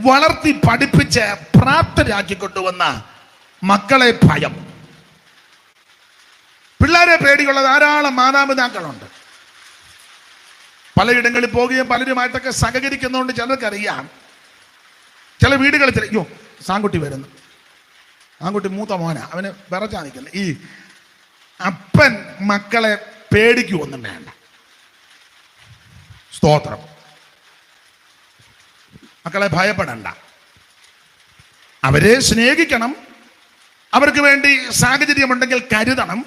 വളർത്തി പഠിപ്പിച്ച് പ്രാപ്തരാക്കി കൊണ്ടുവന്ന മക്കളെ ഭയം. പിള്ളേരെ പേടിയുള്ള ധാരാളം മാതാപിതാക്കളുണ്ട്. പലയിടങ്ങളിൽ പോവുകയും പലരുമായിട്ടൊക്കെ സഹകരിക്കുന്നതുകൊണ്ട് ചിലർക്കറിയാം. ചില വീടുകളിൽ അയ്യോ സാങ്കുട്ടി വരുന്നു, ആൺകുട്ടി മൂത്ത മോനാ, അവന് വിറച്ചാ നിൽക്കുന്നത്. ഈ അപ്പൻ മക്കളെ പേടിക്കുവൊന്നും വേണ്ട. സ്തോത്രം. മക്കളെ ഭയപ്പെടണ്ട, അവരെ സ്നേഹിക്കണം, അവർക്ക് വേണ്ടി സാഹചര്യമുണ്ടെങ്കിൽ കരുതണം.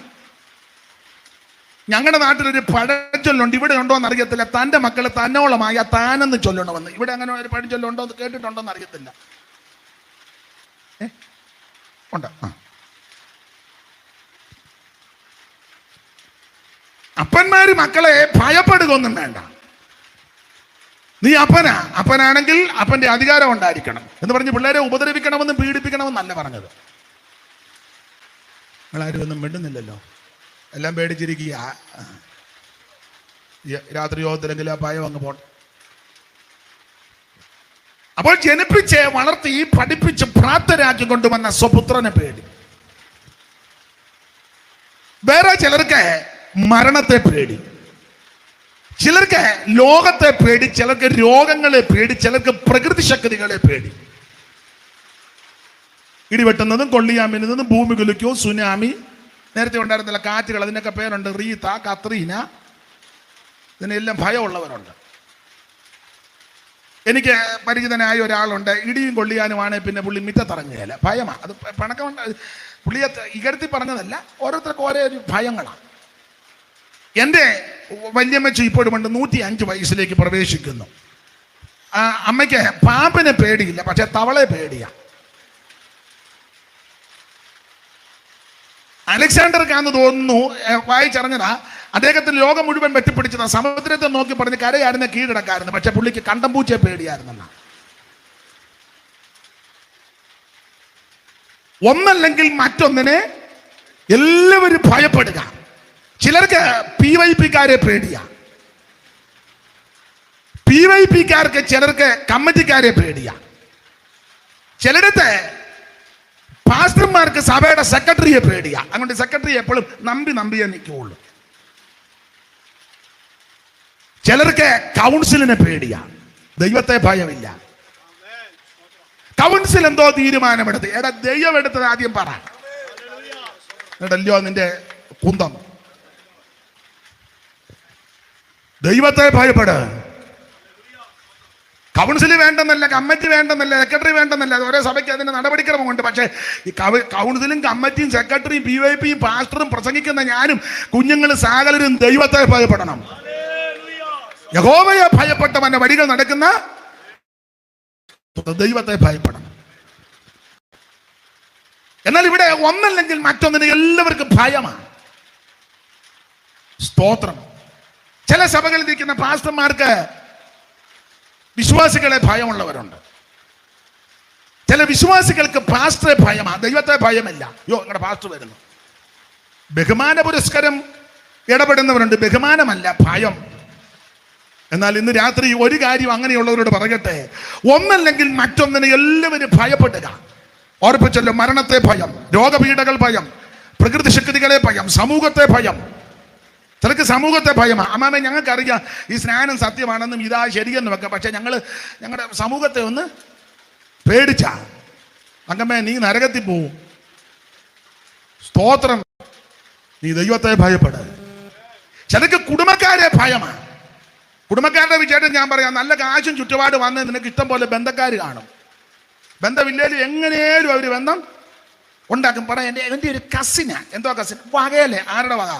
ഞങ്ങളുടെ നാട്ടിലൊരു പഴഞ്ചൊല്ലുണ്ട്, ഇവിടെ ഉണ്ടോ എന്ന് അറിയത്തില്ല. തൻ്റെ മക്കൾ തന്നോളമായ താനെന്ന് ചൊല്ലണമെന്ന്. ഇവിടെ അങ്ങനെ ഒരു പഴഞ്ചൊല്ലുണ്ടോ എന്ന് കേട്ടിട്ടുണ്ടോ എന്ന് അറിയത്തില്ല. ഉണ്ട്. അപ്പന്മാര് മക്കളെ ഭയപ്പെടുകയൊന്നും വേണ്ട. നീ അപ്പനാണെങ്കിൽ അപ്പന്റെ അധികാരം ഉണ്ടായിരിക്കണം എന്ന് പറഞ്ഞ് പിള്ളേരെ ഉപദ്രവിക്കണമെന്നും പീഡിപ്പിക്കണമെന്നല്ല പറഞ്ഞത്. നിങ്ങളാരും ഒന്നും മിണ്ടുന്നില്ലല്ലോ, എല്ലാം പേടിച്ചിരിക്കുക. രാത്രി യോഗത്തിലെങ്കിൽ ആ ഭയം അങ്ങ് പോട്ടെ. അപ്പോൾ ജനിപ്പിച്ച് വളർത്തി പഠിപ്പിച്ച് പ്രാപ്തരാക്കി കൊണ്ടുവന്ന സ്വപുത്രനെ പേടി. വേറെ ചിലർക്ക് മരണത്തെ പേടി, ചിലർക്ക് ലോകത്തെ പേടി, ചിലർക്ക് രോഗങ്ങളെ പേടി, ചിലർക്ക് പ്രകൃതി ശക്തികളെ പേടി. ഇടിവെട്ടുന്നതും കൊള്ളിയാമിന്നതും ഭൂമി കുലുക്കവും സുനാമി, നേരത്തെ ഉണ്ടായിരുന്നില്ല കാറ്റുകൾ, അതിനൊക്കെ പേരുണ്ട്. റീത്ത, കത്രീന, ഇതിനെല്ലാം ഭയമുള്ളവരുണ്ട്. എനിക്ക് പരിചിതനായ ഒരാളുണ്ട്, ഇടിയും കൊള്ളിയാനുമാണ് പിന്നെ പുള്ളി മിറ്റത്തിറങ്ങുകയില്ല, ഭയമാണ്. അത് പണക്കമുണ്ട്, പുള്ളിയെ ഇകഴ്ത്തി പറഞ്ഞതല്ല, ഓരോരുത്തർക്കും ഓരോ ഭയങ്ങളാണ്. എൻ്റെ വല്യമ്മച്ചി ഇപ്പോഴുമുണ്ട്, 105 വയസ്സിലേക്ക് പ്രവേശിക്കുന്നു. അമ്മയ്ക്ക് പാമ്പിനെ പേടിയില്ല, പക്ഷെ തവളെ പേടിയാ. അലക്സാണ്ടർക്കാന്ന് തോന്നുന്നു, വായിച്ചറിഞ്ഞതാ, അദ്ദേഹത്തിന് ലോകം മുഴുവൻ വെട്ടിപ്പിടിച്ചതാ. സമുദ്രത്തെ നോക്കി പറഞ്ഞ് കരയായിരുന്നു കീഴടക്കായിരുന്നു, പക്ഷെ പുള്ളിക്ക് കണ്ടംപൂച്ചയെ പേടിയായിരുന്നെന്നാ. ഒന്നല്ലെങ്കിൽ മറ്റൊന്നിനെ എല്ലാവരും ഭയപ്പെടുക. ചിലർക്ക് PYP-ക്കാരെ പേടിയാ, PYP-ക്കാർക്ക് ചിലർക്ക് കമ്മിറ്റിക്കാരെ പേടിയാ, ചിലടത്ത് പാസ്റ്റർമാർക്ക് സഭയുടെ സെക്രട്ടറിയെ പേടിയാ. അതുകൊണ്ട് സെക്രട്ടറി എപ്പോഴും നമ്പിയേ നിൽക്കുകയുള്ളൂ. ചിലർക്ക് കൗൺസിലിനെ പേടിയാ, ദൈവത്തെ ഭയമില്ല. കൗൺസിൽ എന്തോ തീരുമാനമെടുത്ത്, ദൈവം എടുത്തത് ആദ്യം പറ, എന്നിട്ടല്ലോ നിന്റെ കുന്തം. ദൈവത്തെ ഭയപ്പെട്. കൗൺസിൽ വേണ്ടെന്നല്ല, കമ്മിറ്റി വേണ്ടെന്നല്ല, സെക്രട്ടറി വേണ്ടെന്നല്ല, ഓരോ സഭയ്ക്ക് അതിന്റെ നടപടിക്രമമുണ്ട്. പക്ഷേ ഈ കൗൺസിലും കമ്മിറ്റിയും സെക്രട്ടറിയും PYP-യും പാസ്റ്ററും പ്രസംഗിക്കുന്ന ഞാനും കുഞ്ഞുങ്ങളും സകലരും ദൈവത്തെ ഭയപ്പെടണം. യഹോവയെ ഭയപ്പെട്ടവന്റെ വഴികൾ നടക്കുന്ന ദൈവത്തെ ഭയപ്പെടണം. എന്നാൽ ഇവിടെ ഒന്നല്ലെങ്കിൽ മറ്റൊന്നിന് എല്ലാവർക്കും ഭയമാണ്. സ്തോത്രം. ചില സഭകളിൽ ഇരിക്കുന്ന പാസ്റ്റർമാർക്ക് വിശ്വാസികളെ ഭയമുള്ളവരുണ്ട്. ചില വിശ്വാസികൾക്ക് പാസ്റ്ററെ ഭയമാണ്, ദൈവത്തെ ഭയമില്ല. നിങ്ങളുടെ പാസ്റ്റർ വരുന്നു. ബഹുമാന പുരസ്കാരം ഇടപെടുന്നവരുണ്ട്, ബഹുമാനമല്ല ഭയം. എന്നാൽ ഇന്ന് രാത്രി ഒരു കാര്യം അങ്ങനെയുള്ളവരോട് പറയട്ടെ, ഒന്നല്ലെങ്കിൽ മറ്റൊന്നിനെ എല്ലാവരും ഭയപ്പെടുക. ഓർപ്പിച്ചല്ലോ, മരണത്തെ ഭയം, രോഗപീഠകൾ ഭയം, പ്രകൃതി ശക്തികളെ ഭയം, സമൂഹത്തെ ഭയം. ചിലർക്ക് സമൂഹത്തെ ഭയമാണ്. അമ്മാമേ, ഞങ്ങൾക്കറിയാം ഈ സ്നാനം സത്യമാണെന്നും ഇതാ ശരിയെന്നും ഒക്കെ, പക്ഷെ ഞങ്ങളുടെ സമൂഹത്തെ ഒന്ന് പേടിച്ചാ അങ്കമ്മേ നീ നരകത്തിൽ പോവും. സ്തോത്രം. നീ ദൈവത്തെ ഭയപ്പെട്. ചിലർക്ക് കുടുംബക്കാരെ ഭയമാണ്. കുടുംബക്കാരുടെ വിചാരം ഞാൻ പറയാം, നല്ല കാശും ചുറ്റുപാട് വന്ന് നിനക്ക് ഇഷ്ടം പോലെ ബന്ധക്കാർ കാണും. ബന്ധമില്ലേലും എങ്ങനെയും അവർ ബന്ധം ഉണ്ടാക്കും. പറയാം, എൻ്റെ ഒരു കസിനാ. എന്തോ കസിൻ? വകയല്ലേ? ആരുടെ വക?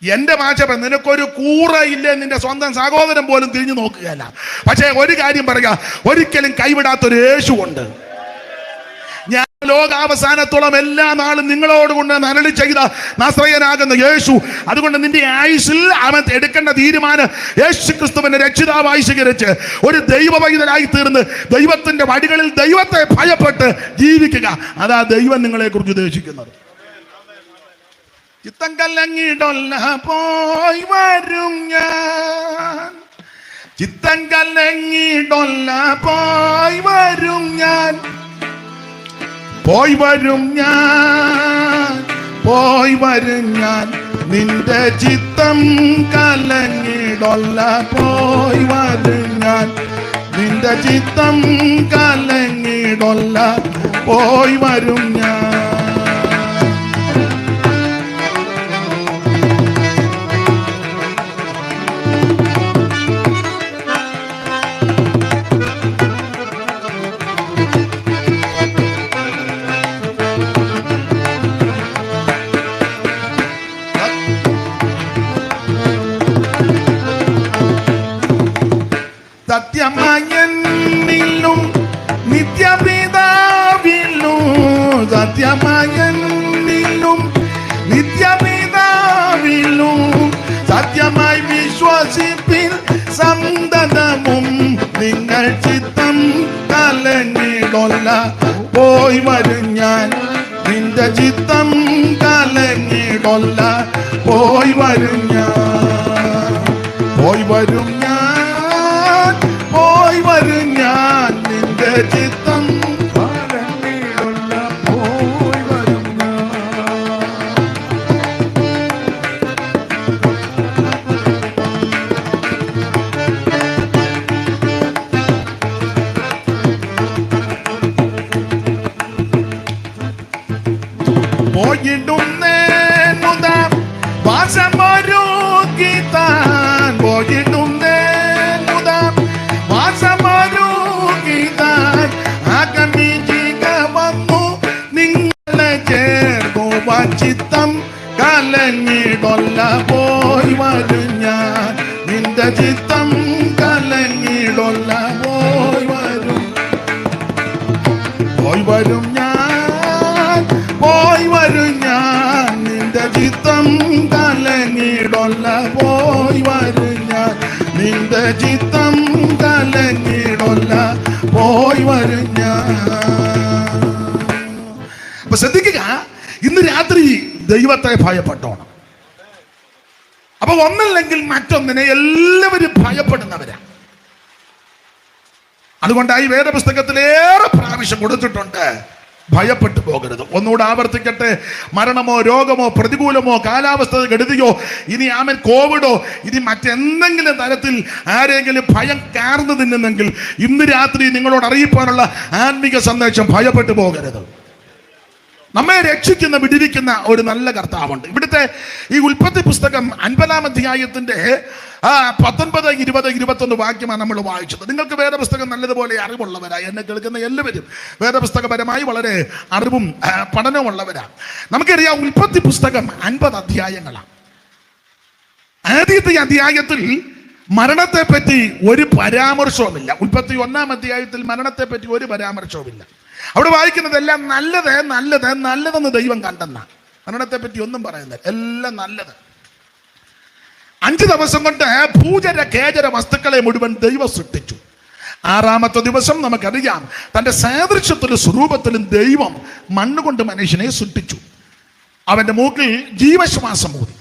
എന്റെ മാച്ചപ്പ, നിനക്കൊരു കൂറ ഇല്ലേ, നിന്റെ സ്വന്തം സഹോദരൻ പോലും തിരിഞ്ഞു നോക്കുകയല്ല. പക്ഷേ ഒരു കാര്യം പറയാ, ഒരിക്കലും കൈവിടാത്തൊരു യേശു ഉണ്ട്. ഞാൻ ലോകാവസാനത്തോളം എല്ലാ നാളും നിങ്ങളോടുകൊണ്ട് നരളി ചെയ്ത നസ്രയനാകുന്ന യേശു. അതുകൊണ്ട് നിന്റെ ആയുസ്സിൽ അവൻ എടുക്കേണ്ട തീരുമാനം യേശു ക്രിസ്തുവിനെ രക്ഷിതാവായി സ്വീകരിച്ച് ഒരു ദൈവവൈതനായി തീർന്ന് ദൈവത്തിന്റെ വഴികളിൽ ദൈവത്തെ ഭയപ്പെട്ട് ജീവിക്കുക. അതാ ദൈവം നിങ്ങളെ കുറിച്ച് ഉദ്ദേശിക്കുന്നത്. ചിത്തം കലങ്ങിടൊല്ല പോയി വരും ഞാൻ, ചിത്തം കലങ്ങിടൊല്ല പോയി വരും ഞാൻ, പോയി വരും ഞാൻ, പോയി വരും ഞാൻ. നിന്റെ ചിത്തം കലങ്ങിടൊല്ല പോയി വരും ഞാൻ, നിന്റെ ചിത്തം കലങ്ങിടൊല്ല പോയി വരും ഞാൻ. സത്യമായെന്നിലും നിത്യപിതാവിലും, സത്യമായെന്നിലും നിത്യപിതാവിലും, സത്യമായി വിശ്വസിപ്പിൽ സന്തതമും. നിങ്ങൾ ചിത്തം കലങ്ങിടൊല്ല പോയി വരും ഞാൻ, നിന്റെ ചിത്തം കലങ്ങിടൊല്ല പോയി വരും ഞാൻ, പോയി വരും ഞാൻ, പോയി വരും ഞാൻ. നിന്റെ ചിത്തം കലങ്ങിടൊല്ല പോയി വരും ഞാൻ. പോയിടുന്നേൻ മുത വാസമൊരുക്കിത്താൻ, പോയിടുന്നേൻ മുത വാസമൊരുക്കിത്താൻ. ആഗമിക്കുക വന്നു നിങ്ങളെ ചേർക്കുവാൻ, ചിത്തം കലങ്ങിടൊല്ല പോയി വരും ഞാൻ, നിന്റെ ചിത്തം കലങ്ങിടൊല്ല പോയി വരും, പോയി വരും ഞാൻ, പോയി വരും ഞാൻ. നിന്റെ ചിത്തം കലങ്ങിടൊല്ല പോയി വരും ഞാൻ, നിന്റെ ചിത്തം കലങ്ങിടൊല്ല പോയി വരും ഞാൻ. അപ്പൊ ശ്രദ്ധിക്കുക, ഇന്ന് രാത്രി ദൈവത്തെ ഭയപ്പെട്ടോണം. അപ്പൊ ഒന്നല്ലെങ്കിൽ മറ്റൊന്നിനെ എല്ലാവരും ഭയപ്പെടുന്നവരാ. അതുകൊണ്ടായി വേദപുസ്തകത്തിലേറെ പ്രാവശ്യം കൊടുത്തിട്ടുണ്ട്, ഭയപ്പെട്ടു പോകരുത്. ഒന്നുകൂടെ ആവർത്തിക്കട്ടെ, മരണമോ രോഗമോ പ്രതികൂലമോ കാലാവസ്ഥ കെടുതിയോ ഇനി ആമൻ കോവിഡോ ഇനി മറ്റെന്തെങ്കിലും തരത്തിൽ ആരെങ്കിലും ഭയം കാർന്നു തിന്നുന്നെങ്കിൽ ഇന്ന് രാത്രി നിങ്ങളോട് അറിയിപ്പാനുള്ള ആത്മീക സന്ദേശം, ഭയപ്പെട്ടു പോകരുത്. നമ്മെ രക്ഷിക്കുന്ന വിടിവിക്കുന്ന ഒരു നല്ല കർത്താവുണ്ട്. ഇവിടുത്തെ ഈ ഉൽപ്പത്തി പുസ്തകം 50-ാം അധ്യായത്തിന്റെ 19, 20, 21 വാക്യമാണ് നമ്മൾ വായിച്ചത്. നിങ്ങൾക്ക് വേദപുസ്തകം നല്ലതുപോലെ അറിവുള്ളവരാണ്, എന്നെ കേൾക്കുന്ന എല്ലാവരും വേദപുസ്തകപരമായി വളരെ അറിവും പഠനമുള്ളവരാണ്. നമുക്കറിയാം, ഉൽപ്പത്തി പുസ്തകം 50 അധ്യായങ്ങളാണ്. ആദ്യത്തെ അധ്യായത്തിൽ മരണത്തെ പറ്റി ഒരു പരാമർശവുമില്ല. 31-ാം അധ്യായത്തിൽ മരണത്തെ പറ്റി ഒരു പരാമർശവുമില്ല. അവിടെ വായിക്കുന്നതെല്ലാം നല്ലത് നല്ലത് നല്ലതെന്ന് ദൈവം കണ്ടെന്ന, മരണത്തെ പറ്റി ഒന്നും പറയുന്നില്ല, എല്ലാം നല്ലത്. 5 ദിവസം കൊണ്ട് ഭൂചര കേചര വസ്തുക്കളെ മുഴുവൻ ദൈവം സൃഷ്ടിച്ചു. 6-ാമത്തെ ദിവസം നമുക്കറിയാം, തന്റെ സാദൃശ്യത്തിലും സ്വരൂപത്തിലും ദൈവം മണ്ണുകൊണ്ട് മനുഷ്യനെ സൃഷ്ടിച്ചു. അവന്റെ മൂക്കിൽ ജീവശ്വാസം ഊതി.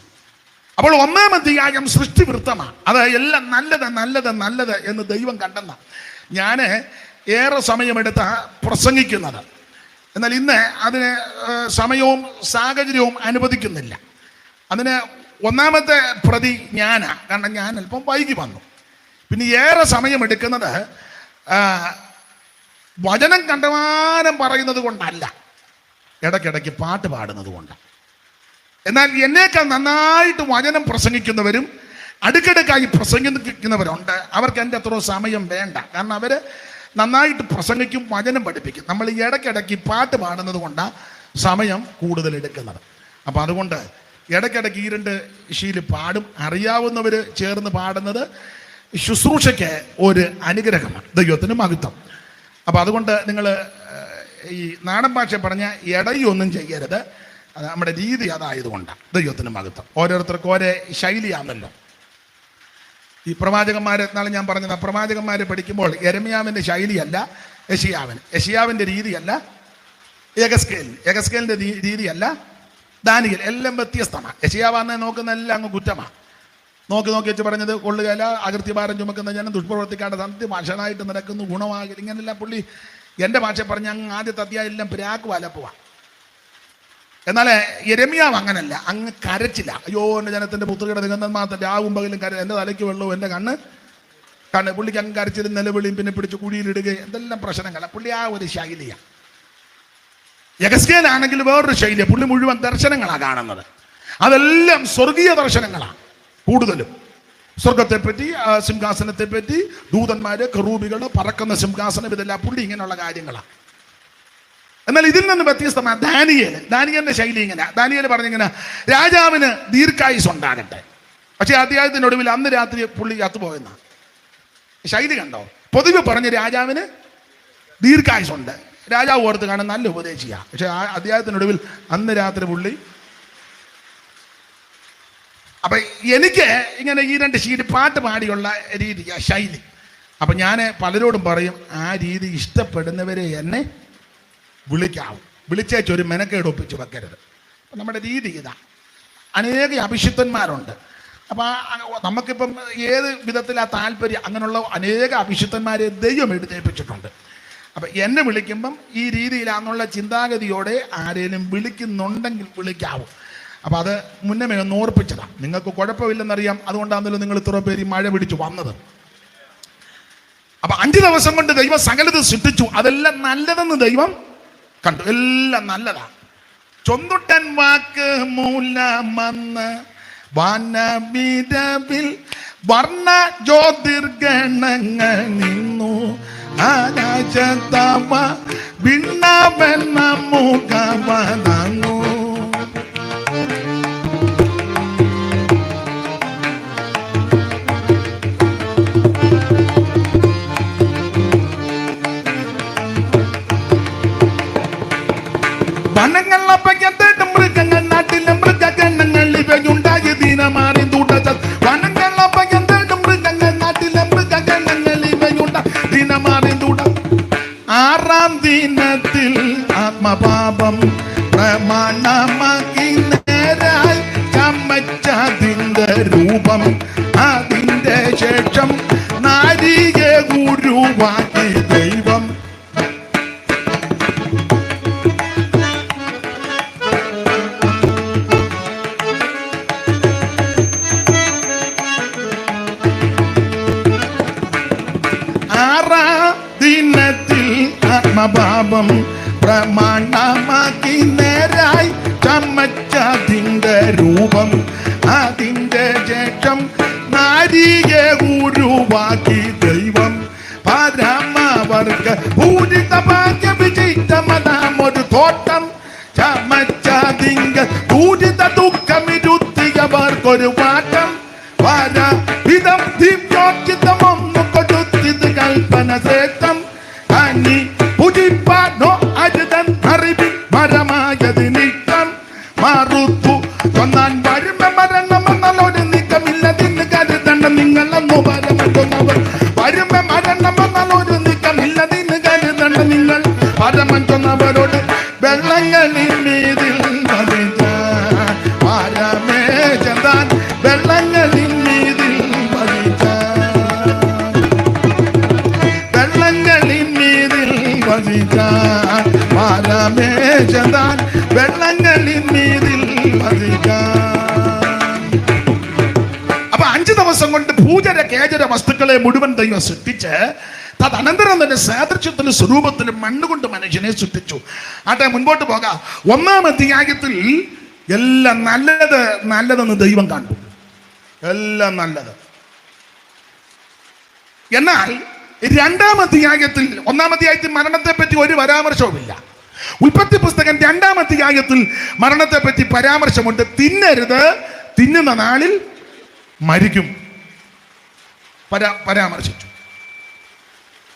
അപ്പോൾ 1-ാം അധ്യായം സൃഷ്ടിവൃത്തമാണ്. അത് എല്ലാം നല്ലത് നല്ലത് നല്ലത് എന്ന് ദൈവം കണ്ടെന്ന. ഞാൻ ഏറെ സമയമെടുത്ത പ്രസംഗിക്കുന്നത്, എന്നാൽ ഇന്ന് അതിന് സമയവും സാഹചര്യവും അനുവദിക്കുന്നില്ല. അതിന് 1-ാമത്തെ പ്രതി ഞാനാ, കാരണം ഞാൻ അല്പം വൈകി വന്നു. പിന്നെ ഏറെ സമയമെടുക്കുന്നത് വചനം കണ്ടമാനം പറയുന്നത് കൊണ്ടല്ല, ഇടയ്ക്കിടയ്ക്ക് പാട്ട് പാടുന്നത് കൊണ്ട്. എന്നാൽ എന്നേക്കാൾ നന്നായിട്ട് വചനം പ്രസംഗിക്കുന്നവരും അടുക്കിടക്കായി പ്രസംഗിക്കുന്നവരുണ്ട്. അവർക്ക് എൻ്റെ അത്ര സമയം വേണ്ട, കാരണം അവർ നന്നായിട്ട് പ്രസംഗിക്കും, വചനം പഠിപ്പിക്കും. നമ്മൾ ഈ ഇടയ്ക്കിടയ്ക്ക് പാട്ട് പാടുന്നത് കൊണ്ടാണ് സമയം കൂടുതൽ എടുക്കുന്നത്. അപ്പം അതുകൊണ്ട് ഇടയ്ക്കിടയ്ക്ക് ഈ 2 ശീല് പാടും. അറിയാവുന്നവർ ചേർന്ന് പാടുന്നത് ശുശ്രൂഷയ്ക്ക് ഒരു അനുഗ്രഹമാണ്, ദൈവത്തിന് മഹത്വം. അപ്പം അതുകൊണ്ട് നിങ്ങൾ ഈ നാടൻ ഭാഷ പറഞ്ഞ ഇടയൊന്നും ചെയ്യരുത്, അത് നമ്മുടെ രീതി അതായതുകൊണ്ടാണ്, ദൈവത്തിന് മഹത്വം. ഓരോരുത്തർക്കും ഓരോ ശൈലിയാണല്ലോ. ഈ പ്രവാചകന്മാരെ നാളെ ഞാൻ പറഞ്ഞത്, പ്രവാചകന്മാരെ പഠിക്കുമ്പോൾ യെരമ്യാവിൻ്റെ ശൈലിയല്ല യെശയ്യാവിൻ്റെ രീതിയല്ല, യഗസ്കേലിൻ്റെ രീതിയല്ല, ദാനിയേൽ, എല്ലാം വ്യത്യസ്തമാണ്. യെശയ്യാവാന്നെ നോക്കുന്ന എല്ലാം അങ്ങ് കുറ്റമാണ്. നോക്കി വെച്ച് പറഞ്ഞത് കൊള്ളുകയില്ല, അകൃത്യഭാരം ചുമക്കുന്ന ജനം ദുഷ്പ്രവർത്തിക്കാണ്ട് സത്യം ഭാഷണായിട്ട് നടക്കുന്നു, ഗുണമാകില്ല. ഇങ്ങനെല്ലാം പുള്ളി എൻ്റെ ഭാഷ പറഞ്ഞ് അങ്ങ് ആദ്യത്തെ അധ്യായം പ്രാക്ക് വലപ്പുവാ. എന്നാൽ യെരമ്യാവ് അങ്ങനല്ല, അങ്ങ് കരച്ചില്ല. അയ്യോ എൻ്റെ ജനത്തിൻ്റെ പുത്രിയുടെ നിഗന്ധന്മാർ രാവും പകലും എൻ്റെ തലയ്ക്ക് വെള്ളവും എൻ്റെ കണ്ണ് പുള്ളിക്ക് അങ്ങ് കരച്ചിലും നിലവിളിയും പിന്നെ പിടിച്ച് കുഴിയിലിടുകയും എന്തെല്ലാം പ്രശ്നങ്ങളാണ്. പുള്ളി ആ ഒരു ശൈലിയാണ്. യെഹെസ്കേലാണെങ്കിൽ വേറൊരു ശൈലിയാണ്. പുള്ളി മുഴുവൻ ദർശനങ്ങളാണ് കാണുന്നത്. അതെല്ലാം സ്വർഗീയ ദർശനങ്ങളാണ്. കൂടുതലും സ്വർഗത്തെപ്പറ്റി, സിംഹാസനത്തെപ്പറ്റി, ദൂതന്മാര്, കറൂബികള്, പറക്കുന്ന സിംഹാസനം, ഇതെല്ലാം പുള്ളി ഇങ്ങനെയുള്ള കാര്യങ്ങളാണ്. എന്നാൽ ഇതിൽ നിന്ന് വ്യത്യസ്തമായ ദാനിയേലിന്റെ ശൈലി ഇങ്ങനെ. ദാനിയേൽ പറഞ്ഞിങ്ങനെ, രാജാവിന് ദീർഘായുസ് ഉണ്ടാകട്ടെ. പക്ഷെ അധ്യായത്തിനൊടുവിൽ അന്ന് രാത്രി പുള്ളി ചത്തുപോയെന്ന ശൈലി കണ്ടോ? പൊതുവെ പറഞ്ഞ് രാജാവിന് ദീർഘായുസുണ്ട്. രാജാവ് ഓർത്ത് കാണാൻ നല്ല ഉപദേശിക്കുക. പക്ഷെ ആ അധ്യായത്തിനൊടുവിൽ അന്ന് രാത്രി പുള്ളി. അപ്പൊ എനിക്ക് ഇങ്ങനെ ഈ രണ്ട് പാട്ട് പാടിയുള്ള രീതി, ശൈലി. അപ്പൊ ഞാൻ പലരോടും പറയും, ആ രീതി ഇഷ്ടപ്പെടുന്നവരെ എന്നെ വിളിക്കാവും. വിളിച്ചേച്ചൊരു മെനക്കേട് ഒപ്പിച്ച് വെക്കരുത്. നമ്മുടെ രീതി ഇതാ. അനേക അഭിഷിക്തന്മാരുണ്ട്. അപ്പം നമുക്കിപ്പം ഏത് വിധത്തിലാ താല്പര്യം, അങ്ങനെയുള്ള അനേക അഭിഷിക്തന്മാരെ ദൈവം എഴുന്നേൽപ്പിച്ചിട്ടുണ്ട്. അപ്പം എന്നെ വിളിക്കുമ്പം ഈ രീതിയിലാണെന്നുള്ള ചിന്താഗതിയോടെ ആരെങ്കിലും വിളിക്കുന്നുണ്ടെങ്കിൽ വിളിക്കാവും. അപ്പം അത് മുന്നമേ ഒന്ന് ഓർപ്പിച്ചതാണ്. നിങ്ങൾക്ക് കുഴപ്പമില്ലെന്നറിയാം, അതുകൊണ്ടാണല്ലോ നിങ്ങൾ ഇത്ര പേര് മഴ പിടിച്ചു വന്നത്. അപ്പം 5 ദിവസം കൊണ്ട് ദൈവം സകലത് സൃഷ്ടിച്ചു. അതെല്ലാം നല്ലതെന്ന് ദൈവം കണ്ടു. എല്ലാം നല്ലതാണ്. ചൊന്തുട്ടൻ വാക്ക് മൂലമന്ന് വനവിരവിൽ വർണ്ണ ജ്യോതിർഗണങ്ങൾ നിന്നു ആകാശത്തവ ഭിന്നമെന്ന മുഖമനങ്ങു. വനങ്ങളപ്പയ്ക്കത്തേട്ട് മൃഗങ്ങൾ നാട്ടിലെ മൃഗഗണങ്ങൾ ഇവയുണ്ടായ ദിനമാറി തുടച്ച. വനങ്ങളപ്പയ്ക്കത്തേട്ട് മൃഗങ്ങൾ നാട്ടിലെ മൃഗഗണങ്ങൾ ഇവയുണ്ടായ ദിനമാറി തുട. 6-ാം ദിനത്തിൽ ആത്മപാപം പ്രമാണമാക്കി നേരായി ചമച്ചതിന്റെ രൂപം. അതിന്റെ ശേഷം നാരിയെ ഗുരുവാക്കി ദൈവം. പാപം പ്രമാണമാക്കി നേരായി ചമച്ചതിന്റെ രൂപം. അതിന്റെ ശേഷം നാരിയെ ഗുരുവാക്കി ദൈവം. പരമവർഗ പൂരിത ഭാഗ്യ വിജയിതമതാമൊരു തോട്ടം ചമച്ചതിങ്ക പൂരിത ദുഃഖമിരുത്തിയവർക്കൊരു വാട്ടം. വരവിധം ദിവ്യോചിതമൊന്നു കൊടുത്തിത് കൽപ്പന ശ്രേഷ്ഠം. കനി പുജിപ്പാനോ അരുതൻ അറിവിൽ മരമായത് നീക്കം. മറുത്തു കൊന്നാൻ വരുമ്പ മരണമെന്നൊരു നീക്കമില്ലതിന് കരുതണം. നിങ്ങളെന്നു പരമറ്റുന്നവർ വരുമ്പ മരണമെന്നൊരു നീക്കമില്ലതിന് കരുതണം. നിങ്ങൾ പരമറ്റുന്നവരോട് വെള്ളങ്ങളിൽ മീതിൽ പരമേ ചെന്താൻ വെള്ളങ്ങളിൽ മീതിൽ വെള്ളങ്ങളിൽ മീതിൽ അപ്പൊ 5 ദിവസം കൊണ്ട് പൂജര കേജര വസ്തുക്കളെ മുഴുവൻ ദൈവം സൃഷ്ടിച്ച് തദനന്തരം തന്നെ സാദൃശ്യത്തിലും സ്വരൂപത്തിലും മണ്ണുകൊണ്ട് മനുഷ്യനെ സൃഷ്ടിച്ചു. ആട്ടെ, മുൻപോട്ട് പോകാം. 1-ാം അധ്യായത്തിൽ എല്ലാം നല്ലതെന്ന് ദൈവം കണ്ടു. എല്ലാം നല്ലത്. എന്നാൽ 2-ാം അധ്യായത്തിൽ, 1-ാം അധ്യായത്തിൽ മരണത്തെ പറ്റി ഒരു പരാമർശവുമില്ല. ഉൽപ്പത്തി പുസ്തകം 2-ാം അധ്യായത്തിൽ മരണത്തെ പറ്റി പരാമർശമുണ്ട്. തിന്നരുത്, തിന്നുന്ന നാളിൽ മരിക്കും പരാമർശിച്ചു.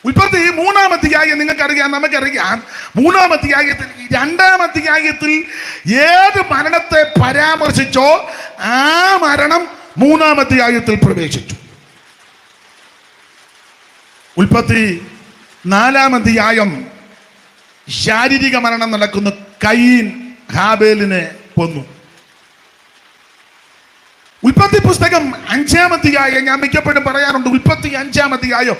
ഉൽപ്പത്തി 3-ാം അധ്യായം നിങ്ങൾക്കറിയാം, നമുക്കറിയാം. 3-ാം അധ്യായത്തിൽ 2-ാം അധ്യായത്തിൽ ഏത് മരണത്തെ പരാമർശിച്ചോ ആ മരണം 3-ാം അധ്യായത്തിൽ പ്രവേശിച്ചു. ഉൽപ്പത്തി 4-ാം അധ്യായം ശാരീരിക മരണം നടക്കുന്നു. കയീൻ ഹാബേലിനെ കൊന്നു. ഉൽപ്പത്തി പുസ്തകം 5-ാം അധ്യായം ഞാൻ മിക്കപ്പോഴും പറയാറുണ്ട്. ഉൽപ്പത്തി 5-ാം അധ്യായം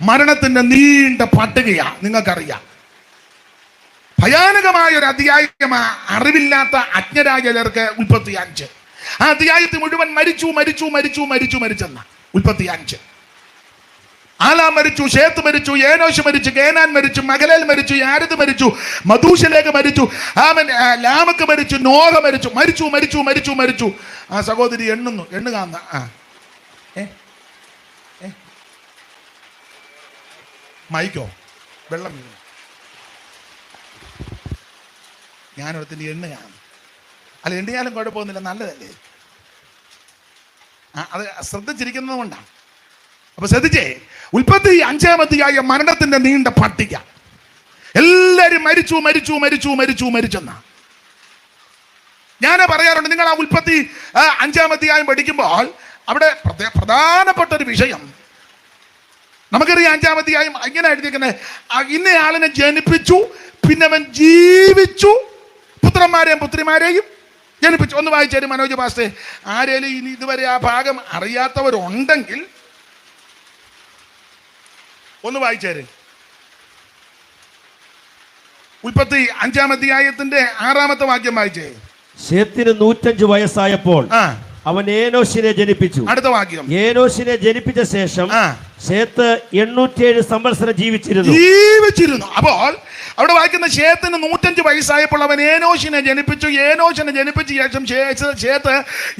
മരണത്തിന്റെ നീണ്ട പട്ടികയാ. നിങ്ങൾക്കറിയാം, ഭയാനകമായ ഒരു അധ്യായം. അറിവില്ലാത്ത അജ്ഞരായ ചിലർക്ക് ഉൽപ്പത്തി 5. ആ അധ്യായത്തിൽ മുഴുവൻ മരിച്ചെന്ന ഉൽപ്പത്തി 5. ആലാം മരിച്ചു, ഷേത്ത് മരിച്ചു, ഏനോശ് മരിച്ചു, കേനാൻ മരിച്ചു, മഗലേൽ മരിച്ചു, യാരദ് മരിച്ചു, മധൂശലേക്ക് മരിച്ചു, ലാമക്ക് മരിച്ചു, നോഹ മരിച്ചു. ആ സഹോദരി എണ്ണുകാന്ന മൈക്കോ വെള്ളം വീണു. ഞാനൊരുത്തിന്റെ എണ്ണുകാന്ന്. അല്ല, എണ്ണിയാലും കുഴപ്പമൊന്നുമില്ല, നല്ലതല്ലേ? അത് ശ്രദ്ധിച്ചിരിക്കുന്നത് കൊണ്ടാണ്. അപ്പൊ ശ്രദ്ധിച്ചേ, ഉൽപ്പത്തി 5-ാം അധ്യായം മരണത്തിന്റെ നീണ്ട പട്ടിക. എല്ലാരും മരിച്ചെന്ന ഞാൻ പറയാറുണ്ട്. നിങ്ങൾ ആ ഉൽപ്പത്തി 5-ാം അധ്യായം പഠിക്കുമ്പോൾ അവിടെ പ്രധാനപ്പെട്ട ഒരു വിഷയം നമുക്കറിയാം. 5-ാം അധ്യായം ഇങ്ങനെ എഴുതിയിരിക്കുന്നത്, ഇന്നയാളിനെ ജനിപ്പിച്ചു, പിന്നെ അവൻ ജീവിച്ചു, പുത്രന്മാരെയും പുത്രിമാരെയും ജനിപ്പിച്ചു. ഒന്ന് വായിച്ചേരും മനോജ് പാസ്റ്റേ. ആരേലും ഇനി ഇതുവരെ ആ ഭാഗം അറിയാത്തവരുണ്ടെങ്കിൽ ഒന്ന് വായിച്ചേര്. ഉൽപ്പത്തി 5-ാം അധ്യായത്തിന്റെ 6-ാമത്തെ വാക്യം വായിച്ചേ. ശേത്തിന് 105 വയസ്സായപ്പോൾ അവൻ ഏനോശിനെ ജനിപ്പിച്ചു. അടുത്ത വാക്യം. ഏനോശിനെ ജനിപ്പിച്ച ശേഷം ശേത്ത് 807 സംവത്സരം ജീവിച്ചിരുന്നു. അപ്പോൾ അവിടെ വായിക്കുന്ന ശേത്തിന് 105 വയസ്സായപ്പോൾ അവൻ ഏനോശിനെ ജനിപ്പിച്ചു. ഏനോശിനെ ജനിപ്പിച്ച ശേഷം ശേത്ത്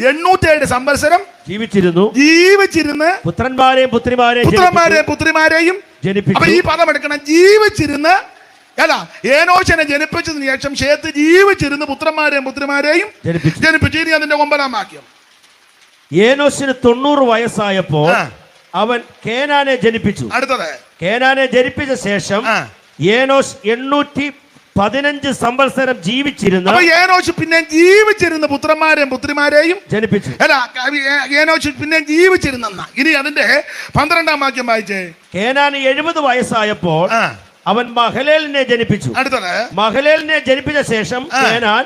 807 സംവത്സരം ജീവിച്ചിരുന്ന് പുത്രന്മാരെയും പുത്രിമാരെയും ജനിപ്പിച്ചു. അപ്പൊ ഈ പദം എടുക്കണം, ജീവിച്ചിരുന്ന്. അല്ല, ഏനോശിനെ ജനിപ്പിച്ചതിന് ശേഷം ശേത്ത് ജീവിച്ചിരുന്ന് പുത്രന്മാരെയും പുത്രിമാരെയും ജനിപ്പിച്ചു. ഇനി അതിന്റെ 9-ാം വാക്യം. ഏനോശിന് 90 വയസ്സായപ്പോൾ അവൻ കേനാനെ ജനിപ്പിച്ചു. അടുത്തത്. കേനാനെ ജനിപ്പിച്ച ശേഷം ഏനോശ് 815 സംവത്സരം ജീവിച്ചിരുന്നു. ഏനോശ് പിന്നെ ജീവിച്ചിരുന്ന പുത്രന്മാരെയും പുത്രിമാരെയും ജനിപ്പിച്ചു. അല്ല, ഏനോശ് പിന്നെ ജീവിച്ചിരുന്ന. ഇനി അതിന്റെ 12-ാം വാക്യം വായിച്ചേ. കേനാന് 70 വയസ്സായപ്പോൾ അവൻ മഹലേലിനെ ജനിപ്പിച്ചു. അടുത്തത്. മഹലേലിനെ ജനിപ്പിച്ച ശേഷം കേനാൻ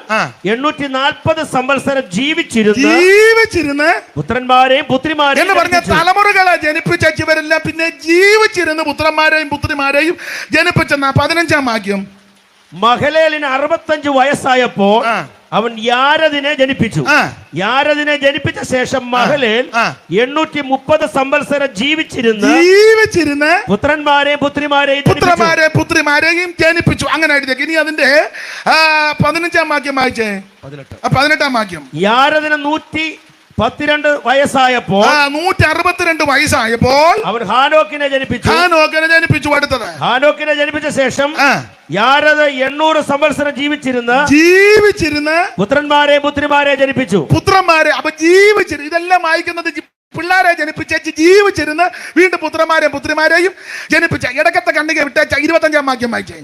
840 സംവത്സരം ജീവിച്ചിരുന്ന് പുത്രന്മാരെയും പുത്രിമാരെയും എന്ന് പറഞ്ഞ തലമുറകളെ ജനിപ്പിച്ചവരെല്ലാം പിന്നെ ജീവിച്ചിരുന്ന് പുത്രന്മാരെയും പുത്രിമാരെയും ജനിപ്പിച്ചെന്ന 15-ാം വാക്യം. മഹലേലിന് 65 വയസ്സായപ്പോൾ അവൻ യാരദിനെ ജനിപ്പിച്ചു. യാരദിനെ ജനിപ്പിച്ച ശേഷം മഹലേൽ 830 സംവത്സരം ജീവിച്ചിരുന്ന് പുത്രന്മാരെയും പുത്രിമാരെയും ജനിപ്പിച്ചു. അങ്ങനെ എഴുതിയേക്ക്. ഇനി അതിന്റെ 15-ാം വാക്യം വായിച്ചേ. 18-ാം വാക്യം. യാരദിന് 112 വയസ്സായപ്പോൾ 162 വയസ്സായപ്പോൾ അവൻ ഹാനോക്കിനെ ജനിപ്പിച്ചു. അടുത്തത്. ഹാനോക്കിനെ ജനിപ്പിച്ച ശേഷം യാരദ് 800 സംവത്സരം ജീവിച്ചിരുന്ന് പുത്രന്മാരെയും പുത്രിമാരെയും ജനിപ്പിച്ചു. അപ്പൊ ജീവിച്ചിരുന്നു. ഇതെല്ലാം വായിക്കുന്നത് പിള്ളേരെ ജനിപ്പിച്ച ജീവിച്ചിരുന്ന് വീണ്ടും പുത്രന്മാരെയും ജനിപ്പിച്ച. ഇടക്കത്തെ കണ്ണിക വിട്ടേച്ച 25-ാം വാക്യം വായിച്ചേ.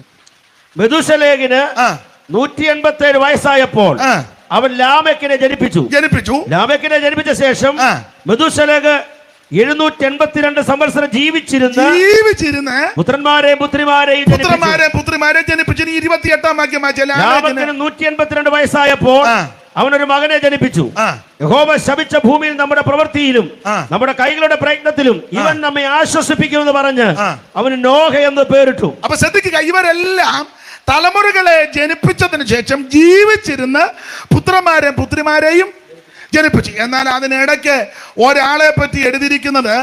മെഥൂശലേഖിന് 187 വയസ്സായപ്പോൾ അവൻ ലാമെക്കിനെ ജനിപ്പിച്ചു. ലാമെക്കിനെ ജനിപ്പിച്ച ശേഷം മെഥൂശലേഖ് 782 സംവത്സരം ജീവിച്ചിരുന്ന് പുത്രന്മാരെയും പുത്രിമാരെയും ജനിപ്പിച്ചു. 28-ാം വാക്യം വായിച്ചേ. 182 വയസ്സായപ്പോൾ അവനൊരു മകനെ ജനിപ്പിച്ചു. യഹോവ ശപിച്ച ഭൂമിയിൽ നമ്മുടെ പ്രവൃത്തിയിലും നമ്മുടെ കൈകളുടെ പ്രയത്നത്തിലും ഇവൻ നമ്മെ ആശ്വസിപ്പിക്കുമെന്ന് പറഞ്ഞ് അവന് നോഹ എന്ന് പേരിട്ടു. അപ്പൊ ശ്രദ്ധിക്കുക, ഇവരെല്ലാം തലമുറകളെ ജനിപ്പിച്ചതിന് ശേഷം ജീവിച്ചിരുന്ന് പുത്രന്മാരെയും പുത്രിമാരെയും ജനിപ്പിച്ചു. എന്നാൽ അതിനിടയ്ക്ക് ഒരാളെ പറ്റി എഴുതിയിരിക്കുന്നത്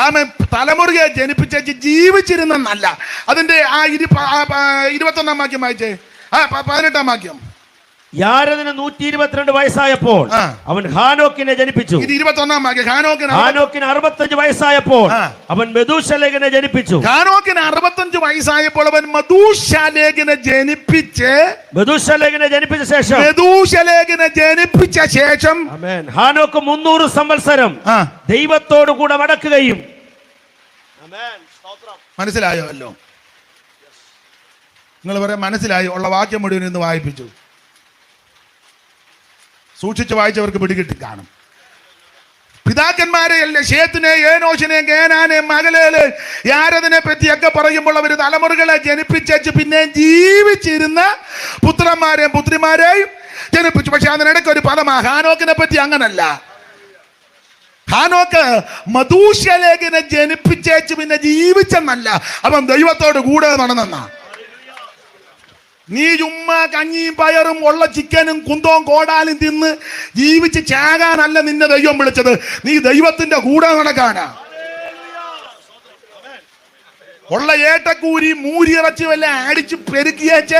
ആമേ തലമുറയെ ജനിപ്പിച്ച ജീവിച്ചിരുന്നെന്നല്ല. അതിന്റെ 21-ാം വാക്യം വായിച്ചേ. 18-ാം വാക്യം. യാരദിന് 122 വയസ്സായപ്പോൾ അവൻ ഹാനോക്കിനെ ജനിപ്പിച്ചു. 21-ാം വാക്യം. ഹാനോക്കിന് 65 വയസ്സായപ്പോൾ അവൻ മെഥൂശലേഖിനെ ജനിപ്പിച്ചു. ഹാനോക്കിന് 65 വയസ്സായപ്പോൾ അവൻ മെഥൂശലേഖിനെ ജനിപ്പിച്ച ശേഷം ഹാനോക്ക് 300 സംവത്സരം ദൈവത്തോടു കൂടെ നടക്കുകയും. മനസ്സിലായോ? നിങ്ങൾ പറയാൻ മനസ്സിലായോ? ഉള്ള വാക്യം മുഴുവൻ ഇന്ന് വായിപ്പിച്ചു. സൂക്ഷിച്ച് വായിച്ചവർക്ക് പിടികിട്ടി കാണും. പിതാക്കന്മാരെ ശേത്തിനെ, ഏനോശിനെ, കേനാനെ, മഹലേല്, യാരദിനെ പറ്റിയൊക്കെ പറയുമ്പോൾ അവർ തലമുറകളെ ജനിപ്പിച്ചു പിന്നെ ജീവിച്ചിരുന്ന പുത്രന്മാരെയും പുത്രിമാരെയും ജനിപ്പിച്ചു. പക്ഷെ അതിനിടയ്ക്ക് ഒരു പദമാ ഹാനോക്കിനെ പറ്റി അങ്ങനല്ല. ഹാനോക്ക് മധൂശലേഖനെ ജനിപ്പിച്ചേച്ച് പിന്നെ ജീവിച്ചെന്നല്ല, അവൻ ദൈവത്തോട് കൂടെ നടന്നെന്നാ. നീ ചുമ്മാ കഞ്ഞിയും പയറും ഉള്ള ചിക്കനും കുന്തവും കോടാലും തിന്ന് ജീവിച്ച് ചാകാനല്ല നിന്നെ ദൈവം വിളിച്ചത്, നീ ദൈവത്തിന്റെ കൂടെ നടക്കാനാ. ഉള്ള ഏട്ടക്കൂരി മൂരിയിറച്ചി വല്ല അടിച്ച് പെരുക്കിയേച്ച്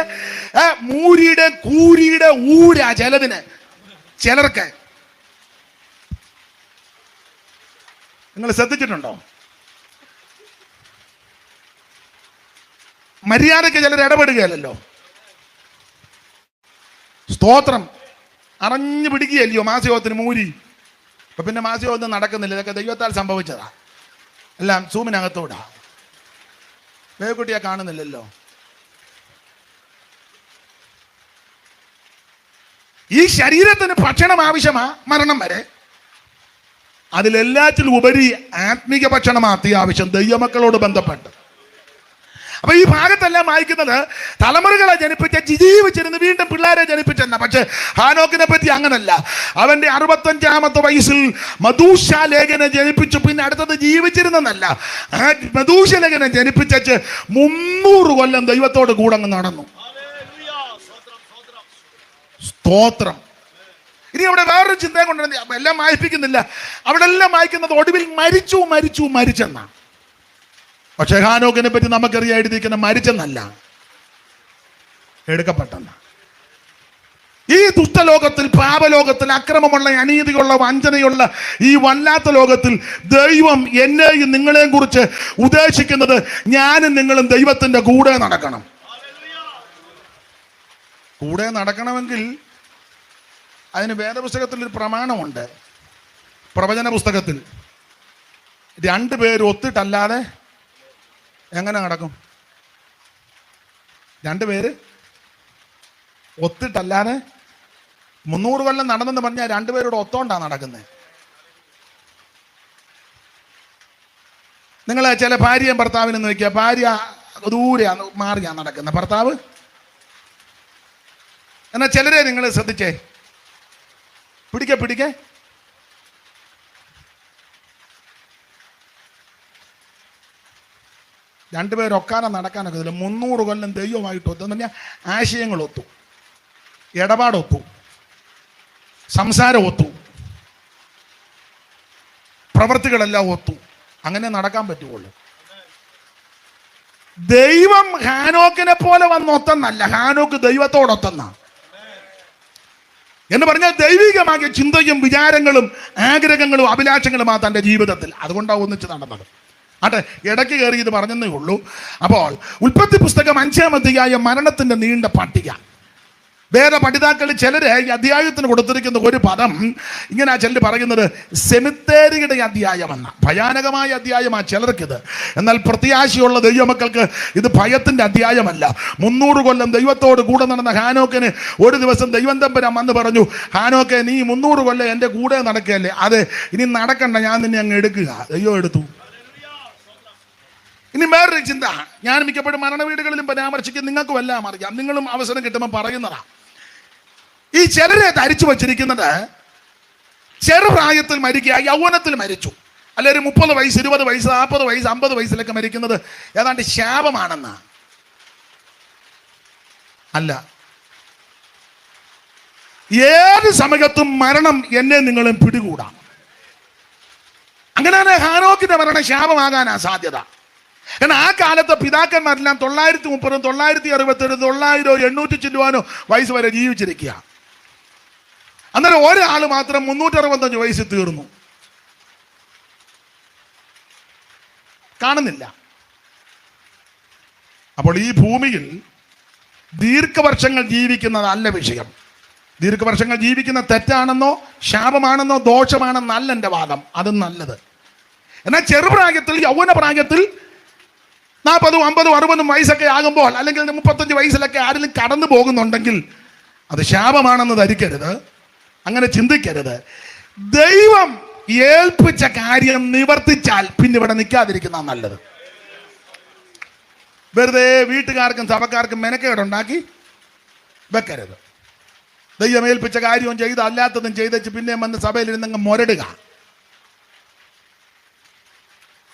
മൂരിയുടെ കൂരിയുടെ ഊരാ ചിലതിന്, ചിലർക്ക്. നിങ്ങൾ ശ്രദ്ധിച്ചിട്ടുണ്ടോ? മര്യാദയ്ക്ക് ചിലർ ഇടപെടുകയല്ലോ. സ്തോത്രം. അറിഞ്ഞു പിടിക്കുകയല്ലയോ മാസയോഗത്തിന് മൂരി. ഇപ്പൊ പിന്നെ മാസയോഗം നടക്കുന്നില്ല, ഇതൊക്കെ ദൈവത്താൽ സംഭവിച്ചതാ. എല്ലാം സൂമിനകത്തോടാ, വേഗക്കുട്ടിയെ കാണുന്നില്ലല്ലോ. ഈ ശരീരത്തിന് ഭക്ഷണം ആവശ്യമാ മരണം വരെ. അതിലെല്ലാറ്റിലും ഉപരി ആത്മീക ഭക്ഷണം അത്യാവശ്യം ദൈവമക്കളോട് ബന്ധപ്പെട്ട്. അപ്പൊ ഈ ഭാഗത്തെല്ലാം വായിക്കുന്നത് തലമുറകളെ ജനിപ്പിച്ച ജീവിച്ചിരുന്ന് വീണ്ടും പിള്ളേരെ ജനിപ്പിച്ചെന്ന. പക്ഷെ ഹാനോക്കിനെ പറ്റി അങ്ങനല്ല. അവന്റെ 65-ാമത്തെ വയസ്സിൽ മധൂശലേഖനെ ജനിപ്പിച്ചു. പിന്നെ അടുത്തത് ജീവിച്ചിരുന്നല്ല, മധൂശലേഖനെ ജനിപ്പിച്ചു 300 കൊല്ലം ദൈവത്തോട് കൂടെ അങ്ങ് നടന്നു. സ്തോത്രം. ഇനി അവിടെ വേറൊരു ചിന്തയെ കൊണ്ട് എല്ലാം വായിപ്പിക്കുന്നില്ല. അവിടെ എല്ലാം വായിക്കുന്നത് ഒടുവിൽ മരിച്ചെന്നാ. പക്ഷെ ഹാനോക്കിനെ പറ്റി നമുക്കറിയാം, എഴുതിയിരിക്കുന്ന മരിച്ചെന്നല്ല, എടുക്കപ്പെട്ടെന്ന. ഈ ദുഷ്ടലോകത്തിൽ, പാപലോകത്തിൽ, അക്രമമുള്ള, അനീതിയുള്ള, വഞ്ചനയുള്ള ഈ വല്ലാത്ത ലോകത്തിൽ ദൈവം എന്നെയും നിങ്ങളെയും കുറിച്ച് ഉദ്ദേശിക്കുന്നത് ഞാനും നിങ്ങളും ദൈവത്തിന്റെ കൂടെ നടക്കണം. കൂടെ നടക്കണമെങ്കിൽ അതിന് വേദപുസ്തകത്തിൽ ഒരു പ്രമാണമുണ്ട്. പ്രവചന പുസ്തകത്തിൽ 2 പേര് ഒത്തിട്ടല്ലാതെ എങ്ങനെ നടക്കും? 2 പേര് ഒത്തിട്ടല്ലാതെ 300 കൊല്ലം നടന്നെന്ന് പറഞ്ഞാൽ 2 പേരോട് ഒത്തോണ്ടാ നടക്കുന്നത്. നിങ്ങൾ ചില ഭാര്യയും ഭർത്താവിനും നോക്കിയാൽ, ഭാര്യ ദൂരെ മാറിയാ നടക്കുന്നത്, ഭർത്താവ്. എന്നാൽ ചിലരെ നിങ്ങൾ ശ്രദ്ധിച്ചേ, പിടിക്കെ 2 പേരൊക്കാനെ നടക്കാനൊക്കെ ഇതില്ല. 300 കൊല്ലം ദൈവമായിട്ട് ഒത്തു എന്ന് പറഞ്ഞാൽ ആശയങ്ങൾ ഒത്തു, ഇടപാടൊത്തു, സംസാരം ഒത്തു, പ്രവൃത്തികളെല്ലാം ഒത്തു. അങ്ങനെ നടക്കാൻ പറ്റുള്ളൂ. ദൈവം ഹാനോക്കിനെ പോലെ വന്നൊത്തെന്നല്ല, ഹാനോക്ക് ദൈവത്തോടൊത്തെന്നാ. എന്ന് പറഞ്ഞാൽ ദൈവികമായ ചിന്തയും വിചാരങ്ങളും ആഗ്രഹങ്ങളും അഭിലാഷങ്ങളുമാ തൻ്റെ ജീവിതത്തിൽ. അതുകൊണ്ടാണ് ഒന്നിച്ച് നടന്നത്. ആട്ടെ, ഇടയ്ക്ക് കയറി ഇത് പറഞ്ഞതേ ഉള്ളൂ. അപ്പോൾ ഉൽപ്പത്തി പുസ്തകം 5-ാം അധ്യായം മരണത്തിന്റെ നീണ്ട പട്ടിക. വേറെ പഠിതാക്കളിൽ ചിലര് ഈ അധ്യായത്തിന് കൊടുത്തിരിക്കുന്ന ഒരു പദം ഇങ്ങനെ ചിലർ പറയുന്നത് സെമിത്തേരിയുടെ അധ്യായമെന്ന. ഭയാനകമായ അധ്യായമാണ് ചിലർക്കിത്. എന്നാൽ പ്രത്യാശയുള്ള ദൈവമക്കൾക്ക് ഇത് ഭയത്തിന്റെ അധ്യായമല്ല. 300 കൊല്ലം ദൈവത്തോട് കൂടെ നടന്ന ഹാനോക്കിന് ഒരു ദിവസം ദൈവം തമ്പുരാൻ വന്ന് പറഞ്ഞു, ഹാനോക്കെ, നീ 300 കൊല്ലം എൻ്റെ കൂടെ നടക്കുകയല്ലേ, അതെ, ഇനി നടക്കണ്ട, ഞാൻ നിന്നെ അങ്ങ് എടുക്കുക. ദൈവം എടുത്തു. ഇനി വേറൊരു ചിന്ത ഞാൻ മിക്കപ്പോഴും മരണ വീടുകളിലും പരാമർശിക്കും, നിങ്ങൾക്കും എല്ലാം അറിയാം, നിങ്ങളും അവസരം കിട്ടുമ്പോൾ പറയുന്നതാ. ഈ ചിലരെ ധരിച്ചു വച്ചിരിക്കുന്നത് ചെറുപ്രായത്തിൽ മരിക്കുക, യൗവനത്തിൽ മരിച്ചു, അല്ലെങ്കിൽ 30 വയസ്സ്, 20 വയസ്സ്, 40 വയസ്സ്, 50 വയസ്സിലൊക്കെ മരിക്കുന്നത് ഏതാണ്ട് ശാപമാണെന്ന്. അല്ല, ഏത് സമയത്തും മരണം എന്നെ നിങ്ങളും പിടികൂടാം. അങ്ങനെയാണ് ഹാനോക്കിന്റെ മരണം ശാപമാകാനാ സാധ്യത. കാരണം ആ കാലത്തെ പിതാക്കന്മാരെല്ലാം 930, 967, 900, 800 ചില്ലുവാനോ വയസ്സ് വരെ ജീവിച്ചിരിക്കുക. അന്നേരം ഒരാൾ മാത്രം 365 വയസ്സിൽ തീർന്നു. കാണുന്നില്ല. അപ്പോൾ ഈ ഭൂമിയിൽ ദീർഘവർഷങ്ങൾ ജീവിക്കുന്നതല്ല വിഷയം. ദീർഘവർഷങ്ങൾ ജീവിക്കുന്ന തെറ്റാണെന്നോ ശാപമാണെന്നോ ദോഷമാണെന്നല്ല എൻ്റെ വാദം. അത് നല്ലത്. എന്നാൽ ചെറുപ്രായത്തിൽ, യൗവന പ്രായത്തിൽ 40, 50, 60 വയസ്സൊക്കെ ആകുമ്പോൾ, അല്ലെങ്കിൽ 35 വയസ്സിലൊക്കെ ആരെങ്കിലും കടന്നു പോകുന്നുണ്ടെങ്കിൽ അത് ശാപമാണെന്ന് ധരിക്കരുത്, അങ്ങനെ ചിന്തിക്കരുത്. ദൈവം ഏൽപ്പിച്ച കാര്യം നിവർത്തിച്ചാൽ പിന്നെ ഇവിടെ നിൽക്കാതിരിക്കുന്ന നല്ലത്. വെറുതെ വീട്ടുകാർക്കും സഭക്കാർക്കും മെനക്കേടുണ്ടാക്കി വെക്കരുത്. ദൈവം ഏൽപ്പിച്ച കാര്യവും ചെയ്ത് അല്ലാത്തതും ചെയ്തേച്ച് പിന്നെ വന്ന് സഭയിലിരുന്നങ്ങ് മുരടുക.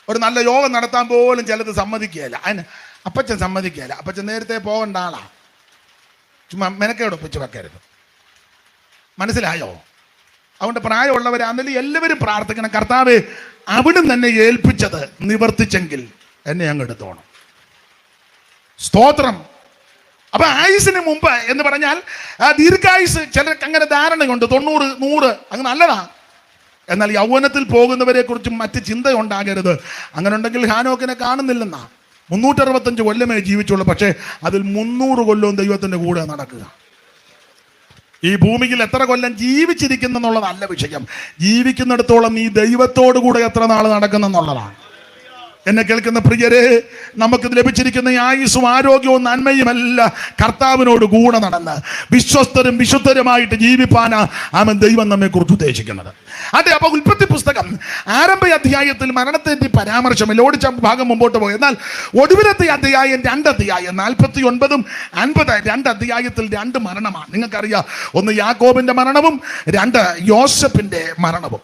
ഒരു നല്ല യോഗം നടത്താൻ പോലും ചിലത് സമ്മതിക്കുകയില്ല. അതിന് അപ്പച്ചൻ സമ്മതിക്കുകയില്ല. അപ്പച്ചൻ നേരത്തെ പോകേണ്ട ആളാ. ചുമ്മാ മെനക്കേട് ഒപ്പിച്ച് വെക്കരുത്. മനസ്സിലായോ? അതുകൊണ്ട് പ്രായമുള്ളവരെ അന്നേരം എല്ലാവരും പ്രാർത്ഥിക്കണം, കർത്താവ് അവിടുന്ന് തന്നെ ഏൽപ്പിച്ചത് നിവർത്തിച്ചെങ്കിൽ എന്നെ അങ്ങ് എടുത്തോണം. സ്തോത്രം. അപ്പൊ ആയുസിന് മുമ്പ് എന്ന് പറഞ്ഞാൽ ദീർഘായുസ് ചിലർക്ക് അങ്ങനെ ധാരണയുണ്ട്, 90, 100 അങ്ങ് നല്ലതാ. എന്നാൽ യൗവനത്തിൽ പോകുന്നവരെ കുറിച്ചും മറ്റ് ചിന്തയുണ്ടാകരുത്. അങ്ങനെ ഉണ്ടെങ്കിൽ ഹാനോക്കിനെ കാണുന്നില്ലെന്നാ. 365 കൊല്ലമേ ജീവിച്ചുള്ളൂ. പക്ഷേ അതിൽ 300 കൊല്ലവും ദൈവത്തിന്റെ കൂടെ നടക്കുക. ഈ ഭൂമിയിൽ എത്ര കൊല്ലം ജീവിച്ചിരിക്കുന്നെന്നുള്ളതല്ല വിഷയം, ജീവിക്കുന്നിടത്തോളം നീ ദൈവത്തോടു കൂടെ എത്ര നാൾ നടക്കുന്നെന്നുള്ളതാണ്. എന്നെ കേൾക്കുന്ന പ്രിയരെ, നമുക്ക് ലഭിച്ചിരിക്കുന്ന ഈ ആയുസ്സും ആരോഗ്യവും നന്മയുമല്ല കർത്താവിനോട് കൂടെ നടന്ന് വിശ്വസ്തരും വിശുദ്ധരുമായിട്ട് ജീവിപ്പാനാ അവൻ ദൈവം നമ്മെ കുറിച്ച് ഉദ്ദേശിക്കുന്നത്. അതെ. അപ്പൊ ഉൽപ്പത്തി പുസ്തകം ആരംഭ അധ്യായത്തിൽ മരണത്തിന്റെ പരാമർശമില്ല. ഓടിച്ച ഭാഗം മുമ്പോട്ട് പോയി. എന്നാൽ ഒടുവിലത്തെ അധ്യായം 2 അധ്യായം 49, 50 2 അധ്യായത്തിൽ 2 മരണമാണ്. നിങ്ങൾക്കറിയാം, ഒന്ന് യാക്കോബിന്റെ മരണവും 2 യോസെഫിന്റെ മരണവും.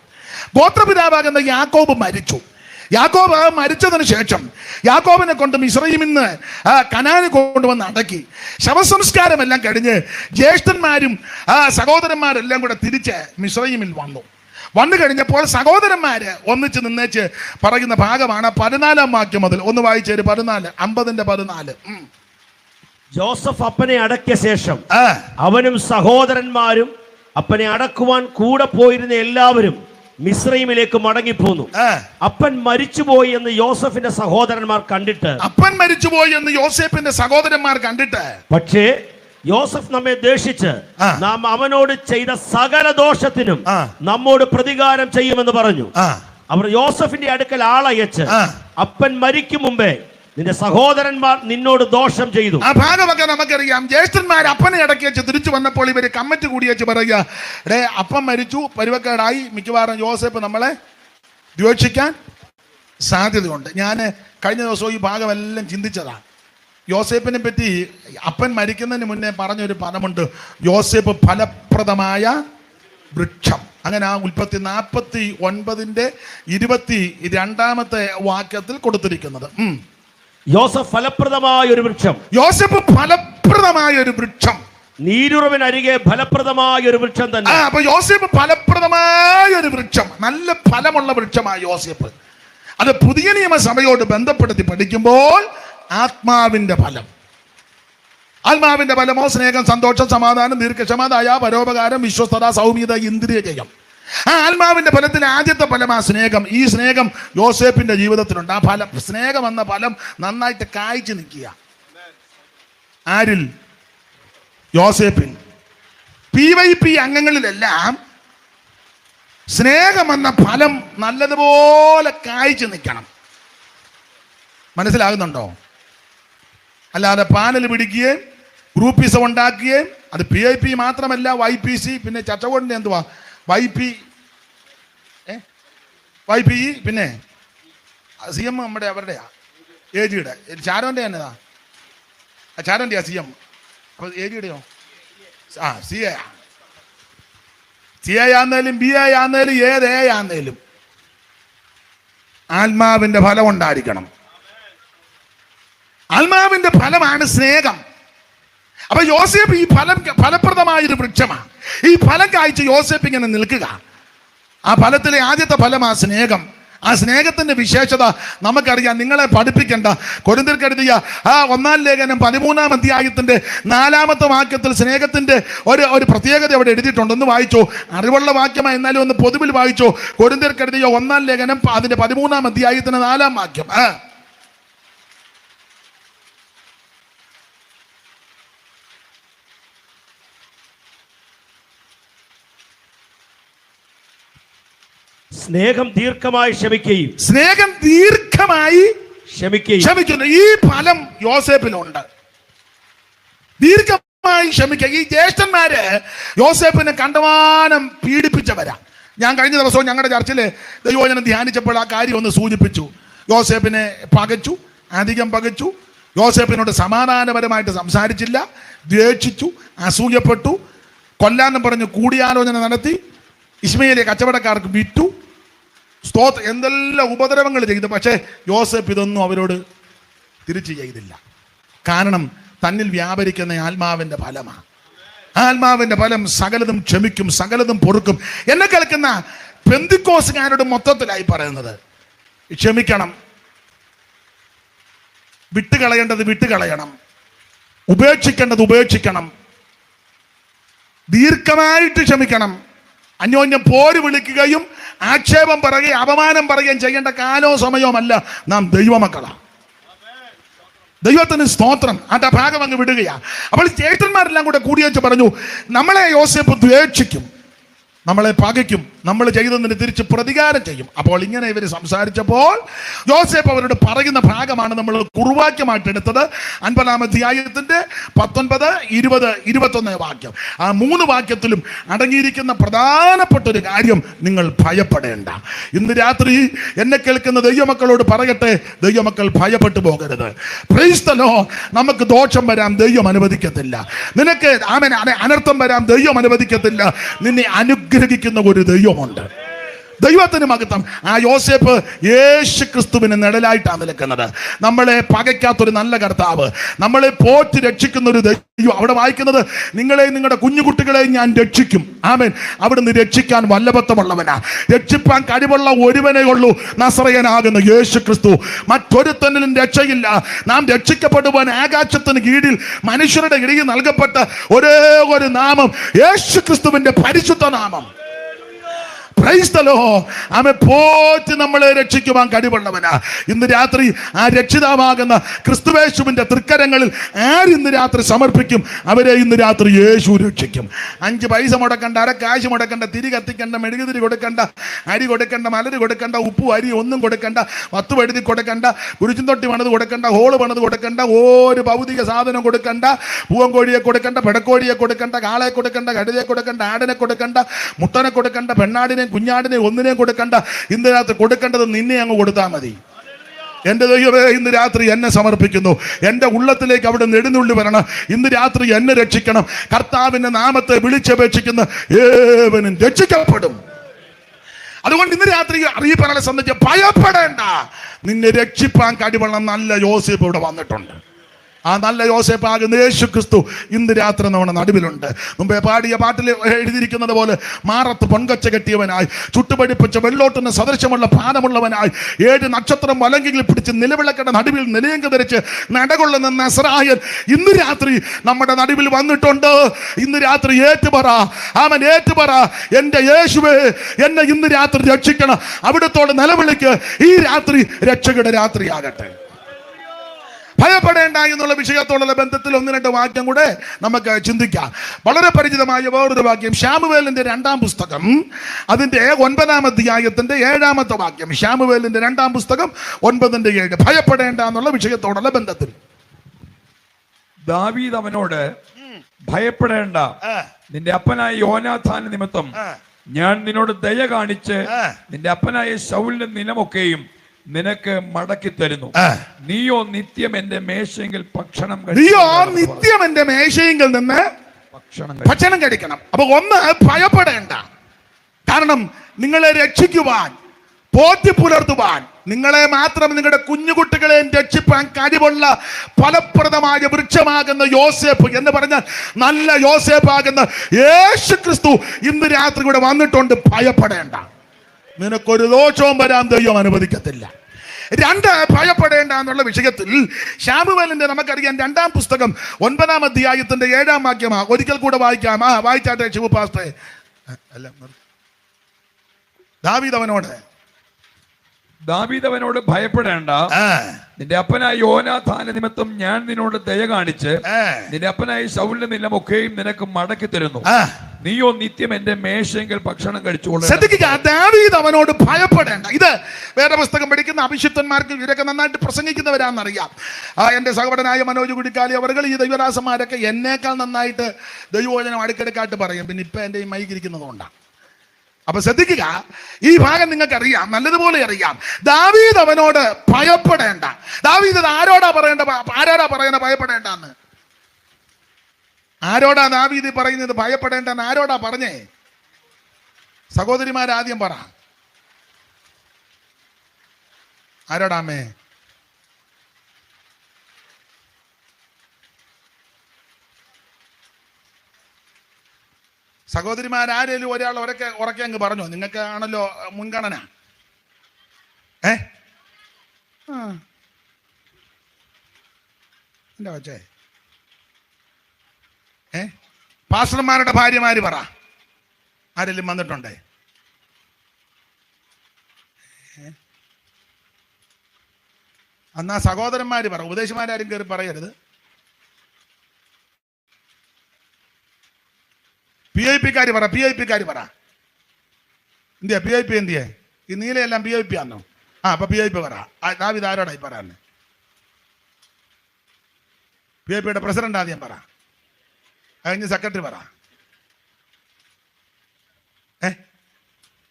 ഗോത്രപിതാവാകുന്ന യാക്കോബ് മരിച്ചു. യാക്കോബ് മരിച്ചതിന് ശേഷം യാക്കോബിനെ കൊണ്ട് മിസ്രയീമിൽ നിന്ന് കനാന് കൊണ്ടുവന്ന് അടക്കി. ശവസംസ്കാരമെല്ലാം കഴിഞ്ഞ് ജ്യേഷ്ഠന്മാരും സഹോദരന്മാരെല്ലാം കൂടെ തിരിച്ച് മിസ്രയീമിൽ വന്നു കഴിഞ്ഞപ്പോൾ സഹോദരന്മാര് ഒന്നിച്ച് നിന്നേച്ച് പറയുന്ന ഭാഗമാണ് 14 വാക്യം മുതൽ. ഒന്ന് വായിച്ചേര്. 14, 50-14. ജോസഫ് അപ്പനെ അടക്കിയ ശേഷം അവനും സഹോദരന്മാരും അപ്പനെ അടക്കുവാൻ കൂടെ പോയിരുന്ന എല്ലാവരും മിസ്രൈമിലേക്ക് മടങ്ങിപ്പോന്നു. അപ്പൻ മരിച്ചുപോയി എന്ന് യോസഫിന്റെ സഹോദരന്മാർ കണ്ടിട്ട് പക്ഷേ യോസഫ് നമ്മെ ദേഷിച്ച് നാം അവനോട് ചെയ്ത സകല ദോഷത്തിനും നമ്മോട് പ്രതികാരം ചെയ്യുമെന്ന് പറഞ്ഞു. അവർ യോസഫിന്റെ അടുക്കൽ ആളയച്ച് അപ്പൻ മരിക്കും മുമ്പേ നിന്റെ സഹോദരന്മാർ നിന്നോട് ദോഷം ചെയ്തു. ആ ഭാഗമൊക്കെ നമുക്കറിയാം. ജ്യേഷ്ഠന്മാർ അപ്പനെ അടക്കി വെച്ച് തിരിച്ചു വന്നപ്പോൾ ഇവര് കമ്മിറ്റി കൂടി വെച്ച് പറയുക, അപ്പൻ മരിച്ചു, പരുവക്കേടായി, മിക്കവാറും യോസേപ്പ് നമ്മളെ ദ്വേഷിക്കാൻ സാധ്യതയുണ്ട്. ഞാൻ കഴിഞ്ഞ ദിവസവും ഈ ഭാഗമെല്ലാം ചിന്തിച്ചതാണ്. യോസേപ്പിനെ പറ്റി അപ്പൻ മരിക്കുന്നതിന് മുന്നേ പറഞ്ഞൊരു പദമുണ്ട്, യോസേപ്പ് ഫലപ്രദമായ വൃക്ഷം. അങ്ങനെ ആ ഉൽപ്പത്തി 49 22 വാക്യത്തിൽ കൊടുത്തിരിക്കുന്നത്. യോസഫ് ഫലപ്രദമായ ഒരു വൃക്ഷം. യോസഫ് ഫലപ്രദമായ ഒരു വൃക്ഷം. നീരുറവിന് അരികെ ഫലപ്രദമായ ഒരു വൃക്ഷം തന്നെ. അപ്പൊ യോസഫ് ഫലപ്രദമായ ഒരു വൃക്ഷം, നല്ല ഫലമുള്ള വൃക്ഷമായ യോസഫ്. അത് പുതിയ നിയമസഭയോട് ബന്ധപ്പെടുത്തി പഠിക്കുമ്പോൾ ആത്മാവിന്റെ ഫലമോ സ്നേഹം, സന്തോഷം, സമാധാനം, ദീർഘക്ഷമ, ദയ, പരോപകാരം, വിശ്വസ്തത, സൗമ്യത, ഇന്ദ്രിയ ജയം. ആ ആത്മാവിന്റെ ഫലത്തിൽ ആദ്യത്തെ ഫലം ആ സ്നേഹം. ഈ സ്നേഹം യോസേപ്പിന്റെ ജീവിതത്തിലുണ്ട്. ആ ഫലം, സ്നേഹം എന്ന ഫലം നന്നായിട്ട് കായ്ച്ചു നിൽക്കുക. ആരിൽ? യോസേപ്പിൽ. PYP അംഗങ്ങളിലെല്ലാം സ്നേഹം എന്ന ഫലം നല്ലതുപോലെ കായ്ച്ചു നിൽക്കണം. മനസ്സിലാകുന്നുണ്ടോ? അല്ലാതെ പാനൽ പിടിക്കുകയും ഗ്രൂപ്പിസം ഉണ്ടാക്കുകയും, അത് PIP മാത്രമല്ല, YPC, പിന്നെ ചച്ചകോടിന്റെ എന്തുവാ YPE, പിന്നെ CM നമ്മുടെ അവരുടെയാ, AGയുടെ, ചാരോന്റെ എന്നതാ, ചാരോന്റെയാ CM. അപ്പൊ AGയുടെയോ? CA ആന്നേലും BA ആന്നേലും ഏത് A ആന്നേലും ആത്മാവിന്റെ ഫലം ഉണ്ടായിരിക്കണം. ആത്മാവിന്റെ ഫലമാണ് സ്നേഹം. അപ്പൊ യോസേപ്പ് ഈ ഫലപ്രദമായൊരു വൃക്ഷമാണ്. ഈ ഫലം കായ്ച്ച് യോസേപ്പ് ഇങ്ങനെ നിൽക്കുക. ആ ഫലത്തിലെ ആദ്യത്തെ ഫലം ആ സ്നേഹം. ആ സ്നേഹത്തിന്റെ വിശേഷത നമുക്കറിയാം. നിങ്ങളെ പഠിപ്പിക്കേണ്ട. കൊരിന്ത്യർക്കെഴുതിയ 1 ലേഖനം 13 അധ്യായത്തിന്റെ 4 വാക്യത്തിൽ സ്നേഹത്തിന്റെ ഒരു പ്രത്യേകത അവിടെ എഴുതിയിട്ടുണ്ട്. ഒന്ന് വായിച്ചോ. അറിവുള്ള വാക്യമായി എന്നാലും ഒന്ന് പൊതുവിൽ വായിച്ചോ. കൊരിന്ത്യർക്കെഴുതിയ 1 ലേഖനം അതിന്റെ 13 അധ്യായത്തിന് 4 വാക്യം. സ്നേഹം ദീർഘമായി ക്ഷമിക്കുകയും ക്ഷമിക്കുന്നു. ഈ ഫലം യോസേപ്പിനുണ്ട്. ദീർഘമായി ക്ഷമിക്കുക. ഈ ജ്യേഷ്ഠന്മാര് യോസേപ്പിനെ കണ്ടമാനം പീഡിപ്പിച്ചവരാ. ഞാൻ കഴിഞ്ഞ ദിവസവും ഞങ്ങളുടെ ചർച്ചില് ദൈവവചനം ധ്യാനിച്ചപ്പോൾ ആ കാര്യം ഒന്ന് സൂചിപ്പിച്ചു. യോസേപ്പിനെ അധികം പകച്ചു. യോസേപ്പിനോട് സമാധാനപരമായിട്ട് സംസാരിച്ചില്ല, ദ്വേഷിച്ചു, അസൂയപ്പെട്ടു, കൊല്ലാന്നും പറഞ്ഞു കൂടിയാലോചന നടത്തി, ഇസ്മയിലെ കച്ചവടക്കാർക്ക് വിറ്റു. സ്തോത്രം, എന്തെല്ലാം ഉപദ്രവങ്ങൾ ചെയ്തു. പക്ഷേ യോസേപ്പ് ഇതൊന്നും അവരോട് തിരിച്ചു ചെയ്തില്ല. കാരണം തന്നിൽ വ്യാപരിക്കുന്ന ആത്മാവിന്റെ ഫലമാണ്. ആത്മാവിന്റെ ഫലം സകലതും ക്ഷമിക്കും, സകലതും പൊറുക്കും. എന്നെ കേൾക്കുന്ന പെന്തിക്കോസുകാരോട് മൊത്തത്തിലായി പറയുന്നത്, ക്ഷമിക്കണം, വിട്ടുകളയേണ്ടത് വിട്ടുകളയണം, ഉപേക്ഷിക്കേണ്ടത് ഉപേക്ഷിക്കണം, ദീർഘമായിട്ട് ക്ഷമിക്കണം. അന്യോന്യം പോര് വിളിക്കുകയും ആക്ഷേപം പറയുകയും അപമാനം പറയുകയും ചെയ്യേണ്ട കാലവും സമയവുമല്ല. നാം ദൈവമക്കളാണ്. ദൈവത്തിന് സ്തോത്രം. ആ ഭാഗം അങ്ങ് വിടുകയാ. അപ്പോൾ ജ്യേഷ്ഠന്മാരെല്ലാം കൂടെ കൂടിയേച്ച് പറഞ്ഞു, നമ്മളെ യോസേപ്പ് ദ്വേഷിക്കും, നമ്മളെ പകയ്ക്കും, നമ്മൾ ചെയ്തതിന് തിരിച്ച് പ്രതികാരം ചെയ്യും. അപ്പോൾ ഇങ്ങനെ ഇവർ സംസാരിച്ചപ്പോൾ യോസേപ്പ് അവരോട് പറയുന്ന ഭാഗമാണ് നമ്മൾ കുറുവാക്യമായിട്ട് എടുത്തത്. 50-ാം അധ്യായത്തിന്റെ 19, 20, 21 വാക്യം. ആ 3 വാക്യത്തിലും അടങ്ങിയിരിക്കുന്ന പ്രധാനപ്പെട്ട ഒരു കാര്യം, നിങ്ങൾ ഭയപ്പെടേണ്ട. ഇന്ന് രാത്രി എന്നെ കേൾക്കുന്ന ദൈവമക്കളോട് പറയട്ടെ, ദൈവമക്കൾ ഭയപ്പെട്ടു പോകരുത്. Price the Lord. നമുക്ക് ദോഷം വരാൻ ദൈവം അനുവദിക്കത്തില്ല. നിനക്ക് അനർത്ഥം വരാൻ ദൈവം അനുവദിക്കത്തില്ല. നിന്നെ അനുഗ്രഹിക്കുന്ന ഒരു ദൈവമുണ്ട്. ദൈവത്തിന് മഹത്വം. ആ യോസേപ്പ് യേശു ക്രിസ്തുവിന് നിഴലായിട്ടാണ് നിൽക്കുന്നത്. നമ്മളെ പകയ്ക്കാത്തൊരു നല്ല കർത്താവ്, നമ്മളെ പോറ്റി രക്ഷിക്കുന്ന ഒരു ദൈവം. അവിടെ വായിക്കുന്നത്, നിങ്ങളെയും നിങ്ങളുടെ കുഞ്ഞുകുട്ടികളെയും ഞാൻ രക്ഷിക്കും. ആമേൻ. അവിടുന്ന് രക്ഷിക്കാൻ വല്ലഭത്വമുള്ളവനാ. രക്ഷിപ്പാൻ കഴിവുള്ള ഒരുവനേ ഉള്ളൂ, നസറയനാകുന്ന യേശു ക്രിസ്തു. മറ്റൊരുത്തനിലും രക്ഷയില്ല. നാം രക്ഷിക്കപ്പെടുവാൻ ആകാശത്തിന് കീഴിൽ മനുഷ്യരുടെ ഇടയിൽ നൽകപ്പെട്ട ഒരേ ഒരു നാമം, യേശു ക്രിസ്തുവിന്റെ പരിശുദ്ധ നാമം. Praise the lord. ആമേൻ. പോറ്റി നമ്മളെ രക്ഷിക്കുവാൻ കഴിവുള്ളവനാ. ഇന്ന് രാത്രി ആ രക്ഷിതാവാകുന്ന ക്രിസ്തുയേശുവിന്റെ തൃക്കരങ്ങളിൽ ആരിന്ന് രാത്രി സമർപ്പിക്കും, അവരെ ഇന്ന് രാത്രി യേശു രക്ഷിക്കും. 5 പൈസ മുടക്കണ്ട, അരക്കാശ് മുടക്കണ്ട, തിരി കത്തിക്കണ്ട, മെഴുകുതിരി കൊടുക്കണ്ട, അരി കൊടുക്കണ്ട, മലര് കൊടുക്കണ്ട, ഉപ്പും അരി ഒന്നും കൊടുക്കണ്ട, 10 എഴുതി കൊടുക്കണ്ട, കുരിശും തൊട്ടി പണിത് കൊടുക്കണ്ട, ഹോള് പണിത് കൊടുക്കണ്ട, ഒരു ഭൗതിക സാധനം കൊടുക്കണ്ട, പൂവൻകോഴിയെ കൊടുക്കണ്ട, പെടക്കോഴിയെ കൊടുക്കണ്ട, കാളെ കൊടുക്കണ്ട, കഴുതയെ കൊടുക്കണ്ട, ആടിനെ കൊടുക്കണ്ട, മുട്ടനെ കൊടുക്കണ്ട, പെണ്ണാടിനെ കുഞ്ഞാടിനെ ഒന്നിനെയും കൊടുക്കണ്ട. ഇന്ന് രാത്രി കൊടുക്കേണ്ടത് നിന്നെ അങ്ങ് കൊടുത്താൽ മതി. എന്റെ ദൈവമേ, ഇന്ന് രാത്രി എന്നെ സമർപ്പിക്കുന്നു. എന്റെ ഉള്ളത്തിലേക്ക് അവിടെ നെടുന്നുള്ളി വരണം. ഇന്ന് രാത്രി എന്നെ രക്ഷിക്കണം. കർത്താവിന്റെ നാമത്തെ വിളിച്ചപേക്ഷിക്കുന്ന ഏവനും രക്ഷിക്കപ്പെടും. അതുകൊണ്ട് ഇന്ന് രാത്രി അറിയപ്പെടാനെ സംബന്ധിച്ച് ഭയപ്പെടേണ്ട. നിന്നെ രക്ഷിപ്പാൻ കഴിവുള്ള നല്ല യോസേപ്പ് ഇവിടെ വന്നിട്ടുണ്ട്. ആ നല്ല യോസേപ്പാകുന്ന യേശു ക്രിസ്തു ഇന്ന് രാത്രി നമ്മുടെ നടുവിലുണ്ട്. മുമ്പേ പാടിയ പാട്ടിൽ എഴുതിയിരിക്കുന്നത് പോലെ, മാറത്ത് പൊൻകൊച്ച കെട്ടിയവനായി, ചുട്ടുപടിപ്പിച്ച വെള്ളോട്ടിന് സദൃശമുള്ള പാദമുള്ളവനായി, 7 നക്ഷത്രം വലങ്കിൽ പിടിച്ച് നിലവിളക്കയുടെ നടുവിൽ നിലയങ്ക് ധരിച്ച് നടകൊള്ളുന്ന നസറായൻ ഇന്ന് രാത്രി നമ്മുടെ നടുവിൽ വന്നിട്ടുണ്ട്. ഇന്ന് രാത്രി ഏറ്റുപറ, അവൻ ഏറ്റുപറ, എൻ്റെ യേശുവേ എന്നെ ഇന്ന് രാത്രി രക്ഷിക്കണം. അവിടത്തോട് നിലവിളിക്ക്. ഈ രാത്രി രക്ഷകയുടെ രാത്രിയാകട്ടെ. ഭയപ്പെടേണ്ട എന്നുള്ള വിഷയത്തോടുള്ള ബന്ധത്തിൽ 1-2 വാക്യം കൂടെ നമുക്ക് ചിന്തിക്കാം. വളരെ പരിചിതമായ വേറൊരു വാക്യം, ശമൂവേലിന്റെ 2-ാം പുസ്തകം, അതിന്റെ 9-ാം അധ്യായത്തിന്റെ 7-ാമത്തെ വാക്യം. ശമൂവേലിന്റെ 2-ാം പുസ്തകം 9:7. ഭയപ്പെടേണ്ട എന്നുള്ള വിഷയത്തോടുള്ള ബന്ധത്തിൽ ദാവീദ് അവനോട്, ഭയപ്പെടേണ്ട, നിന്റെ അപ്പനായ യോനാഥാൻ നിമിത്തം ഞാൻ നിന്നോട് ദയ കാണിച്ച് നിന്റെ അപ്പനായ ശൗലിന്റെ നിലമൊക്കെയും നിനക്ക് മടക്കി തരുന്നു. നീയോ നിത്യം എന്റെ മേശയെങ്കിൽ ഭക്ഷണം നിന്ന് ഭക്ഷണം കഴിക്കണം. അപ്പൊ ഒന്ന്, ഭയപ്പെടേണ്ട. കാരണം നിങ്ങളെ രക്ഷിക്കുവാൻ, പോറ്റി പുലർത്തുവാൻ, നിങ്ങളെ മാത്രം നിങ്ങളുടെ കുഞ്ഞുകുട്ടികളെയും രക്ഷിപ്പാൻ കഴിവുള്ള ഫലപ്രദമായ വൃക്ഷമാകുന്ന യോസേപ്പ് എന്ന് പറഞ്ഞാൽ നല്ല യോസേപ്പാകുന്ന യേശു ക്രിസ്തു ഇന്ന് രാത്രി ഇവിടെ വന്നിട്ടുണ്ട്. ഭയപ്പെടേണ്ട. നിനക്കൊരു ദോഷവും വരാൻ ദൈവം അനുവദിക്കത്തില്ല. 2, ഭയപ്പെടേണ്ട എന്നുള്ള വിഷയത്തിൽ ശമൂവേലിന്റെ നമുക്കറിയാം 2-ാം പുസ്തകം 9-ാം അധ്യായത്തിന്റെ 7-ാം വാക്യമാ. ഒരിക്കൽ കൂടെ വായിക്കാം. വായിച്ചാട്ടെ ശിവ പാസ്റ്റേ. ദാവീദ് അവനോട് ഭയപ്പെടേണ്ട, നിന്റെ അപ്പനായ യോനാഥാന നിമിത്തം ഞാൻ നിന്നോട് ദയ കാണിച്ച് നിന്റെ അപ്പനായ ശൗലിന്റെ നിലമൊക്കെയും നിനക്ക് മടക്കി തരുന്നു. നീയോ നിത്യം എന്റെ മേശയെങ്കിൽ ഭക്ഷണം കഴിച്ചോളൂ. ശ്രദ്ധിക്കുക, ദാവീദ് അവനോട് ഭയപ്പെടേണ്ട. ഇത് വേറെ പുസ്തകം പഠിക്കുന്ന അഭിഷിക്തന്മാർക്ക് ഇവരൊക്കെ നന്നായിട്ട് പ്രസംഗിക്കുന്നവരാണെന്നറിയാം. എന്റെ സഹോദരനായ മനോജ് കുടിക്കാലി അവർ, ഈ ദൈവദാസന്മാരൊക്കെ എന്നേക്കാൾ നന്നായിട്ട് ദൈവവചനം അടുക്കിടക്കായിട്ട് പറയും. പിന്നെ ഇപ്പൊ എന്റെ ഈ മൈക്കിരിക്കുന്നത് കൊണ്ടാണ്. അപ്പൊ ശ്രദ്ധിക്കുക, ഈ ഭാഗം നിങ്ങൾക്ക് അറിയാം, നല്ലതുപോലെ അറിയാം. ദാവീദ് അവനോട് ഭയപ്പെടേണ്ട. ദാവീദ് ആരോടാ പറയുന്നത് ഭയപ്പെടേണ്ടെന്ന്? ആരോടാ ദാവീദ് പറയുന്നത് ഭയപ്പെടേണ്ടെന്ന്? ആരോടാ പറഞ്ഞേ? സഹോദരിമാരാദ്യം പറ. ആരോടാമേ? സഹോദരിമാരാരേലും ഒരാൾ ഉറക്കെ അങ്ങ് പറഞ്ഞോ? നിങ്ങൾക്ക് ആണല്ലോ മുൻഗണന. എന്താ വച്ചേ? പാസ്റ്റർമാരുടെ ഭാര്യമാര് പറ, ആരെങ്കിലും വന്നിട്ടുണ്ടേ? എന്നാ സഹോദരന്മാര് പറ, ഉപദേശിമാരും കയറി പറയരുത്. PIP പറ, PIP പറ. എന്തിയാ PIP? എന്തിയേ ഈ നീലയെല്ലാം PIP ആണോ? അപ്പൊ PIP പറ. ദാവീദ് ആരോടായി പറയാന്ന്? PIPയുടെ പ്രസിഡന്റ് ആദ്യം പറ, കഴിഞ്ഞ് സെക്രട്ടറി പറ.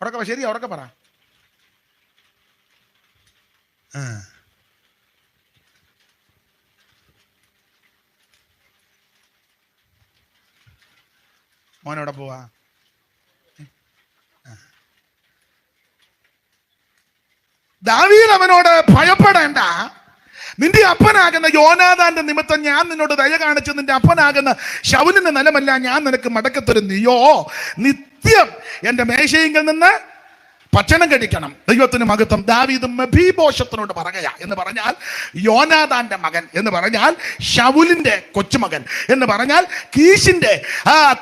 ഉറക്കെ ശരിയാ, ഉറക്കെ പറ. മോനോടെ പോവാ? ദാവീദ് അവനോട് ഭയപ്പെടേണ്ട, നിന്റെ അപ്പനാകുന്ന യോനാഥാന്റെ നിമിത്തം ഞാൻ നിന്നോട് ദയ കാണിച്ചു, നിന്റെ അപ്പനാകുന്ന ശൗലിന്റെ നിലമല്ല ഞാൻ നിനക്ക് മടക്കത്തരും. നീയോ നിത്യം എന്റെ മേശയെങ്കിൽ നിന്ന് ഭക്ഷണം കഴിക്കണം. ദൈവത്തിന് മഹത്വം. ദാവീദ് മെഫീബോശത്തിനോട് പറയുക എന്ന് പറഞ്ഞാൽ യോനാഥാന്റെ മകൻ എന്ന് പറഞ്ഞാൽ ശൗലിന്റെ കൊച്ചുമകൻ എന്ന് പറഞ്ഞാൽ കീശിന്റെ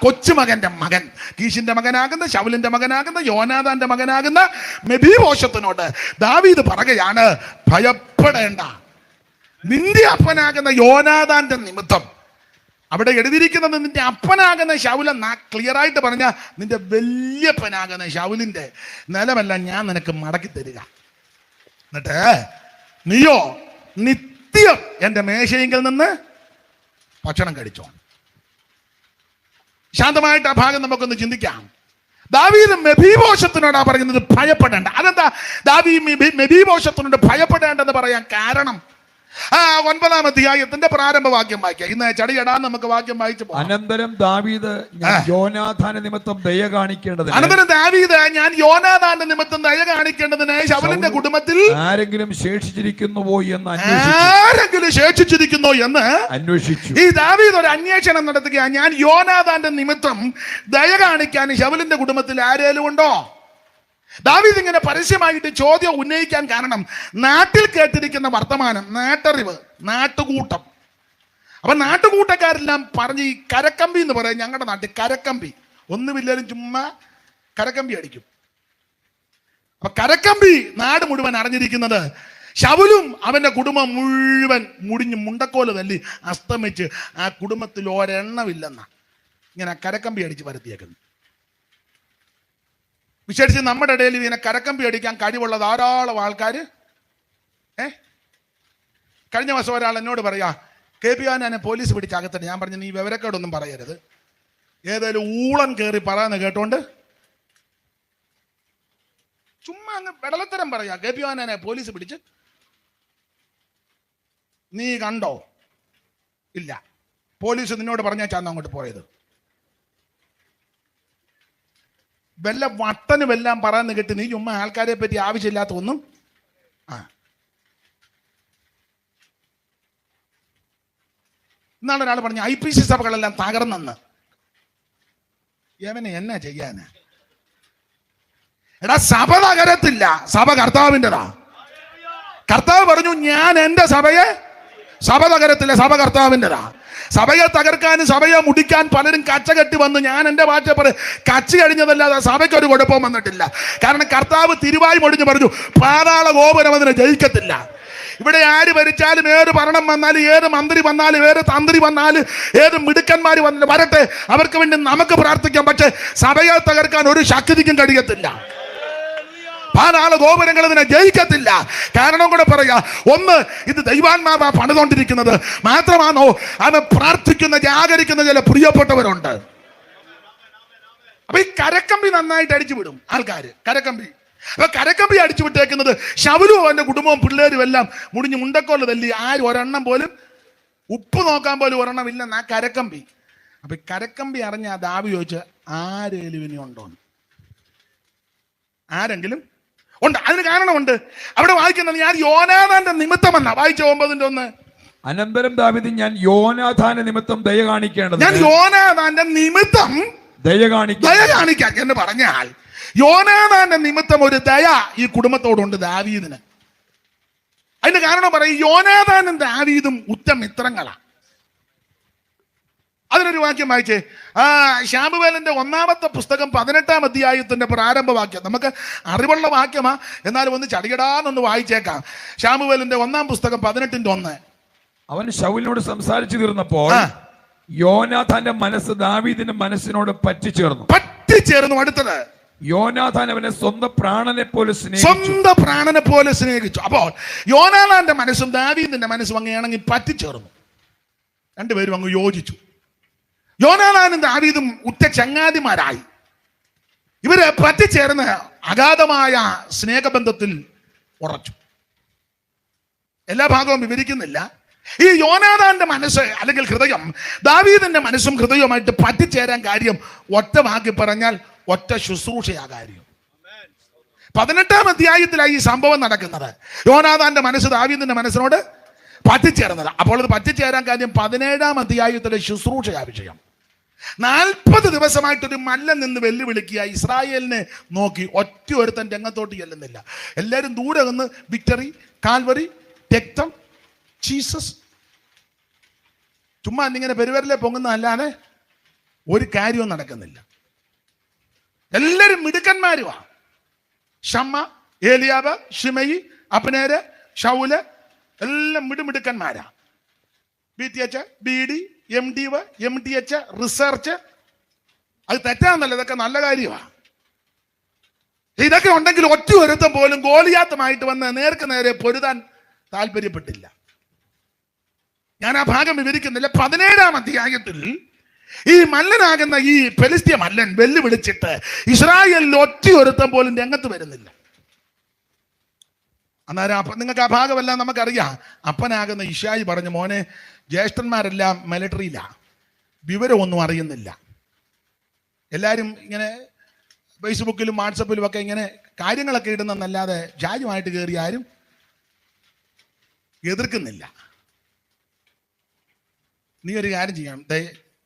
കൊച്ചുമകന്റെ മകൻ. കീശിന്റെ മകനാകുന്ന ശൗലിന്റെ മകനാകുന്ന യോനാഥാന്റെ മകനാകുന്ന മെഫീബോശത്തിനോട് ദാവീദ് പറയുകയാണ്, ഭയപ്പെടേണ്ട, നിന്റെ അപ്പനാകുന്ന യോനാഥാന്റെ നിമിത്തം. അവിടെ എഴുതിയിരിക്കുന്നത് നിന്റെ അപ്പനാകുന്ന ശൗലെന്ന ക്ലിയർ ആയിട്ട് പറഞ്ഞ നിന്റെ വല്യപ്പനാകുന്ന ശൗലിന്റെ നിലമല്ല ഞാൻ നിനക്ക് മടക്കി തരിക. എന്നിട്ട് നീയോ നിത്യം എന്റെ മേശയെങ്കിൽ നിന്ന് ഭക്ഷണം കഴിച്ചോ. ശാന്തമായിട്ട് ആ ഭാഗം നമുക്കൊന്ന് ചിന്തിക്കാം. ദാവീദ് മെഫീബോശത്തിനോടാ പറയുന്നത് ഭയപ്പെടേണ്ട. അതെന്താ ദാവീദ് മെഫീബോശത്തിനോട് ഭയപ്പെടേണ്ടെന്ന് പറയാൻ കാരണം? 9-ാം അധ്യായത്തിന്റെ പ്രാരംഭ വാക്യം വായിക്കാം. ഇന്ന് ചടിയടാൻ നമുക്ക് വാക്യം വായിച്ചു പോകാം. അനന്തരം ദാവീദ് യോനാഥാന്റെ നിമിത്തം ദയ കാണിക്കേണ്ടതിന് ശൗലിന്റെ കുടുംബത്തിൽ ആരെങ്കിലും ശേഷിച്ചിരിക്കുന്നുവോ എന്ന് അന്വേഷിച്ചു. ഈ ദാവീദ് ഒരു അന്വേഷണം നടത്തുകയാണ്. ഞാൻ യോനാഥാന്റെ നിമിത്തം ദയ കാണിക്കാൻ ശൗലിന്റെ കുടുംബത്തിൽ ആരേലും ഉണ്ടോ? ദാവീദ് ഇങ്ങനെ പരസ്യമായിട്ട് ചോദ്യം ഉന്നയിക്കാൻ കാരണം നാട്ടിൽ കേട്ടിരിക്കുന്ന വർത്തമാനം, നാട്ടറിവ്, നാട്ടുകൂട്ടം. അപ്പൊ നാട്ടുകൂട്ടക്കാരെല്ലാം പറഞ്ഞ് ഈ കരക്കമ്പി എന്ന് പറയാം. ഞങ്ങളുടെ നാട്ടിൽ കരക്കമ്പി ഒന്നുമില്ലാലും ചുമ്മാ കരക്കമ്പി അടിക്കും. അപ്പൊ കരക്കമ്പി നാട് മുഴുവൻ അറിഞ്ഞിരിക്കുന്നത് ശൗലും അവന്റെ കുടുംബം മുഴുവൻ മുടിഞ്ഞ് മുണ്ടക്കോല് തല്ലി അസ്തമിച്ച് ആ കുടുംബത്തിൽ ഒരെണ്ണമില്ലെന്ന ഇങ്ങനെ കരക്കമ്പി അടിച്ച് പരത്തിയേക്കുന്നു. വിശേഷിച്ച് നമ്മുടെ ഇടയിൽ ഇതിനെ കരക്കമ്പി അടിക്കാൻ കഴിവുള്ള ധാരാളം ആൾക്കാർ. കഴിഞ്ഞ ദിവസം ഒരാൾ എന്നോട് പറയാ, KP ആനെ പോലീസ് പിടിച്ച് അകത്തിട്ട്. ഞാൻ പറഞ്ഞു, നീ വിവരക്കേടൊന്നും പറയരുത്, ഏതായാലും ഊളൻ കയറി പറയാന്ന് കേട്ടോണ്ട് ചുമ്മാ അങ്ങ് വെടലത്തരം പറയാ. KP ആനെ പോലീസ് പിടിച്ച് നീ കണ്ടോ? ഇല്ല. പോലീസ് നിന്നോട് പറഞ്ഞാച്ചാന്ന് അങ്ങോട്ട് പോയത്. വല്ല വട്ടനും എല്ലാം പറയാന്ന് കേട്ട് നീ ചുമ്മാ ആൾക്കാരെ പറ്റി ആവശ്യമില്ലാത്ത ഒന്നും. ഇന്നാളൊരാൾ പറഞ്ഞു IPC സഭകളെല്ലാം തകർന്നെന്ന്. യവനെ എന്നാ ചെയ്യാന്? എടാ, സഭ തകരത്തില്ല, സഭ കർത്താവിൻ്റെതാ. കർത്താവ് പറഞ്ഞു, ഞാൻ എൻ്റെ സഭയെ, സഭ തകരത്തില്ല, സഭ കർത്താവിൻ്റെതാ. സഭയെ തകർക്കാനും സഭയെ മുടിക്കാൻ പലരും കച്ച കെട്ടി വന്ന്, ഞാൻ എൻ്റെ ഭാഷ കച്ചി കഴിഞ്ഞതല്ലാതെ സഭയ്ക്ക് ഒരു കുഴപ്പവും വന്നിട്ടില്ല. കാരണം കർത്താവ് തിരുവായി മൊഴിഞ്ഞു പറഞ്ഞു, പാതാള ഗോപുരം അതിനെ ജയിക്കത്തില്ല. ഇവിടെ ആര് ഭരിച്ചാലും, ഏത് ഭരണം വന്നാലും, ഏത് മന്ത്രി വന്നാലും, ഏത് തന്ത്രി വന്നാലും, ഏത് മിടുക്കന്മാർ വന്നാലും വരട്ടെ, അവർക്ക് വേണ്ടി നമുക്ക് പ്രാർത്ഥിക്കാം. പക്ഷെ സഭയെ തകർക്കാൻ ഒരു ശക്തിക്കും കഴിയത്തില്ല. പാതാള ഗോപുരങ്ങൾ ഇതിനെ ജയിക്കത്തില്ല. കാരണം കൂടെ പറയാ, ഒന്ന്, ഇത് ദൈവാത്മാവാ പണിതുകൊണ്ടിരിക്കുന്നത്. മാത്രമാണോ, അത് പ്രാർത്ഥിക്കുന്ന ജാഗരിക്കുന്ന ചില പ്രിയപ്പെട്ടവരുണ്ട്. അപ്പൊ ഈ കരക്കമ്പി നന്നായിട്ട് അടിച്ചു വിടും ആൾക്കാര്. കരക്കമ്പി, അപ്പൊ കരക്കമ്പി അടിച്ചു വിട്ടേക്കുന്നത് ശൗലും അവന്റെ കുടുംബവും പിള്ളേരും എല്ലാം മുടിഞ്ഞ് മുണ്ടക്കോല് തല്ലി. ആരും ഒരെണ്ണം പോലും ഉപ്പ് നോക്കാൻ പോലും ഒരെണ്ണം ഇല്ലെന്ന് ആ കരക്കമ്പി. അപ്പൊ ഈ കരക്കമ്പി അറിഞ്ഞ ദാവീദ് ചോദിച്ച്, ആരെങ്കിലും ഇനി ഉണ്ടോന്ന്? ആരെങ്കിലും ഉണ്ട്. അതിന് കാരണമുണ്ട്. അവിടെ വായിക്കുന്നത് ഞാൻ യോനാഥാന്റെ നിമിത്തമല്ല. വായിച്ച 9:1. അനന്തരം ദാവീദ് ഞാൻ യോനാഥാന്റെ നിമിത്തം ദയ കാണിക്കേണ്ടത്, ഞാൻ യോനാഥാന്റെ നിമിത്തം ദയ കാണിക്കാൻ എന്ന് പറഞ്ഞാൽ യോനാഥാന്റെ നിമിത്തം ഒരു ദയ ഈ കുടുംബത്തോടുണ്ട് ദാവീദിന്. അതിന്റെ കാരണം പറയും, യോനാഥാനും ദാവീദും ഉറ്റമിത്രങ്ങളാ. അതിനൊരു വാക്യം വായിച്ചേ. ശാമുവേലിന്റെ 1-ാമത്തെ പുസ്തകം 18-ാം അധ്യായത്തിന്റെ പ്രാരംഭ വാക്യം. നമുക്ക് അറിവുള്ള വാക്യമാ, എന്നാലും ഒന്ന് ചടികടാന്നൊന്ന് വായിച്ചേക്കാം. ശാമുവേലിന്റെ 1-ാം പുസ്തകം 18:1. അവൻ ശൗലിനോട് സംസാരിച്ചു തീർന്നപ്പോൾ യോനാഥാന്റെ മനസ്സ് ദാവീദിന്റെ മനസ്സിനോട് പറ്റിച്ചേർന്നു. അടുത്തത്, യോനാഥാൻ അവനെ സ്വന്തം പ്രാണനെ പോലെ സ്നേഹിച്ചു. അപ്പോൾ യോനാഥാന്റെ മനസ്സും ദാവീദിന്റെ മനസ്സും അങ്ങ് ഇണങ്ങി പറ്റിച്ചേർന്നു. രണ്ടുപേരും അങ്ങ് യോജിച്ചു. യോനാഥാനും ദാവീദും ഉറ്റ ചങ്ങാതിമാരായി. ഇവര് പറ്റിച്ചേർന്ന് അഗാധമായ സ്നേഹബന്ധത്തിൽ ഉറച്ചു. എല്ലാ ഭാഗവും വിവരിക്കുന്നില്ല. ഈ യോനാഥാന്റെ മനസ്സ് അല്ലെങ്കിൽ ഹൃദയം ദാവീദിന്റെ മനസ്സും ഹൃദയവുമായിട്ട് പറ്റിച്ചേരാൻ കാര്യം ഒറ്റ വാക്കി പറഞ്ഞാൽ ഒറ്റ ശുശ്രൂഷയാ കാര്യം. 18-ാം അധ്യായത്തിലായി ഈ സംഭവം നടക്കുന്നത്. യോനാഥാന്റെ മനസ്സ് ദാവീദിന്റെ മനസ്സിനോട് പറ്റിച്ചേർന്നത്. അപ്പോൾ അത് പറ്റിച്ചേരാൻ കാര്യം 17-ാം അധ്യായത്തിലെ ശുശ്രൂഷയാ വിഷയം. 40 ദിവസമായിട്ടൊരു മല്ലൻ നിന്ന് വെല്ലുവിളിക്കുക. ഇസ്രായേലിനെ നോക്കി ഒറ്റ ഒരുത്തൻ രംഗത്തോട്ട് ചെല്ലുന്നില്ല. എല്ലാവരും ദൂരെ നിന്ന് വിക്ടറി, കാൽവറി, രക്തം, ജീസസ്, ചുമ്മാ എന്നിങ്ങനെ പെരുവരിലെ പൊങ്ങുന്ന അല്ലാതെ ഒരു കാര്യവും നടക്കുന്നില്ല. എല്ലാവരും മിടുക്കന്മാരുമാ. ഷമ്മ, ഏലിയാബ്, ഷിമയി, അബ്നേര്, ശൗല് എല്ലാം മിടുമിടുക്കന്മാരാ. BTH, BD, MDV, MTH, research. അത് തെറ്റാന്നല്ല, ഇതൊക്കെ നല്ല കാര്യമാണ്. ഇതൊക്കെ ഉണ്ടെങ്കിൽ ഒറ്റ ഒരുത്തം പോലും ഗോലിയാത്തുമായിട്ട് വന്ന് നേർക്ക് നേരെ പൊരുതാൻ താല്പര്യപ്പെട്ടില്ല. ഞാൻ ആ ഭാഗം വിവരിക്കുന്നില്ല. 17-ാം അധ്യായത്തിൽ ഈ മല്ലനാകുന്ന ഈ ഫെലിസ്ത്യ മല്ലൻ വെല്ലുവിളിച്ചിട്ട് ഇസ്രായേലിൽ ഒറ്റ ഒരുത്തം പോലും രംഗത്ത് വരുന്നില്ല. അന്നേരം നിങ്ങൾക്ക് ആ ഭാഗമെല്ലാം നമുക്കറിയാം. അപ്പനാകുന്ന ഇശായി പറഞ്ഞു, മോനെ, ജ്യേഷ്ഠന്മാരെല്ലാം മിലിറ്ററിയിലാണ്, വിവരമൊന്നും അറിയുന്നില്ല. എല്ലാവരും ഇങ്ങനെ ഫേസ്ബുക്കിലും വാട്സപ്പിലും ഒക്കെ ഇങ്ങനെ കാര്യങ്ങളൊക്കെ ഇടുന്നല്ലാതെ ജാജുമായിട്ട് കയറി ആരും എതിർക്കുന്നില്ല. നീ ഒരു കാര്യം ചെയ്യണം,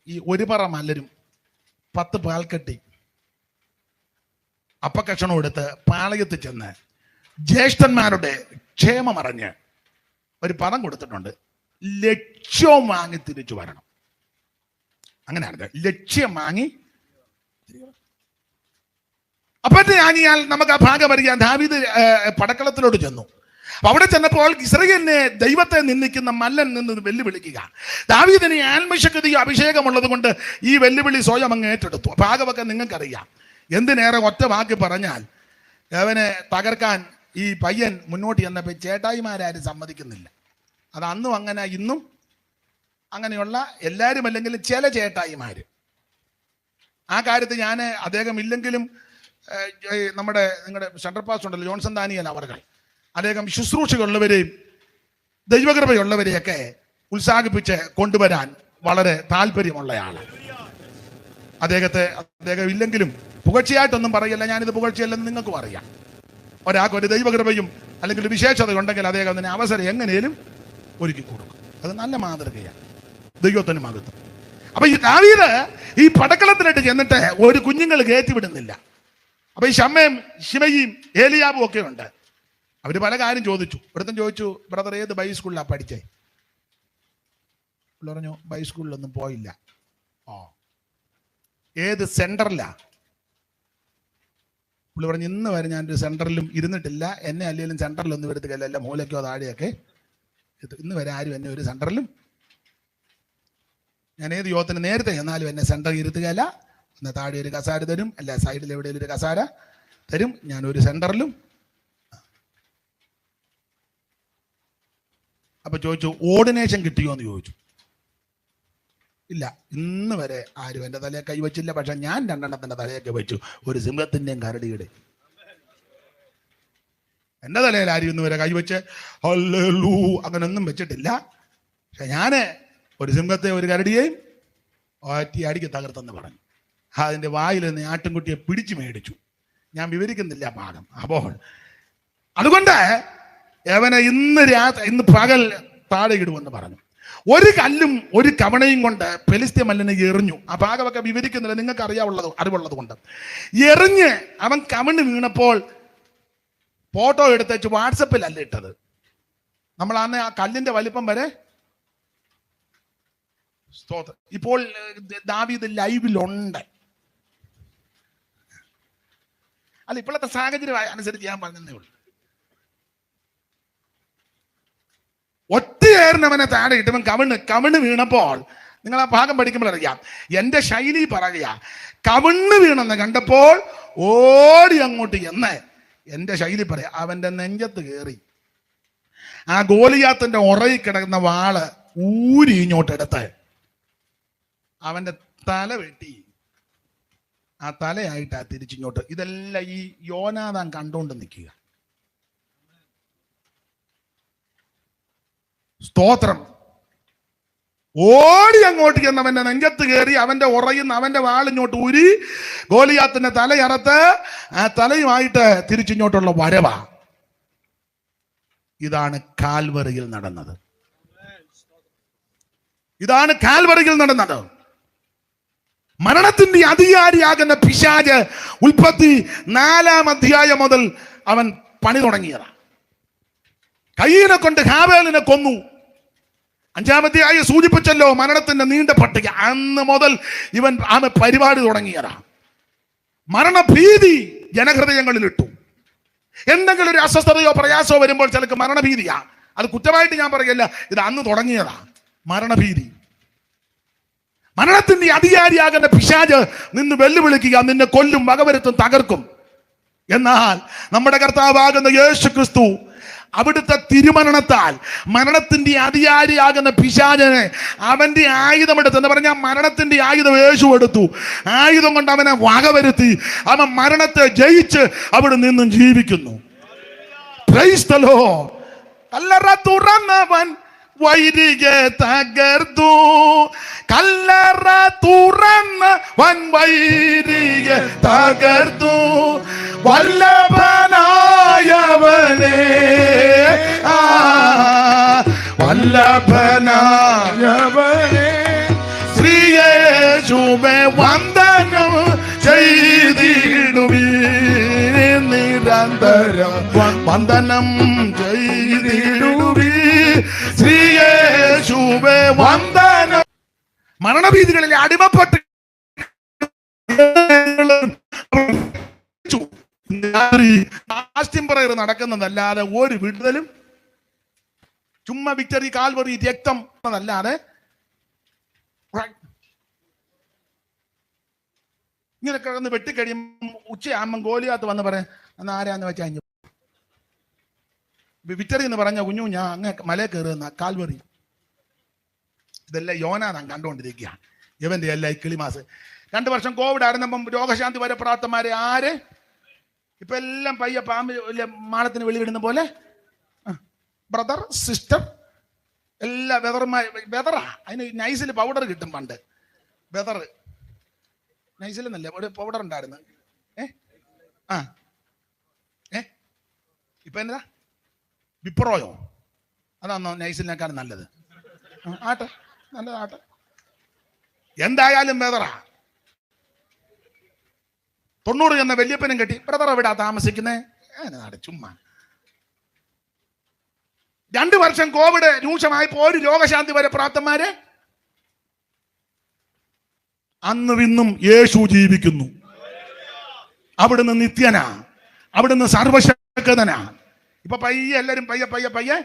ഈ ഒരു പറ മല്ലരും 10 പാൽക്കട്ടി അപ്പക്കഷണം എടുത്ത് പാളയത്ത് ചെന്ന് ജ്യേഷ്ഠന്മാരുടെ ക്ഷേമം അറിഞ്ഞ് ഒരു പണം കൊടുത്തിട്ടുണ്ട്, ലക്ഷ്യം വാങ്ങി തിരിച്ചു വരണം. അങ്ങനെയാണ്, ലക്ഷ്യം വാങ്ങി. അപ്പത്തെ ആങ്ങിയാൽ നമുക്ക് ആ ഭാഗം അറിയാം. ദാവീദ് പടക്കളത്തിലോട്ട് ചെന്നു. അവിടെ ചെന്നപ്പോൾ ഇസ്രായേലിനെ ദൈവത്തെ നിന്ദിക്കുന്ന മല്ലൻ നിന്ന് വെല്ലുവിളിക്കുക. ദാവീദിന് ആത്മശക്തിയോ അഭിഷേകമുള്ളത് കൊണ്ട് ഈ വെല്ലുവിളി സ്വയം അങ്ങ് ഏറ്റെടുത്തു. ഭാഗമൊക്കെ നിങ്ങൾക്കറിയാം. എന്തിനേറെ ഒറ്റ വാക്ക് പറഞ്ഞാൽ അവനെ തകർക്കാൻ ഈ പയ്യൻ മുന്നോട്ട് ചെന്നപ്പോൾ ചേട്ടായിമാരും സമ്മതിക്കുന്നില്ല. അത് അന്നും അങ്ങനെ, ഇന്നും അങ്ങനെയുള്ള എല്ലാവരും അല്ലെങ്കിലും ചില ചേട്ടായിമാർ. ആ കാര്യത്തിൽ ഞാൻ അദ്ദേഹം ഇല്ലെങ്കിലും നിങ്ങളുടെ സെൻട്രൽ പാസ് ഉണ്ടല്ലോ, ജോൺസൺ ദാനിയൽ അവർകൾ, അദ്ദേഹം ശുശ്രൂഷകളുള്ളവരെയും ദൈവകൃപയുള്ളവരെയൊക്കെ ഉത്സാഹിപ്പിച്ച് കൊണ്ടുവരാൻ വളരെ താല്പര്യമുള്ളയാളാണ്. അദ്ദേഹം ഇല്ലെങ്കിലും പുകഴ്ചയായിട്ടൊന്നും പറയില്ല. ഞാനിത് പുകഴ്ചയല്ലെന്ന് നിങ്ങൾക്കും അറിയാം. ഒരാൾക്ക് ഒരു ദൈവകൃപയും അല്ലെങ്കിൽ വിശേഷത ഉണ്ടെങ്കിൽ അദ്ദേഹം അതിന് അവസരം എങ്ങനെയും ഒരുക്കി കൊടുക്കും. അത് നല്ല മാതൃകയാണ്. ദൈവത്തിന് മഹത്വം. അപ്പൊ ഈ ദാവീദ് ഈ പടക്കളത്തിലിട്ട് ചെന്നിട്ട് ഒരു കുഞ്ഞുങ്ങൾ കയറ്റിവിടുന്നില്ല. അപ്പൊ ഈ ഷമ്മയും ശിമയും ഏലിയാബും ഒക്കെ ഉണ്ട്. അവര് പല കാര്യം ചോദിച്ചു. ഒരുത്തൻ ചോദിച്ചു, ബ്രദർ ഏത് ബൈസ്കൂളിലാണ് പഠിച്ചേ? പറഞ്ഞു, ബൈസ്കൂളിലൊന്നും പോയില്ല. ഏത് സെന്ററിലാ? പുള്ളി പറഞ്ഞു, ഇന്ന് വരെ ഞാനൊരു സെന്ററിലും ഇരുന്നിട്ടില്ല. എന്നെ അല്ലെങ്കിലും സെന്ററിലൊന്നും എടുത്തുകയല്ല, എല്ലാം മൂലയ്ക്കോ താഴെയൊക്കെ. ഇന്ന് വരെ ആരും എന്നെ ഒരു സെന്ററിലും, ഞാൻ ഏത് യോഗത്തിന് നേരത്തെ എന്നാലും എന്നെ സെന്ററിൽ ഇരുത്തുകയല്ല. എന്നാൽ താഴെ ഒരു കസാര തരും, അല്ല സൈഡിൽ എവിടെയെങ്കിലും ഒരു കസാര തരും. ഞാൻ ഒരു സെന്ററിലും. അപ്പൊ ചോദിച്ചു, ഓർഡിനേഷൻ കിട്ടിയോ എന്ന് ചോദിച്ചു. ഇല്ല, ഇന്ന് വരെ ആരും എൻ്റെ തലയെ കൈവച്ചില്ല. പക്ഷെ ഞാൻ 2 തലയൊക്കെ വെച്ചു, ഒരു സിംഹത്തിൻ്റെയും കരടിയുടെ. എൻ്റെ തലയിൽ ആരും ഇന്ന് വരെ കൈവച്ച് ഹല്ലേലൂ അങ്ങനെയൊന്നും വെച്ചിട്ടില്ല. പക്ഷെ ഞാൻ ഒരു സിംഹത്തെ ഒരു കരടിയെയും അടിക്ക് തകർത്തെന്ന് പറഞ്ഞു. അതിൻ്റെ വായിൽ നിന്ന് ആട്ടിൻകുട്ടിയെ പിടിച്ചു മേടിച്ചു. ഞാൻ വിവരിക്കുന്നില്ല ഭാഗം. അപ്പോൾ അതുകൊണ്ട് അവനെ ഇന്ന് പകൽ താഴെ ഇടുമെന്ന് പറഞ്ഞു. ഒരു കല്ലും ഒരു കവണയും കൊണ്ട് ഫെലിസ്ത്യ മല്ലനെ എറിഞ്ഞു. ആ ഭാഗമൊക്കെ വിവരിക്കുന്നില്ല, നിങ്ങൾക്ക് അറിവുള്ളത് കൊണ്ട്. എറിഞ്ഞ് അവൻ കവണ് വീണപ്പോൾ ഫോട്ടോ എടുത്തേച്ച് വാട്സപ്പിലല്ല ഇട്ടത്. നമ്മൾ അന്ന് ആ കല്ലിന്റെ വലിപ്പം വരെ സ്തോത്രം. ഇപ്പോൾ ദാവീദ് ലൈവിലുണ്ട്. അല്ല, ഇപ്പോഴത്തെ സാഹചര്യം അനുസരിച്ച് ഞാൻ പറഞ്ഞതേ ഉള്ളൂ. ഒറ്റയേറിനവനെ താഴെ ഇട്ടവൻ കവിണ് വീണപ്പോൾ, നിങ്ങൾ ആ ഭാഗം പഠിക്കുമ്പോൾ അറിയാം, എന്റെ ശൈലി പറയുക, കവിണ് വീണെന്ന് കണ്ടപ്പോൾ ഓടി അങ്ങോട്ട് എന്ന് എന്റെ ശൈലി പറയാ, അവന്റെ നെഞ്ചത്ത് കയറി ആ ഗോലിയാത്തിന്റെ ഉറയിൽ കിടക്കുന്ന വാള് ഊരി ഇങ്ങോട്ടെടുത്ത് അവന്റെ തല വെട്ടി ആ തലയായിട്ടാ തിരിച്ചിങ്ങോട്ട്. ഇതെല്ലാം ഈ യോനാഥാൻ കണ്ടുകൊണ്ട് നിൽക്കുക. സ്തോത്രം. ഓടി അങ്ങോട്ട് ചെന്നവന്റെ നെഞ്ചത്ത് കയറി അവന്റെ ഉറയുന്ന അവന്റെ വാളിങ്ങോട്ട് ഊരി ഗോലിയാത്തിന്റെ തലയറത്ത് ആ തലയുമായിട്ട് തിരിച്ചിങ്ങോട്ടുള്ള വരവാ. ഇതാണ് കാൽവറിയിൽ നടന്നത്. ഇതാണ് കാൽവറിയിൽ നടന്നത്. മരണത്തിന്റെ അധികാരിയാകുന്ന പിശാച് ഉൽപ്പത്തി 4-ാം അധ്യായം മുതൽ അവൻ പണി തുടങ്ങിയതാ. കയ്യിനെ കൊണ്ട് ഹാബേലിനെ കൊന്നു. 5-ാം അധ്യായം സൂചിപ്പിച്ചല്ലോ മരണത്തിന്റെ നീണ്ട പട്ടിക. അന്ന് മുതൽ ഇവൻ പരിപാടി തുടങ്ങിയതാ. മരണഭീതി ജനഹൃദയങ്ങളിൽ ഇട്ടു. എന്തെങ്കിലും ഒരു അസ്വസ്ഥതയോ പ്രയാസമോ വരുമ്പോൾ ചിലക്ക് മരണഭീതിയാ. അത് കുറ്റമായിട്ട് ഞാൻ പറയല്ല, ഇത് അന്ന് തുടങ്ങിയതാ മരണഭീതി. മരണത്തിന്റെ അധികാരിയാകുന്ന പിശാച് നിന്ന് വെല്ലുവിളിക്കുക, നിന്നെ കൊല്ലും, വകവരുത്തും, തകർക്കും. എന്നാൽ നമ്മുടെ കർത്താവാകുന്ന യേശു ക്രിസ്തു അവിടുത്തെ തിരുമരണത്താൽ മരണത്തിന്റെ അധികാരിയാകുന്ന പിശാചിനെ അവന്റെ ആയുധമെടുത്ത്, എന്ന് പറഞ്ഞാൽ മരണത്തിന്റെ ആയുധം യേശു എടുത്തു. ആയുധം കൊണ്ട് അവനെ വകവരുത്തി. അവൻ മരണത്തെ ജയിച്ച് അവിടെ നിന്നും ജീവിക്കുന്നു. Praise the lord. കല്ലറ തുറന്നവൻ വൈരികെ തകർത്തു. കല്ലറ തുറന്നവൻ വൈരികെ തകർത്തു. വല്ലഭനായവനെ, വല്ലഭനായവനെ, ശ്രീയേശുവേ വന്ദനം ചെയ്തിടുവീൻ, നിരന്തരം വന്ദനം ചെയ്തിടുവീൻ, ശ്രീയേശുവേ വന്ദനം. മരണഭീതികളിൽ അടിമപ്പെട്ട് നടക്കുന്നതല്ലാതെ ഒരു വിടുതലും, ചുമ്മാ വിക്ടറി കാൽവറി രക്തം എന്നല്ലാതെ ഇങ്ങനെ കിടന്ന് വെട്ടിക്കഴിയുമ്പോൾ ഉച്ചയാകുമ്പം ഗോലിയാത്ത് വന്ന് പറയാം, അന്ന് ആരാന്ന് വെച്ചാൽ വിക്ടറി എന്ന് പറഞ്ഞ കുഞ്ഞു ഞാൻ അങ്ങ് മലയെ കയറുന്ന കാൽവറി. ഇതെല്ലാം യോനാഥാൻ കണ്ടുകൊണ്ടിരിക്കുക. ഇവന്റെ എല്ലാം ഈ കിളിമാസ്. 2 വർഷം കോവിഡ് ആയിരുന്നപ്പം രോഗശാന്തി വരെ പ്രാപ്തന്മാരെ ആര് ഇപ്പൊ എല്ലാം പയ്യ പാമ്പ് മാളത്തിന് വെളിവിടുന്ന പോലെ ബ്രദർ സിസ്റ്റർ എല്ലാ വെതറാ. അതിന് നൈസിൽ പൗഡർ കിട്ടും. പണ്ട് വെതർ നൈസിലെന്നല്ലേ ഒരു പൗഡർ ഉണ്ടായിരുന്നു. ഇപ്പൊ എന്താ വിപ്രോയോ? അതാണോ നൈസിലിനേക്കാളും നല്ലത്? ആട്ടെ, നല്ലത് ആട്ടെ. എന്തായാലും വെതറാ. 90 എന്ന വല്യപ്പനും കെട്ടി ബ്രദർ എവിടാ താമസിക്കുന്നേ? ചുമ്മാ. 2 വർഷം കോവിഡ് രൂക്ഷമായപ്പോ ഒരു രോഗശാന്തി വരെ പ്രാപ്തന്മാര്. അന്നും ഇന്നും യേശു ജീവിക്കുന്നു. അവിടുന്ന് നിത്യനാ, അവിടുന്ന് സർവശക്തനാ. ഇപ്പൊ പയ്യെ എല്ലാരും പയ്യെ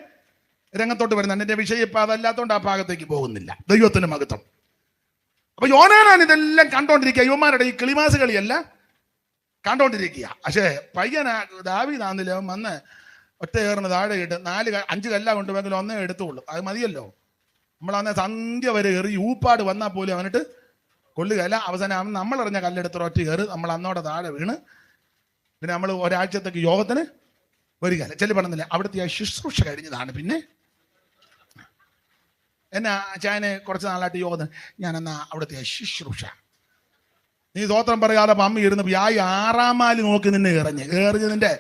രംഗത്തോട്ട് വരുന്നുണ്ട്. എന്റെ വിഷയം ഇപ്പൊ അതല്ലാത്തോണ്ട് ആ ഭാഗത്തേക്ക് പോകുന്നില്ല. ദൈവത്തിന് മഹത്വം. അപ്പൊ യോനാഥാൻ ഇതെല്ലാം കണ്ടോണ്ടിരിക്കുക. യുവമാരുടെ ഈ കിളിമാസ് കളിയല്ല കണ്ടോണ്ടിരിക്കുക. പക്ഷേ പയ്യനാ ദാവീദാന്നില്ല വന്ന് ഒറ്റ ഏറിന് താഴെ ഇട്ട് 4-5 കല്ല കൊണ്ടുവെങ്കിലും ഒന്നേ എടുത്തുള്ളൂ. അത് മതിയല്ലോ. നമ്മളന്ന് സന്ധ്യ വരെ കയറി ഊപ്പാട് വന്നാൽ പോലും അവനിട്ട് കൊള്ളുകയല്ല. അവസാനം നമ്മളറിഞ്ഞ കല്ലെടുത്ത് ഒറ്റ കയറി നമ്മൾ അന്നോടെ താഴെ വീണ്. പിന്നെ നമ്മൾ ഒരാഴ്ചത്തേക്ക് യോഗത്തിന് വരികയല്ല. ചെല്ലുപെടുന്നില്ല. അവിടുത്തെ ആ ശുശ്രൂഷ കഴിഞ്ഞതാണ്. പിന്നെ എന്നാ ചായനെ കുറച്ച് നാളായിട്ട് യോഗത്തിന് ഞാനെന്നാ അവിടുത്തെ ശുശ്രൂഷ. നീ സ്തോത്രം പറയാതെ പമ്മി ഇരുന്ന് വ്യായി 6-ാം മാലി നോക്കി നിന്നെ എറിഞ്ഞ് നിന്റെ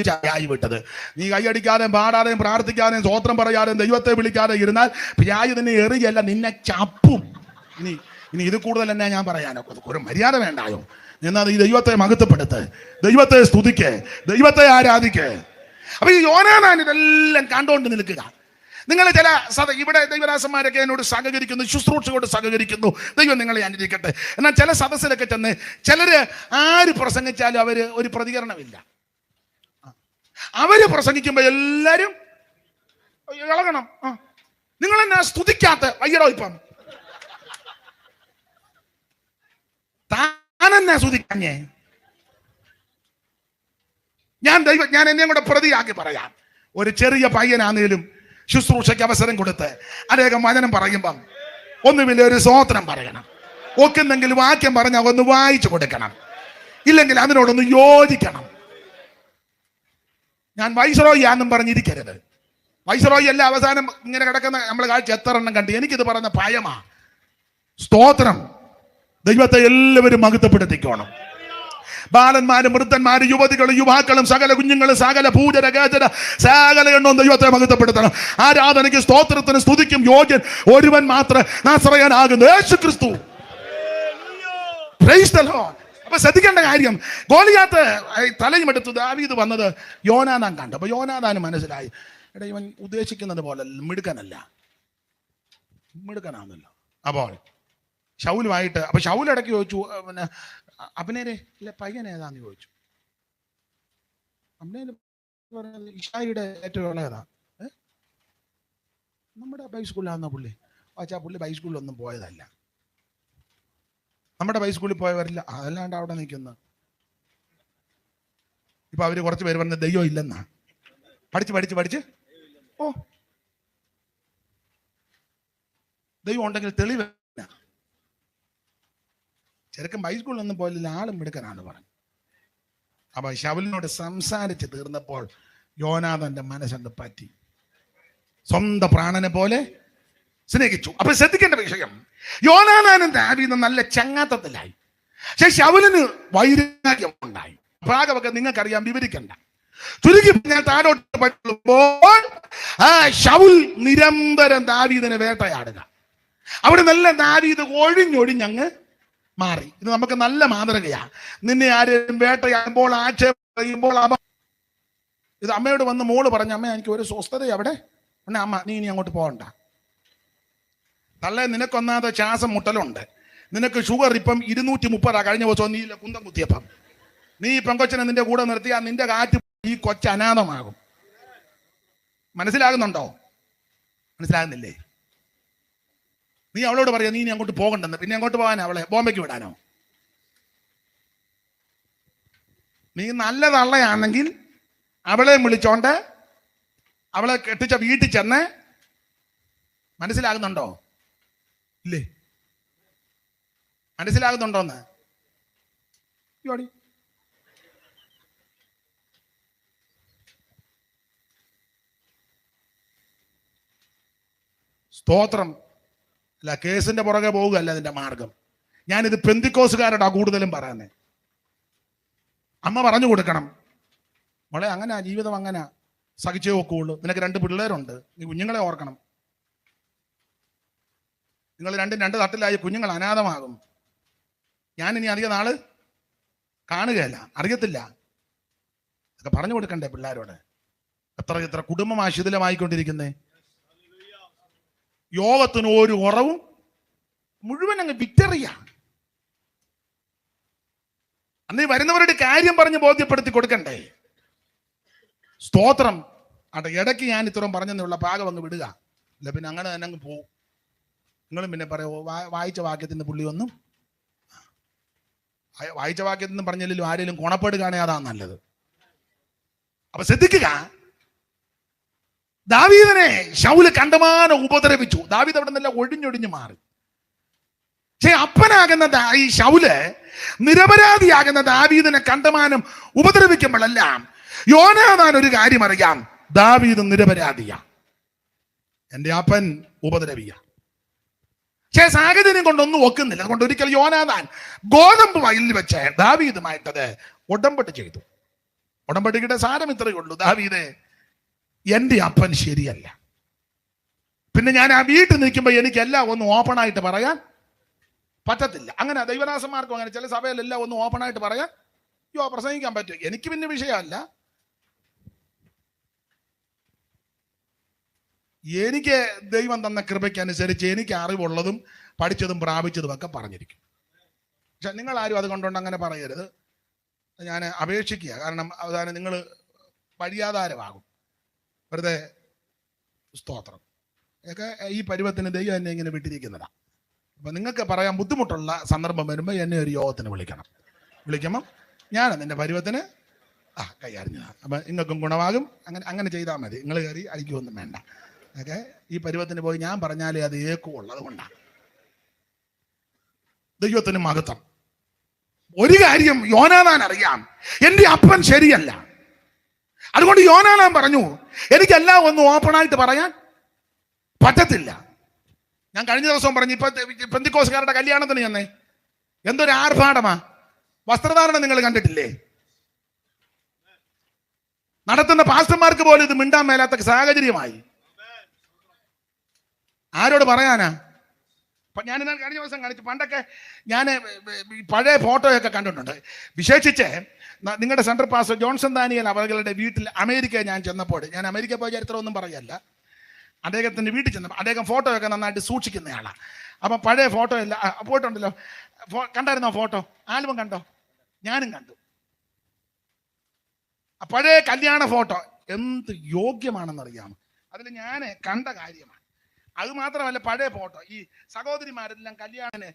ചായി വിട്ടത്. നീ കൈയടിക്കാതെയും പാടാതെയും പ്രാർത്ഥിക്കാതെയും സ്വോത്രം പറയാതെയും ദൈവത്തെ വിളിക്കാതെ ഇരുന്നാൽ പിശാച് നിന്നെ എറിയല്ല, നിന്നെ ചപ്പും. ഇനി ഇനി ഇത് കൂടുതൽ എന്നാ ഞാൻ പറയാനോ? ഒരു മര്യാദ വേണ്ടായോ? എന്നാൽ ഈ ദൈവത്തെ മഹത്വപ്പെടുത്ത്, ദൈവത്തെ സ്തുതിക്ക്, ദൈവത്തെ ആരാധിക്ക്. അപ്പൊ ഈ യോനാഥാൻ ഇതെല്ലാം കണ്ടുകൊണ്ട് നിൽക്കുക. നിങ്ങൾ ചില ഇവിടെ ദൈവദാസന്മാരൊക്കെ എന്നോട് സഹകരിക്കുന്നു, ശുശ്രൂഷയോട് സഹകരിക്കുന്നു, ദൈവം നിങ്ങളെ അനുകരിക്കട്ടെ. എന്നാൽ ചില സദസ്സിലൊക്കെ ചെന്ന് ചിലര് ആര് പ്രസംഗിച്ചാലും അവര് ഒരു പ്രതികരണമില്ല. അവര് പ്രസംഗിക്കുമ്പോ എല്ലാരും ഇളകണം. നിങ്ങൾ എന്നാ സ്തുതിക്കാത്ത വയ്യടോ, ഇപ്പം താനെന്നാ സ്തുതിക്കഞ്ഞേ? ഞാൻ എന്നെയും കൂടെ പ്രതിയാക്കി പറയാം. ഒരു ചെറിയ പയ്യനാന്നേലും ശുശ്രൂഷയ്ക്ക് അവസരം കൊടുത്ത് അദ്ദേഹം വചനം പറയുമ്പം ഒന്നുമില്ല ഒരു സ്തോത്രം പറയണം. ഒക്കെന്തെങ്കിലും വാക്യം പറഞ്ഞാൽ ഒന്ന് വായിച്ചു കൊടുക്കണം, ഇല്ലെങ്കിൽ അതിനോടൊന്ന് യോജിക്കണം. ഞാൻ വൈസ്രോയി ആണെന്നും പറഞ്ഞിരിക്കരുത്. വൈസ്രോയി എല്ലാം അവസാനം ഇങ്ങനെ കിടക്കുന്ന നമ്മൾ കാഴ്ച എത്ര എണ്ണം കണ്ടു. എനിക്കിത് പറയുന്ന ഭയമാ. സ്തോത്രം. ദൈവത്തെ എല്ലാവരും മഹത്വപ്പെടുത്തിക്കോണം. ബാലന്മാരും വൃദ്ധന്മാരും യുവതികളും യുവാക്കളും സകല കുഞ്ഞുങ്ങളും സകല പൂജര ഗേജര സകല എണ്ണവും ദൈവത്തെ മഹത്വപ്പെടുത്തണം. ആരാധനയ്ക്ക് സ്തോത്രത്തിന് സ്തുതിക്കും യോഗ്യൻ ഒരുവൻ മാത്രം, നാസറയനാകുന്നു യേശുക്രിസ്തു. Price the Lord. അപ്പൊ ശ്രദ്ധിക്കേണ്ട കാര്യം, ഗോലിയാത്ത് തലയും എടുത്ത് ദാവീദ് വന്നത് യോനാഥാൻ കണ്ടു. അപ്പൊ യോനാഥാന് മനസ്സിലായി, എടാ ഇവൻ ഉദ്ദേശിക്കുന്നത് പോലെ മിടുക്കനാണല്ലോ. അപ്പോൾ ശൗലുമായിട്ട്, അപ്പൊ ശൗൽ ഇടയ്ക്ക് ചോദിച്ചു, പിന്നെ അബ്നേരെ അല്ലെ പയ്യൻ ഏതാന്ന് ചോദിച്ചു. അബ്നേര് പറഞ്ഞത് ഇഷായിയുടെ ഏറ്റവും ഇളയതാ. നമ്മുടെ ബൈസ്കൂളിലാണെന്ന പുള്ളി. വാച്ചാ പുള്ളി ബൈസ്കൂളിലൊന്നും പോയതല്ല, നമ്മുടെ ബൈസ്കൂളിൽ പോയവരില്ല, അതല്ലാണ്ട് അവിടെ നിൽക്കുന്ന. ഇപ്പൊ അവര് കുറച്ച് പേര് പറഞ്ഞ ദൈവം ഇല്ലെന്നാ. പഠിച്ച് ഓ ദൈവം ഉണ്ടെങ്കിൽ തെളിവ്. ചെറുക്കൻ ബൈസ്കൂളിലൊന്നും പോയില്ല, ആളും മിടുക്കനാണ് പറഞ്ഞു. അപ്പൊ ശൗലിനോട് സംസാരിച്ച് തീർന്നപ്പോൾ യോനാഥാന്റെ മനസ്സെന്ന് പറ്റി, സ്വന്തം പ്രാണനെ പോലെ സ്നേഹിച്ചു. അപ്പൊ ശ്രദ്ധിക്കേണ്ട വിഷയം, യോനാഥാനും ദാവീദും നല്ല ചങ്ങാത്തത്തിലായി. പക്ഷെ ശൗലിന് വൈരാഗ്യം ഉണ്ടായി. ഭാഗമൊക്കെ നിങ്ങൾക്കറിയാം, വിവരിക്കണ്ട. ചുരുക്കി ഞാൻ താഴോട്ട് പഠിക്കുമ്പോൾ ശൗൽ നിരന്തരം ദാവീദിനെ വേട്ടയാടുക. അവിടെ നല്ല ദാവീദ് ഒഴിഞ്ഞൊഴിഞ്ഞങ്ങ് മാറി. ഇത് നമുക്ക് നല്ല മാതൃകയാ. നിന്നെ ആരെയും വേട്ടയാടുമ്പോൾ ആക്ഷേപം പറയുമ്പോൾ ഇത് അമ്മയോട് വന്ന് മോള് പറഞ്ഞു, അമ്മ എനിക്ക് ഒരു സ്വസ്ഥത അവിടെ. അമ്മ നീ ഇനി അങ്ങോട്ട് പോകണ്ട. തള്ളേ നിനക്കൊന്നാതെ ശ്വാസം മുട്ടലുണ്ട്, നിനക്ക് ഷുഗർ ഇപ്പം 230 കഴിഞ്ഞ ദിവസം നീ കുന്തം കുത്തിയപ്പം. നീ ഈ പെങ്കൊച്ചനെ നിന്റെ കൂടെ നിർത്തിയാൽ നിന്റെ കാറ്റ് ഈ കൊച്ച അനാഥമാകും. മനസ്സിലാകുന്നുണ്ടോ? മനസ്സിലാകുന്നില്ലേ? നീ അവളോട് പറയാ നീ ഇനി അങ്ങോട്ട് പോകണ്ടെന്ന്. പിന്നെ അങ്ങോട്ട് പോകാനോ? അവളെ ബോംബെക്ക് വിടാനോ? നീ നല്ല തള്ളയാണെങ്കിൽ അവളെ വിളിച്ചോണ്ട് അവളെ കെട്ടിച്ച വീട്ടിൽ ചെന്ന്, മനസ്സിലാകുന്നുണ്ടോ? ഇല്ലേ? മനസ്സിലാകുന്നുണ്ടോന്ന്? സ്തോത്രം. അല്ല, കേസിന്റെ പുറകെ പോവുകയല്ല അതിന്റെ മാർഗം. ഞാനിത് പെന്തിക്കോസുകാരോടാ കൂടുതലും പറയുന്നത്. അമ്മ പറഞ്ഞു കൊടുക്കണം, മോളെ അങ്ങനെ ജീവിതം അങ്ങനെ സഹിച്ചേ ഒക്കുള്ളൂ. നിനക്ക് 2 പിള്ളേരുണ്ട്, നീ കുഞ്ഞുങ്ങളെ ഓർക്കണം. നിങ്ങൾ രണ്ടും 2 തട്ടിലായി കുഞ്ഞുങ്ങൾ അനാഥമാകും. ഞാനിനി അധിക നാള് കാണുകയല്ല, അറിയത്തില്ല. ഇതൊക്കെ പറഞ്ഞു കൊടുക്കണ്ടേ പിള്ളേരോട്? എത്ര കുടുംബം ശിഥിലമായിക്കൊണ്ടിരിക്കുന്നേ. യോഗത്തിന് ഒരു കുറവും, മുഴുവൻ അങ്ങ് വിക്ടറിയാ. അന്ന് വരുന്നവരുടെ കാര്യം പറഞ്ഞ് ബോധ്യപ്പെടുത്തി കൊടുക്കണ്ടേ? സ്തോത്രം. ഇടയ്ക്ക് ഞാൻ ഇത്രയും പറഞ്ഞെന്നുള്ള പാകം അങ്ങ് വിടുക. അല്ല പിന്നെ അങ്ങനെ തന്നെ അങ്ങ് പോവും. നിങ്ങളും പിന്നെ പറയോ വായിച്ച വാക്യത്തിന്റെ പുള്ളിയൊന്നും, വായിച്ച വാക്യത്തിനും പറഞ്ഞില്ലല്ലോ ആരെങ്കിലും ഗുണപ്പെടുകയാണെ അതാ നല്ലത്. അപ്പൊ ശ്രദ്ധിക്കുക, ദാവീദിനെ ശൗല് കണ്ടമാനം ഉപദ്രവിച്ചു. ദാവീദ് അവിടെ നിന്നെല്ലാം ഒഴിഞ്ഞൊഴിഞ്ഞു മാറി. പക്ഷെ അപ്പനാകുന്ന ഈ ശൗല് നിരപരാധിയാകുന്ന ദാവീദിനെ കണ്ടമാനം ഉപദ്രവിക്കുമ്പോഴെല്ലാം യോനാഥാൻ ഒരു കാര്യം അറിയാം, ദാവീദ് നിരപരാധിയാ, എന്റെ അപ്പൻ ഉപദ്രവിയ. പക്ഷേ സാഹചര്യം കൊണ്ടൊന്നും ഒക്കുന്നില്ല. അതുകൊണ്ട് ഒരിക്കൽ യോനാഥാൻ ഗോതമ്പ് വയലിൽ വെച്ച് ദാവീദുമായിട്ടത് ഉടമ്പട്ട് ചെയ്തു. ഉടമ്പടിയുടെ സാരം ഇത്രയേ ഉള്ളൂ. ദാവീദേ, എൻ്റെ അപ്പൻ ശരിയല്ല. പിന്നെ ഞാൻ ആ വീട്ടിൽ നിൽക്കുമ്പോൾ എനിക്കെല്ലാം ഒന്ന് ഓപ്പണായിട്ട് പറയാൻ പറ്റത്തില്ല. അങ്ങനെ ദൈവദാസന്മാർക്കും അങ്ങനെ ചില സഭയിലെല്ലാം ഒന്ന് ഓപ്പണായിട്ട് പറയാൻ പ്രസംഗിക്കാൻ പറ്റും. എനിക്ക് പിന്നെ വിഷയമല്ല. എനിക്ക് ദൈവം തന്ന കൃപയ്ക്കനുസരിച്ച് എനിക്ക് അറിവുള്ളതും പഠിച്ചതും പ്രാപിച്ചതും ഒക്കെ പറഞ്ഞിരിക്കും. പക്ഷെ നിങ്ങളാരും അതുകൊണ്ടുകൊണ്ട് അങ്ങനെ പറയരുത്. ഞാൻ അപേക്ഷിക്കുക. കാരണം അവസാനം നിങ്ങൾ വഴിയാധാരമാകും. വെറുതെ സ്തോത്രം ഒക്കെ ഈ പരുവത്തിന് ദൈവം എന്നെ ഇങ്ങനെ വിട്ടിരിക്കുന്നതാണ്. അപ്പം നിങ്ങൾക്ക് പറയാൻ ബുദ്ധിമുട്ടുള്ള സന്ദർഭം വരുമ്പോൾ എന്നെ ഒരു യോഗത്തിന് വിളിക്കുമ്പം ഞാൻ നിൻ്റെ പരുവത്തിന് കൈകാര്യം. അപ്പം നിങ്ങൾക്കും ഗുണമാകും. അങ്ങനെ ചെയ്താൽ മതി. നിങ്ങൾ കയറി അടിക്കുമൊന്നും വേണ്ട. ഓക്കെ, ഈ പരുവത്തിന് പോയി ഞാൻ പറഞ്ഞാലേ അത് ഏക്കുള്ളത് കൊണ്ടാണ്. ദൈവത്തിന് മഹത്വം. ഒരു കാര്യം യോനാഥാൻ അറിയാം, എൻ്റെ അപ്പൻ ശരിയല്ല. അതുകൊണ്ട് യോനാഥാൻ പറഞ്ഞു, എനിക്കെല്ലാം ഒന്നും ഓപ്പണായിട്ട് പറയാൻ പറ്റത്തില്ല. ഞാൻ കഴിഞ്ഞ ദിവസം പറഞ്ഞു, ഇപ്പൊ പെന്തിക്കോസ്കാരുടെ കല്യാണത്തിന് ചെന്നേ, എന്തൊരു ആർഭാടമാ. വസ്ത്രധാരണം നിങ്ങൾ കണ്ടിട്ടില്ലേ? നടത്തുന്ന പാസ്റ്റർമാർക്ക് പോലും ഇത് മിണ്ടാൻ മേലാത്ത സാഹചര്യമായി. ആരോട് പറയാനാ? ഞാൻ കഴിഞ്ഞ ദിവസം കാണിച്ചു. പണ്ടൊക്കെ ഞാൻ പഴയ ഫോട്ടോയൊക്കെ കണ്ടിട്ടുണ്ട്. വിശേഷിച്ച് നിങ്ങളുടെ സെൻട്രൽ പാസ്റ്റർ ജോൺസൺ ദാനിയൽ അവരുടെ വീട്ടിൽ അമേരിക്ക ഞാൻ ചെന്നപ്പോൾ, ഞാൻ അമേരിക്ക പോയ ചരിത്രമൊന്നും പറയല്ല, അദ്ദേഹത്തിൻ്റെ വീട്ടിൽ ചെന്നപ്പോൾ അദ്ദേഹം ഫോട്ടോയൊക്കെ നന്നായിട്ട് സൂക്ഷിക്കുന്നയാളാണ്. അപ്പം പഴയ ഫോട്ടോ എല്ലാം പോയിട്ടുണ്ടല്ലോ. കണ്ടായിരുന്നോ ഫോട്ടോ? ആൽബം കണ്ടോ? ഞാനും കണ്ടു. പഴയ കല്യാണ ഫോട്ടോ എന്ത് യോഗ്യമാണെന്നറിയാമോ? അതിൽ ഞാൻ കണ്ട കാര്യമാണ്. അത് മാത്രമല്ല, പഴയ ഫോട്ടോ ഈ സഹോദരിമാരെല്ലാം കല്യാണന്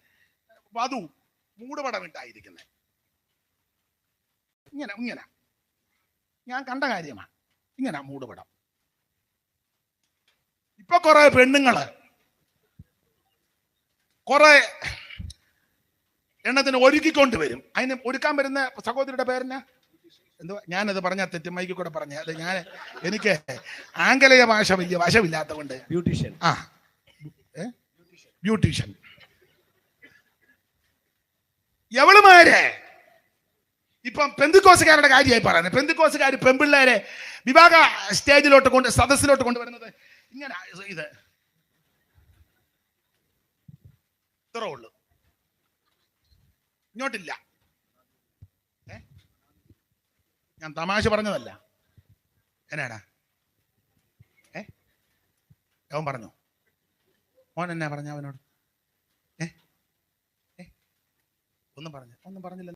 വധു മൂടുപടമിട്ടായിരിക്കുന്നത്. ഇങ്ങനെ ഞാൻ കണ്ട കാര്യമാണ്. ഇങ്ങനെ മൂടുപടം. ഇപ്പൊ കുറെ പെണ്ണുങ്ങള് കുറെ എണ്ണത്തിന് ഒരുക്കിക്കൊണ്ട് വരും. അതിന് ഒരുക്കാൻ വരുന്ന സഹോദരിയുടെ പേരെന്നാ? എന്തോ ഞാനത് പറഞ്ഞാൽ തെറ്റും, മൈക്കിൽ കൂടെ പറഞ്ഞ അത് എനിക്ക് ആംഗലേയ ഭാഷ വലിയ വശമില്ലാത്ത കൊണ്ട് ബ്യൂട്ടീഷ്യൻ എവളുമാരെ ഇപ്പം പെന്തിക്കോസുകാരുടെ കാര്യമായി പറയുന്നത്. പെന്തിക്കോസുകാർ പെൺപിള്ളേരെ വിവാഹ സ്റ്റേജിലോട്ട് സദസ്സിലോട്ട് കൊണ്ടുവരുന്നത് ഇങ്ങനെ. ഇത് ഇത്രേ ഉള്ളൂ, ഇങ്ങോട്ടില്ല. ഞാൻ തമാശ പറഞ്ഞതല്ല. എന്നാടാ അവൻ പറഞ്ഞു? മോൻ എന്നാ പറഞ്ഞ അവനോട്? ഒന്നും പറഞ്ഞില്ല.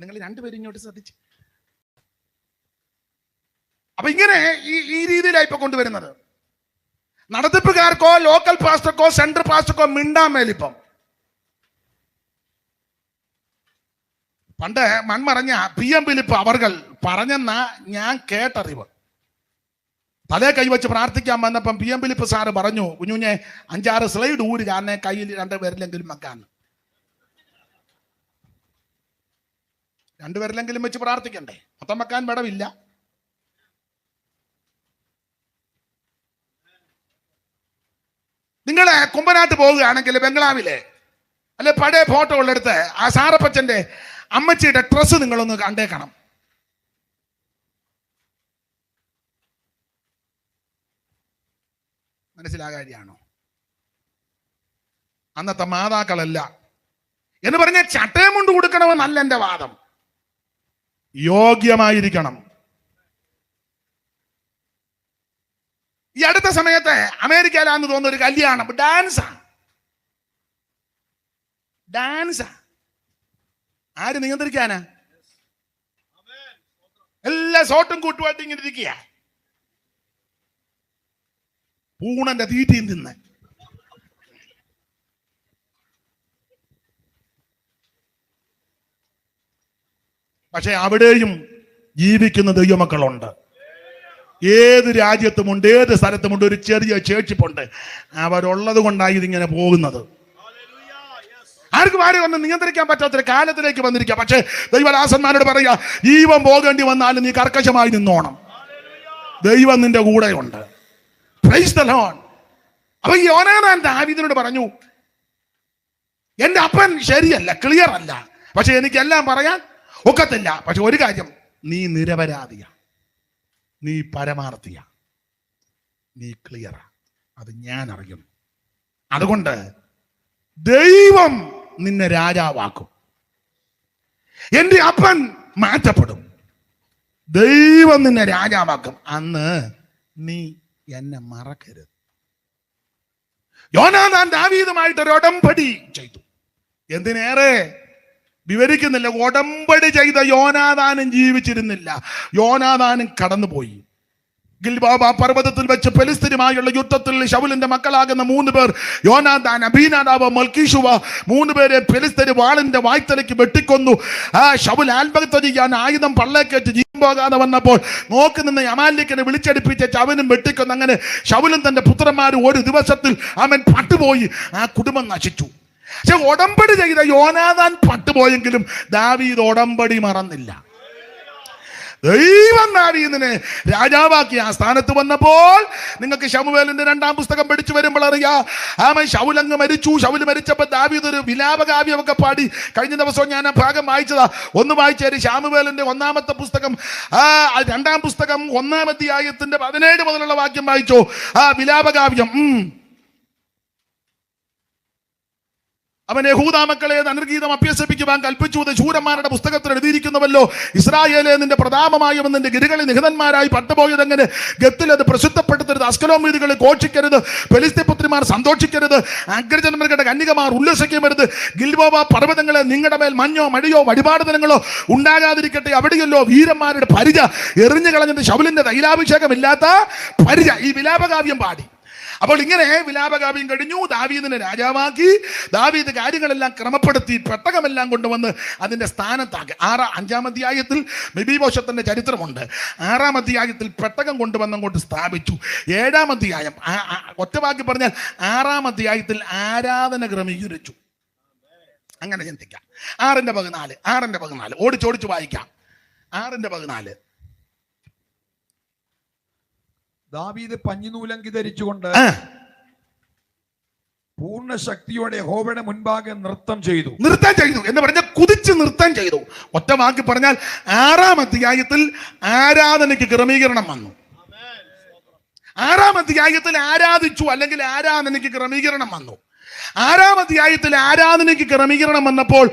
നിങ്ങൾ രണ്ടുപേരും ഇങ്ങോട്ട് ശ്രദ്ധിച്ച്. അപ്പൊ ഇങ്ങനെ ഈ രീതിയിലായി ഇപ്പൊ കൊണ്ടുവരുന്നത്. നടത്തിപ്പുകാർക്കോ ലോക്കൽ പാസ്റ്റർക്കോ സെൻട്രൽ പാസ്റ്റർക്കോ മിണ്ടാൻ മേലിപ്പം. പണ്ട് മൺമറഞ്ഞ PM ഫിലിപ്പ് അവർ പറഞ്ഞെന്ന ഞാൻ കേട്ടറിവ്. തലേ കൈവച്ച് പ്രാർത്ഥിക്കാൻ വന്നപ്പം PM ഫിലിപ്പ് സാറ് പറഞ്ഞു, കുഞ്ഞുഞ്ഞെ 5-6 സ്ലൈഡ് ഊര് കാരണം കയ്യിൽ 2 പേരിലെങ്കിലും വെക്കാൻ. 2 പേരിലെങ്കിലും വെച്ച് പ്രാർത്ഥിക്കണ്ടേ? മൊത്തം വെക്കാൻ വിടവില്ല. നിങ്ങളെ കുമ്പനാട്ട് പോവുകയാണെങ്കിൽ ബംഗ്ലാവിലെ അല്ലെ പഴയ ഫോട്ടോ ഉള്ളെടുത്ത് ആ സാറപ്പച്ചന്റെ അമ്മച്ചിയുടെ ഡ്രസ്സ് നിങ്ങളൊന്ന് കണ്ടേക്കണം. മനസ്സിലാകാരിയാണോ? അന്നത്തെ മാതാക്കളല്ല എന്ന് പറഞ്ഞ ചട്ടയം കൊണ്ട് കൊടുക്കണമെന്നല്ല എൻ്റെ വാദം. യോഗ്യമായിരിക്കണം. ഈ അടുത്ത സമയത്ത് അമേരിക്കയിലാന്ന് തോന്നുന്ന ഒരു കല്യാണം ഡാൻസാ. ആര് നിയന്ത്രിക്കാനാ? എല്ലാ സോട്ടും കൂട്ടുമായിട്ട് ഇങ്ങനെ ഇരിക്കുക. പൂണന്റെ തീറ്റയും തിന്ന്. പക്ഷെ അവിടെയും ജീവിക്കുന്ന ദൈവമക്കളുണ്ട്. ഏത് രാജ്യത്തുമുണ്ട്, ഏത് സ്ഥലത്തുമുണ്ട് ഒരു ചെറിയ ചേച്ചിപ്പുണ്ട്. അവരുള്ളത് കൊണ്ടാണ് ഇതിങ്ങനെ പോകുന്നത്. ആർക്കും ആരും ഒന്നും നിയന്ത്രിക്കാൻ പറ്റാത്തൊരു കാലത്തിലേക്ക് വന്നിരിക്കുക. പക്ഷെ ദൈവദാസന്മാരോട് പറയുക, ജീവൻ പോകേണ്ടി വന്നാലും നീ കർക്കശമായി നിന്നോണം. ദൈവം നിന്റെ കൂടെയുണ്ട്. Price the Lord. അപ്പൊ യോനാഥാൻ ദാവീദിനോട് പറഞ്ഞു, എന്റെ അപ്പൻ ശരിയല്ല, ക്ലിയർ അല്ല, പക്ഷെ എനിക്കെല്ലാം പറയാൻ ഒക്കത്തില്ല. പക്ഷെ ഒരു കാര്യം, നീ നിരപരാധിയ, നീ പരമാർത്ഥിയ, നീ ക്ലിയറാ. അത് ഞാൻ അറിയുന്നു. അതുകൊണ്ട് ദൈവം നിന്നെ രാജാവാക്കും. എന്റെ അപ്പൻ മാറ്റപ്പെടും, ദൈവം നിന്നെ രാജാവാക്കും. അന്ന് നീ എന്നെ മറക്കരുത്. യോനാഥാൻ ദാവീദുമായിട്ട് ഒരു ഉടമ്പടി ചെയ്തു. എന്തിനേറെ വിവരിക്കുന്നില്ല. ഉടമ്പടി ചെയ്ത യോനാഥാനും ജീവിച്ചിരുന്നില്ല, യോനാഥാനും കടന്നുപോയി. ഗിൽബോവ പർവ്വതത്തിൽ വെച്ച് ഫെലിസ്ത്യരുമായുള്ള യുദ്ധത്തിൽ ശൗലിന്റെ മക്കളാകുന്ന 3 പേർ, യോനാഥാൻ, അബീനാദാബ്, മൽക്കീശുവ, 3 പേരെ ഫെലിസ്ത്യര് വാളിന്റെ വായ്ത്തലയ്ക്ക് വെട്ടിക്കൊന്നു. ശൗൽ ആത്മഹത്യ ചെയ്യാൻ ആയുധം പള്ളേക്കേറ്റ് ജീവൻ പോകാതെ വന്നപ്പോൾ നോക്കി നിന്ന് അമാലിക്കിനെ വിളിച്ചടിപ്പിച്ച് അവനും വെട്ടിക്കൊന്നു. അങ്ങനെ ശൗലും തന്റെ പുത്രന്മാരും ഒരു ദിവസത്തിൽ അവൻ പട്ടുപോയി. ആ കുടുംബം നശിച്ചു. പക്ഷെ ഉടമ്പടി ചെയ്ത യോനാഥാൻ പട്ടുപോയെങ്കിലും ദാവീദ് ഉടമ്പടി മറന്നില്ല. ദൈവം ദാവീദിനെ രാജാവാക്കി ആ സ്ഥാനത്ത് വന്നപ്പോൾ നിങ്ങൾക്ക് ശമൂവേലിന്റെ 2-ാം പുസ്തകം പഠിച്ചു വരുമ്പോൾ അറിയാം, ശൗൽ അങ്ങ് മരിച്ചു. ശൗൽ മരിച്ചപ്പോൾ ദാവീദ് ഒരു വിലാപകാവ്യമൊക്കെ പാടി. കഴിഞ്ഞ ദിവസം ഞാൻ ആ ഭാഗം വായിച്ചതാ. ഒന്ന് വായിച്ചേര്. ശമൂവേലിന്റെ 1-ാമത്തെ പുസ്തകം 2-ാം പുസ്തകം 1-ാം അധ്യായത്തിന്റെ 17 മുതലുള്ള വാക്യം വായിച്ചോ. ആ വിലാപകാവ്യം. അവൻ യഹൂദാ മക്കളെ അനർഗീതം അഭ്യസിപ്പിക്കുവാൻ കൽപ്പിച്ചു. ശൂരന്മാരുടെ പുസ്തകത്തിൽ എഴുതിയിരിക്കുന്നുവല്ലോ, ഇസ്രായേലെ നിന്റെ പ്രതാപമായവൻ നിന്റെ ഗിരികളിൽ നിഹതന്മാരായി പട്ടുപോയതെങ്ങനെ, ഗത്തിൽ അത് പ്രസിദ്ധപ്പെടുത്തരുത്, അസ്കലോൻ വീഥികളിൽ ഘോഷിക്കരുത്, ഫെലിസ്ത്യപുത്രിമാർ സന്തോഷിക്കരുത്, അഗ്രജന്മരുടെ കന്യകമാർ ഉല്ലസിക്കരുത്, ഗിൽബോവ പർവ്വതങ്ങളെ നിങ്ങളുടെ മേൽ മഞ്ഞോ മടിയോ വഴിപാട് ദിനങ്ങളോ ഉണ്ടാകാതിരിക്കട്ടെ. അവിടെയല്ലോ വീരന്മാരുടെ പരിച എറിഞ്ഞു കളഞ്ഞത് ശൗലിന്റെ തൈലാഭിഷേകമില്ലാത്ത പരിച. ഈ വിലാപകാവ്യം പാടി. അപ്പോൾ ഇങ്ങനെ വിലാപകാവ്യം കഴിഞ്ഞു. ദാവീദിനെ രാജാവാക്കി. ദാവീദ് കാര്യങ്ങളെല്ലാം ക്രമപ്പെടുത്തി പെട്ടകമെല്ലാം കൊണ്ടുവന്ന് അതിന്റെ സ്ഥാനത്താക്കി. 5-ാം അധ്യായത്തിൽ മെഫീബോശത്തിന്റെ ചരിത്രമുണ്ട്. 6-ാം അധ്യായത്തിൽ പെട്ടകം കൊണ്ടുവന്നങ്ങോട്ട് സ്ഥാപിച്ചു. 7-ാം അധ്യായം ഒറ്റവാക്കി പറഞ്ഞാൽ 6-ാം അധ്യായത്തിൽ ആരാധന ക്രമീകരിച്ചു. അങ്ങനെ ചിന്തിക്കാം. 6:14 ഓടിച്ചോടിച്ച് വായിക്കാം. 6:14 ദാവീദ് പഞ്ഞിനൂലങ്കി ധരിച്ചുകൊണ്ട് പൂർണ്ണ ശക്തിയോടെ യഹോവയുടെ മുൻപാകെ നൃത്തം ചെയ്തു എന്ന് പറഞ്ഞാൽ കുതിച്ച് നൃത്തം ചെയ്തു. ഒറ്റ വാക്കി പറഞ്ഞാൽ 6-ാം അധ്യായത്തിൽ ആരാധനയ്ക്ക് ക്രമീകരണം വന്നു. 6-ാം അധ്യായത്തിൽ ആരാധിച്ചു, അല്ലെങ്കിൽ ആരാധനയ്ക്ക് ക്രമീകരണം വന്നു. 6-ാം അധ്യായത്തിൽ ആരാധനയ്ക്ക് ക്രമീകരണം വന്നപ്പോൾ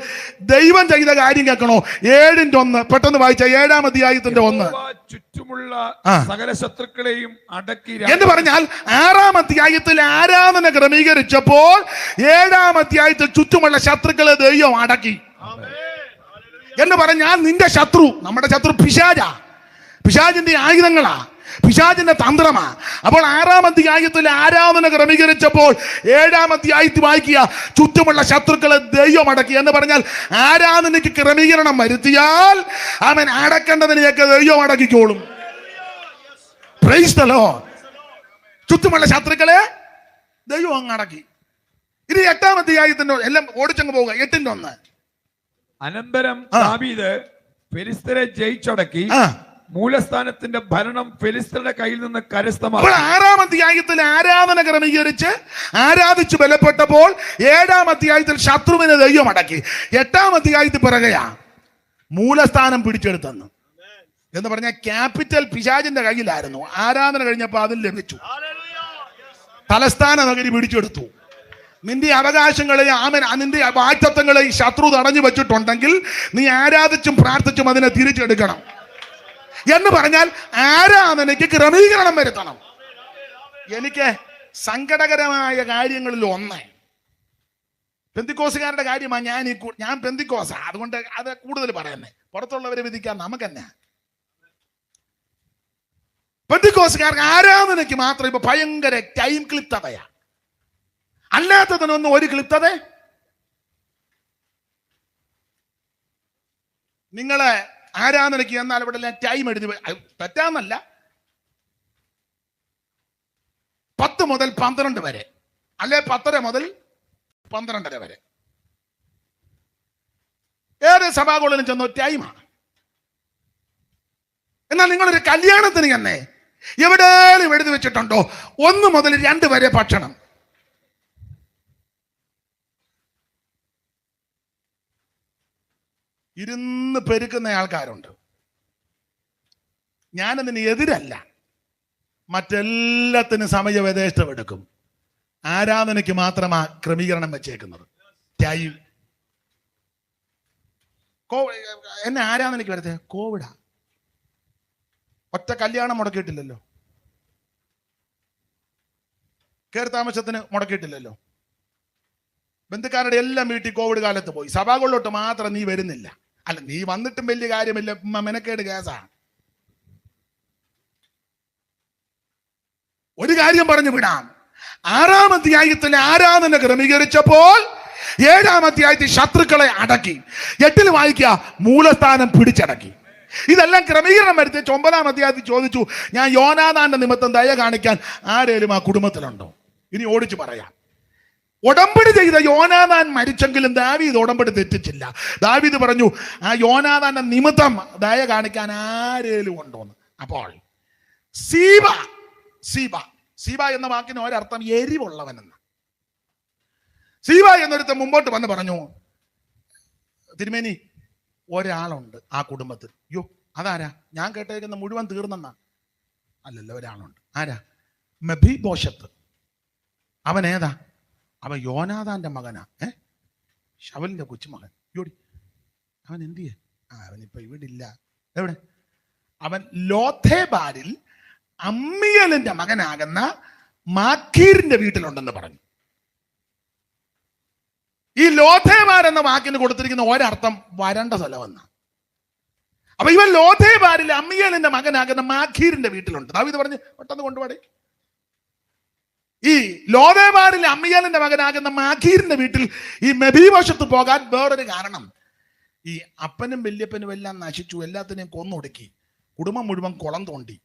ദൈവം ചെയ്ത കാര്യം കേൾക്കണോ? 7:1 പെട്ടെന്ന് വായിച്ച. 7-ാം അധ്യായത്തിന്റെ 1. ചുറ്റുമുള്ള സകല ശത്രുക്കളെയും അടക്കി എന്ന് പറഞ്ഞാൽ 6-ാം അധ്യായത്തിൽ ആരാധന ക്രമീകരിച്ചപ്പോൾ 7-ാം അധ്യായത്തിൽ ചുറ്റുമുള്ള ശത്രുക്കളെ ദൈവം അടക്കി. എന്ന് പറഞ്ഞാൽ നിന്റെ ശത്രു, നമ്മുടെ ശത്രു പിശാചാ, പിശാചിന്റെ ആയുധങ്ങളാ, പിശാചിന്റെ തന്ത്രമാ. അപ്പോൾ 6-ാം അധ്യായത്തിൽ ആരാധന ക്രമീകരിച്ചപ്പോൾ 7-ാം അധ്യായത്തിൽ വായിക്കുക, ചുറ്റുമുള്ള ശത്രുക്കളെ ദൈവം അടക്കി. എന്ന് പറഞ്ഞാൽ ആരാധനയ്ക്ക് ക്രമീകരണം വരുത്തിയാൽ അവൻ അടക്കേണ്ടതിനെയൊക്കെ ദൈവം അടക്കിക്കോളും. Price the Lord. ചുറ്റുമുള്ള ശത്രുക്കളെ ദൈവം അങ്ങ് അടക്കി. ഇനി 8-ാം അധ്യായത്തിന്റെ എല്ലാം ഓടിച്ചങ്ങ് പോവുക. 8:1. അനന്തരം ദാവീദ് ഫെലിസ്ത്യരെ ജയിച്ചടക്കി മൂലസ്ഥാനത്തിന്റെ ഭരണം ഫെലിസ്ത്യരുടെ കയ്യിൽ നിന്ന് കരസ്ഥമാക്കി. 6-ാം അധ്യായത്തിൽ ആരാധന ക്രമീകരിച്ച് ആരാധിച്ച് ബലപ്പെട്ടപ്പോൾ 7-ാം അധ്യായത്തിൽ ശത്രുവിനെ ദൈവം അടക്കി. 8-ാം അധ്യായത്തിൽ പിറകെയാ മൂലസ്ഥാനം പിടിച്ചെടുത്തെന്ന്. എന്ന് പറഞ്ഞാൽ ക്യാപിറ്റൽ പിശാചിന്റെ കയ്യിലായിരുന്നു. ആരാധന കഴിഞ്ഞപ്പോൾ അതിൽ ലഭിച്ചു. തലസ്ഥാന നഗരി പിടിച്ചെടുത്തു. നിന്റെ അവകാശങ്ങളെയും നിന്റെ വാഗ്ദത്തങ്ങളെയും ശത്രു തടഞ്ഞു വെച്ചിട്ടുണ്ടെങ്കിൽ നീ ആരാധിച്ചും പ്രാർത്ഥിച്ചും അതിനെ തിരിച്ചെടുക്കണം. എന്ന് പറഞ്ഞാൽ ആരാധനയ്ക്ക് ക്രമീകരണം വരുത്തണം. എനിക്ക് സങ്കടകരമായ കാര്യങ്ങളിൽ ഒന്ന് പെന്തിക്കോസുകാരുടെ കാര്യമാണ്. ഞാൻ പെന്തിക്കോസാ, അതുകൊണ്ട് അത് കൂടുതൽ പറയുന്നേ. പുറത്തുള്ളവരെ വിധിക്കാൻ നമുക്കെന്നെ. പെന്തിക്കോസുകാർക്ക് ആരാധനയ്ക്ക് മാത്രം ഇപ്പൊ ഭയങ്കര ടൈം ക്ലിപ്തതയാ. അല്ലാത്തതിനൊന്നും ഒരു ക്ലിപ്തത. നിങ്ങളെ ആരാധനയ്ക്ക് എന്നാൽ ഇവിടെ ടൈം എഴുതി തെറ്റാന്നല്ല, 10 മുതൽ 12 വരെ, അല്ലെ 10:30 മുതൽ 12:30 വരെ ഏത് സഭാകളിലും ചെന്നോ ടൈമാണ്. എന്നാൽ നിങ്ങളൊരു കല്യാണത്തിന് തന്നെ എവിടെയും എഴുതി വെച്ചിട്ടുണ്ടോ 1 മുതൽ 2 വരെ ഭക്ഷണം? ഇരുന്ന് പെരുക്കുന്ന ആൾക്കാരുണ്ട്. ഞാനതിന് എതിരല്ല, മറ്റെല്ലാത്തിനും സമയവ്യദേശം എടുക്കും. ആരാധനയ്ക്ക് മാത്രമാ ക്രമീകരണം വെച്ചേക്കുന്നത്. എന്നെ ആരാധനയ്ക്ക് വരത്തെ കോവിഡാ. ഒറ്റ കല്യാണം മുടക്കിയിട്ടില്ലല്ലോ, കയറി താമസത്തിന് മുടക്കിയിട്ടില്ലല്ലോ. ബന്ധുക്കാരുടെ എല്ലാം വീട്ടിൽ കോവിഡ് കാലത്ത് പോയി. സഭകളിലോട്ട് മാത്രം നീ വരുന്നില്ല. അല്ല, നീ വന്നിട്ടും വലിയ കാര്യമില്ല, മെനക്കേട് കേസാണ്. ഒരു കാര്യം പറഞ്ഞു വിടാം. 6-ാം അധ്യായത്തിലെ ആരാധന ക്രമീകരിച്ചപ്പോൾ 7-ാം അധ്യായത്തിൽ ശത്രുക്കളെ അടക്കി. 8-ൽ വായിക്കുക, മൂലസ്ഥാനം പിടിച്ചടക്കി. ഇതെല്ലാം ക്രമീകരണം വരുത്തി 9-ാം അധ്യായത്തിൽ ചോദിച്ചു, ഞാൻ യോനാഥാന്റെ നിമിത്തം ദയ കാണിക്കാൻ ആരേലും ആ കുടുംബത്തിലുണ്ടോ? ഇനി ഓടിച്ചു പറയാം. ഉടമ്പടി ചെയ്ത യോനാഥാൻ മരിച്ചെങ്കിലും ദാവീദ് ഉടമ്പടി തെറ്റിച്ചില്ല. ദാവീദ് പറഞ്ഞു, ആ യോനാഥാന്റെ നിമിത്തം ദയ കാണിക്കാൻ ആരേലും ഉണ്ടോന്ന്. അപ്പോൾ സീബ എന്ന വാക്കിന് ഒരർത്ഥം എരിവുള്ളവൻ എന്ന്. സീബ എന്നൊരുത്തൻ മുമ്പോട്ട് വന്ന് പറഞ്ഞു, തിരുമേനി, ഒരാളുണ്ട് ആ കുടുംബത്തിൽ. യോ, അതാരാ? ഞാൻ കേട്ടേക്കുന്ന മുഴുവൻ തീർന്നെന്നാ. അല്ലല്ലോ, ഒരാളുണ്ട്. ആരാ? മെഫീബോശത്ത്. അവൻ ഏതാ? അവൻ യോനാഥാന്റെ മകനാ. ശൗലിന്റെ കൊച്ചുമകൻ. യോടി, അവൻ എന്തിയെ? അവനിപ്പോ ഇവിടെ ഇല്ല. എവിടെ? അവൻ ലോഥേബാരിൽ അമ്മിയലിന്റെ മകനാകുന്ന മാഖീറിന്റെ വീട്ടിലുണ്ടെന്ന് പറഞ്ഞു. ഈ ലോഥേബാർ എന്ന വാക്കിന് കൊടുത്തിരിക്കുന്ന ഒരർത്ഥം വരണ്ട സ്ഥലമെന്ന. അപ്പൊ ഇവൻ ലോഥേബാരിൽ അമ്മിയലിന്റെ മകനാകുന്ന മാഖീറിന്റെ വീട്ടിലുണ്ട്. ദാവീദ് പറഞ്ഞു, പെട്ടെന്ന് കൊണ്ടുപോടേ. ഈ ലോഥേബാരിലെ അമ്മിയലിന്റെ മകനാകുന്ന മാഖീറിന്റെ വീട്ടിൽ ഈ മെഫീബോശത്ത് പോകാൻ വേറൊരു കാരണം, ഈ അപ്പനും വല്യപ്പനും എല്ലാം നശിച്ചു, എല്ലാത്തിനെയും കൊന്നൊടുക്കി, കുടുംബം മുഴുവൻ കുളം തോണ്ടി,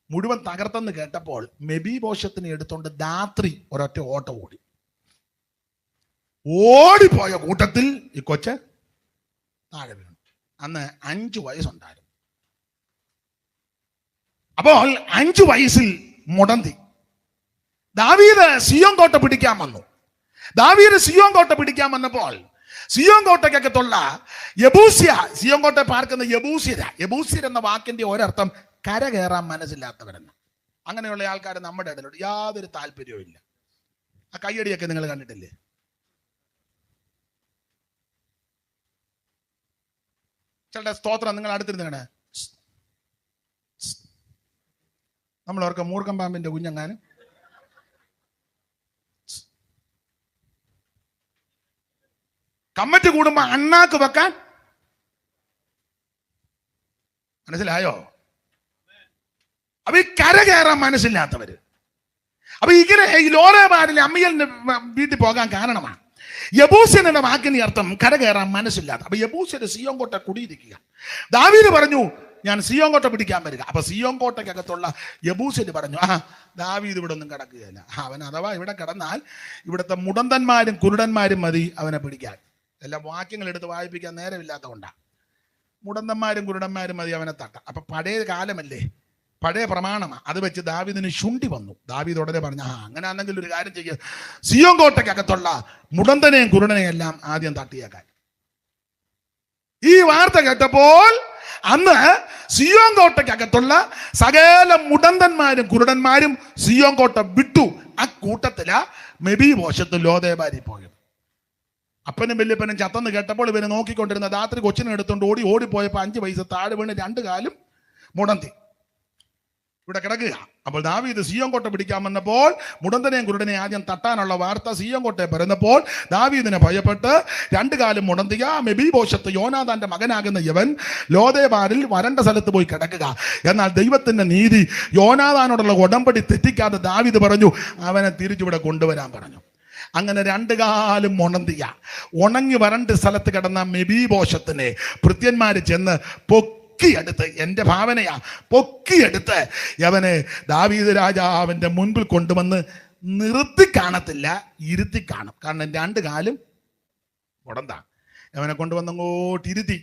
മുഴുവൻ തകർത്തെന്ന് കേട്ടപ്പോൾ മെഫീബോശത്തിനെ എടുത്തോണ്ട് രാത്രി ഒരൊറ്റ ഓട്ടം ഓടി. ഓടിപ്പോയ കൂട്ടത്തിൽ ഈ കൊച്ച് താഴെ വീണു. അന്ന് 5 വയസ്സുണ്ടായിരുന്നു. അപ്പോൾ 5 വയസ്സിൽ മുടന്തി. ദാവീദ് സിയോൻ കോട്ട പിടിക്കാൻ വന്നു. ദാവീദ് സിയോൻ കോട്ട പിടിക്കാൻ വന്നപ്പോൾ സിയോൻ കോട്ടയ്ക്കകത്തുള്ള യെബൂസ്യ, സിയോൻ കോട്ട പാർക്കുന്ന യെബൂസ്യർ എന്ന വാക്കിന്റെ ഒരർത്ഥം കര കയറാൻ മനസ്സില്ലാത്തവരെന്ന്. അങ്ങനെയുള്ള ആൾക്കാർ നമ്മുടെ ഇടയിലുണ്ട്, യാതൊരു താല്പര്യവും ഇല്ല. ആ കയ്യടിയൊക്കെ നിങ്ങൾ കണ്ടിട്ടില്ലേ? ചിലരുടെ സ്തോത്രം നിങ്ങൾ അടുത്തിരുന്നാണ്. നമ്മളവർക്ക് മൂർഖൻ പാമ്പിന്റെ കുഞ്ഞങ്ങാനും. കമ്മിറ്റി കൂടുമ്പോ അണ്ണാക്ക് വെക്കാൻ. മനസ്സിലായോ? അപ്പൊ ഈ കര കയറാൻ മനസ്സില്ലാത്തവര്. അപ്പൊ ഇങ്ങനെ ഈ ലോഥേബാരിലെ അമ്മിയലിന്റെ വീട്ടിൽ പോകാൻ കാരണമാണ് യെബൂസ്യൻ എന്ന വാക്കിന്റെ അർത്ഥം കര കയറാൻ മനസ്സില്ലാത്ത. അപ്പൊ യെബൂസ്യര് സിയോൻ കോട്ട കുടിയിരിക്കുക. ദാവീദ് പറഞ്ഞു, ഞാൻ സിയോൻ കോട്ട പിടിക്കാൻ വരിക. അപ്പൊ സിയോൻ കോട്ടയ്ക്കകത്തുള്ള യെബൂസ്യര് പറഞ്ഞു, ദാവീദ് ഇവിടെ ഒന്നും കിടക്കുകയില്ല. അവൻ അഥവാ ഇവിടെ കിടന്നാൽ ഇവിടുത്തെ മുടന്തന്മാരും കുരുടന്മാരും മതി അവനെ പിടിക്കാൻ. എല്ലാ വാക്യങ്ങൾ എടുത്ത് വായിപ്പിക്കാൻ നേരമില്ലാത്ത കൊണ്ടാണ്. മുടന്തന്മാരും കുരുടന്മാരും മതി അവനെ തട്ടാം. അപ്പൊ പഴയ കാലമല്ലേ, പഴയ പ്രമാണമാണ്. അത് വെച്ച് ദാവീദിന് ശുണ്ഠി വന്നു. ദാവീദ് ഉടനെ പറഞ്ഞു, അങ്ങനെ ആണെങ്കിൽ ഒരു കാര്യം ചെയ്യുക, സിയോൻ കോട്ടയ്ക്കകത്തുള്ള മുടന്തനെയും കുരുടനെയും എല്ലാം ആദ്യം തട്ടിയേക്കാൻ. ഈ വാർത്ത കേട്ടപ്പോൾ അന്ന് സിയോൻ കോട്ടയ്ക്കകത്തുള്ള സകല മുടന്തന്മാരും കുരുടന്മാരും സിയോൻ കോട്ട വിട്ടു. ആ കൂട്ടത്തിലാ മെഫീബോശത്ത് ലോഥേബാരിൽ പോയത്. അപ്പനും വല്യപ്പനും ചത്തെന്ന് കേട്ടപ്പോൾ ഇവനെ നോക്കിക്കൊണ്ടിരുന്ന രാത്രി കൊച്ചിനെ എടുത്തുകൊണ്ട് ഓടിപ്പോയപ്പോ 5 വയസ്സ് താഴെ വീണ് 2 കാലും മുടന്തി ഇവിടെ കിടക്കുക. അപ്പോൾ ദാവീദ് സിയോൻ കോട്ട പിടിക്കാൻ വന്നപ്പോൾ മുടന്തനെയും കുരുടനെയും ആദ്യം തട്ടാനുള്ള വാർത്ത സിയോൻ കോട്ടയെ പറയുന്നപ്പോൾ ദാവീദിനെ ഭയപ്പെട്ട് 2 കാലും മുടന്തിയ മെഫീബോശത്ത് യോനാഥാന്റെ മകനാകുന്ന യവൻ ലോഥേബാരിൽ വരണ്ട സ്ഥലത്ത് പോയി കിടക്കുക. എന്നാൽ ദൈവത്തിന്റെ നീതി യോനാഥാനോടുള്ള ഉടമ്പടി തെറ്റിക്കാതെ ദാവീദ് പറഞ്ഞു, അവനെ തിരിച്ചിവിടെ കൊണ്ടുവരാൻ പറഞ്ഞു. അങ്ങനെ 2 കാലും മുടന്തിയ ഉണങ്ങി വരണ്ട സ്ഥലത്ത് കിടന്ന മെഫീബോശത്തിനെ ഭൃത്യന്മാര് ചെന്ന് പൊക്കിയെടുത്ത്, എൻ്റെ ഭാവനയാ, പൊക്കിയെടുത്ത് യവനെ ദാവീദ് രാജാവിന്റെ മുൻപിൽ കൊണ്ടുവന്ന് നിർത്തി കാണത്തില്ല, ഇരുത്തി കാണും. കാരണം 2 കാലും മുടന്താ. യവനെ കൊണ്ടുവന്ന് അങ്ങോട്ട് ഇരുത്തി.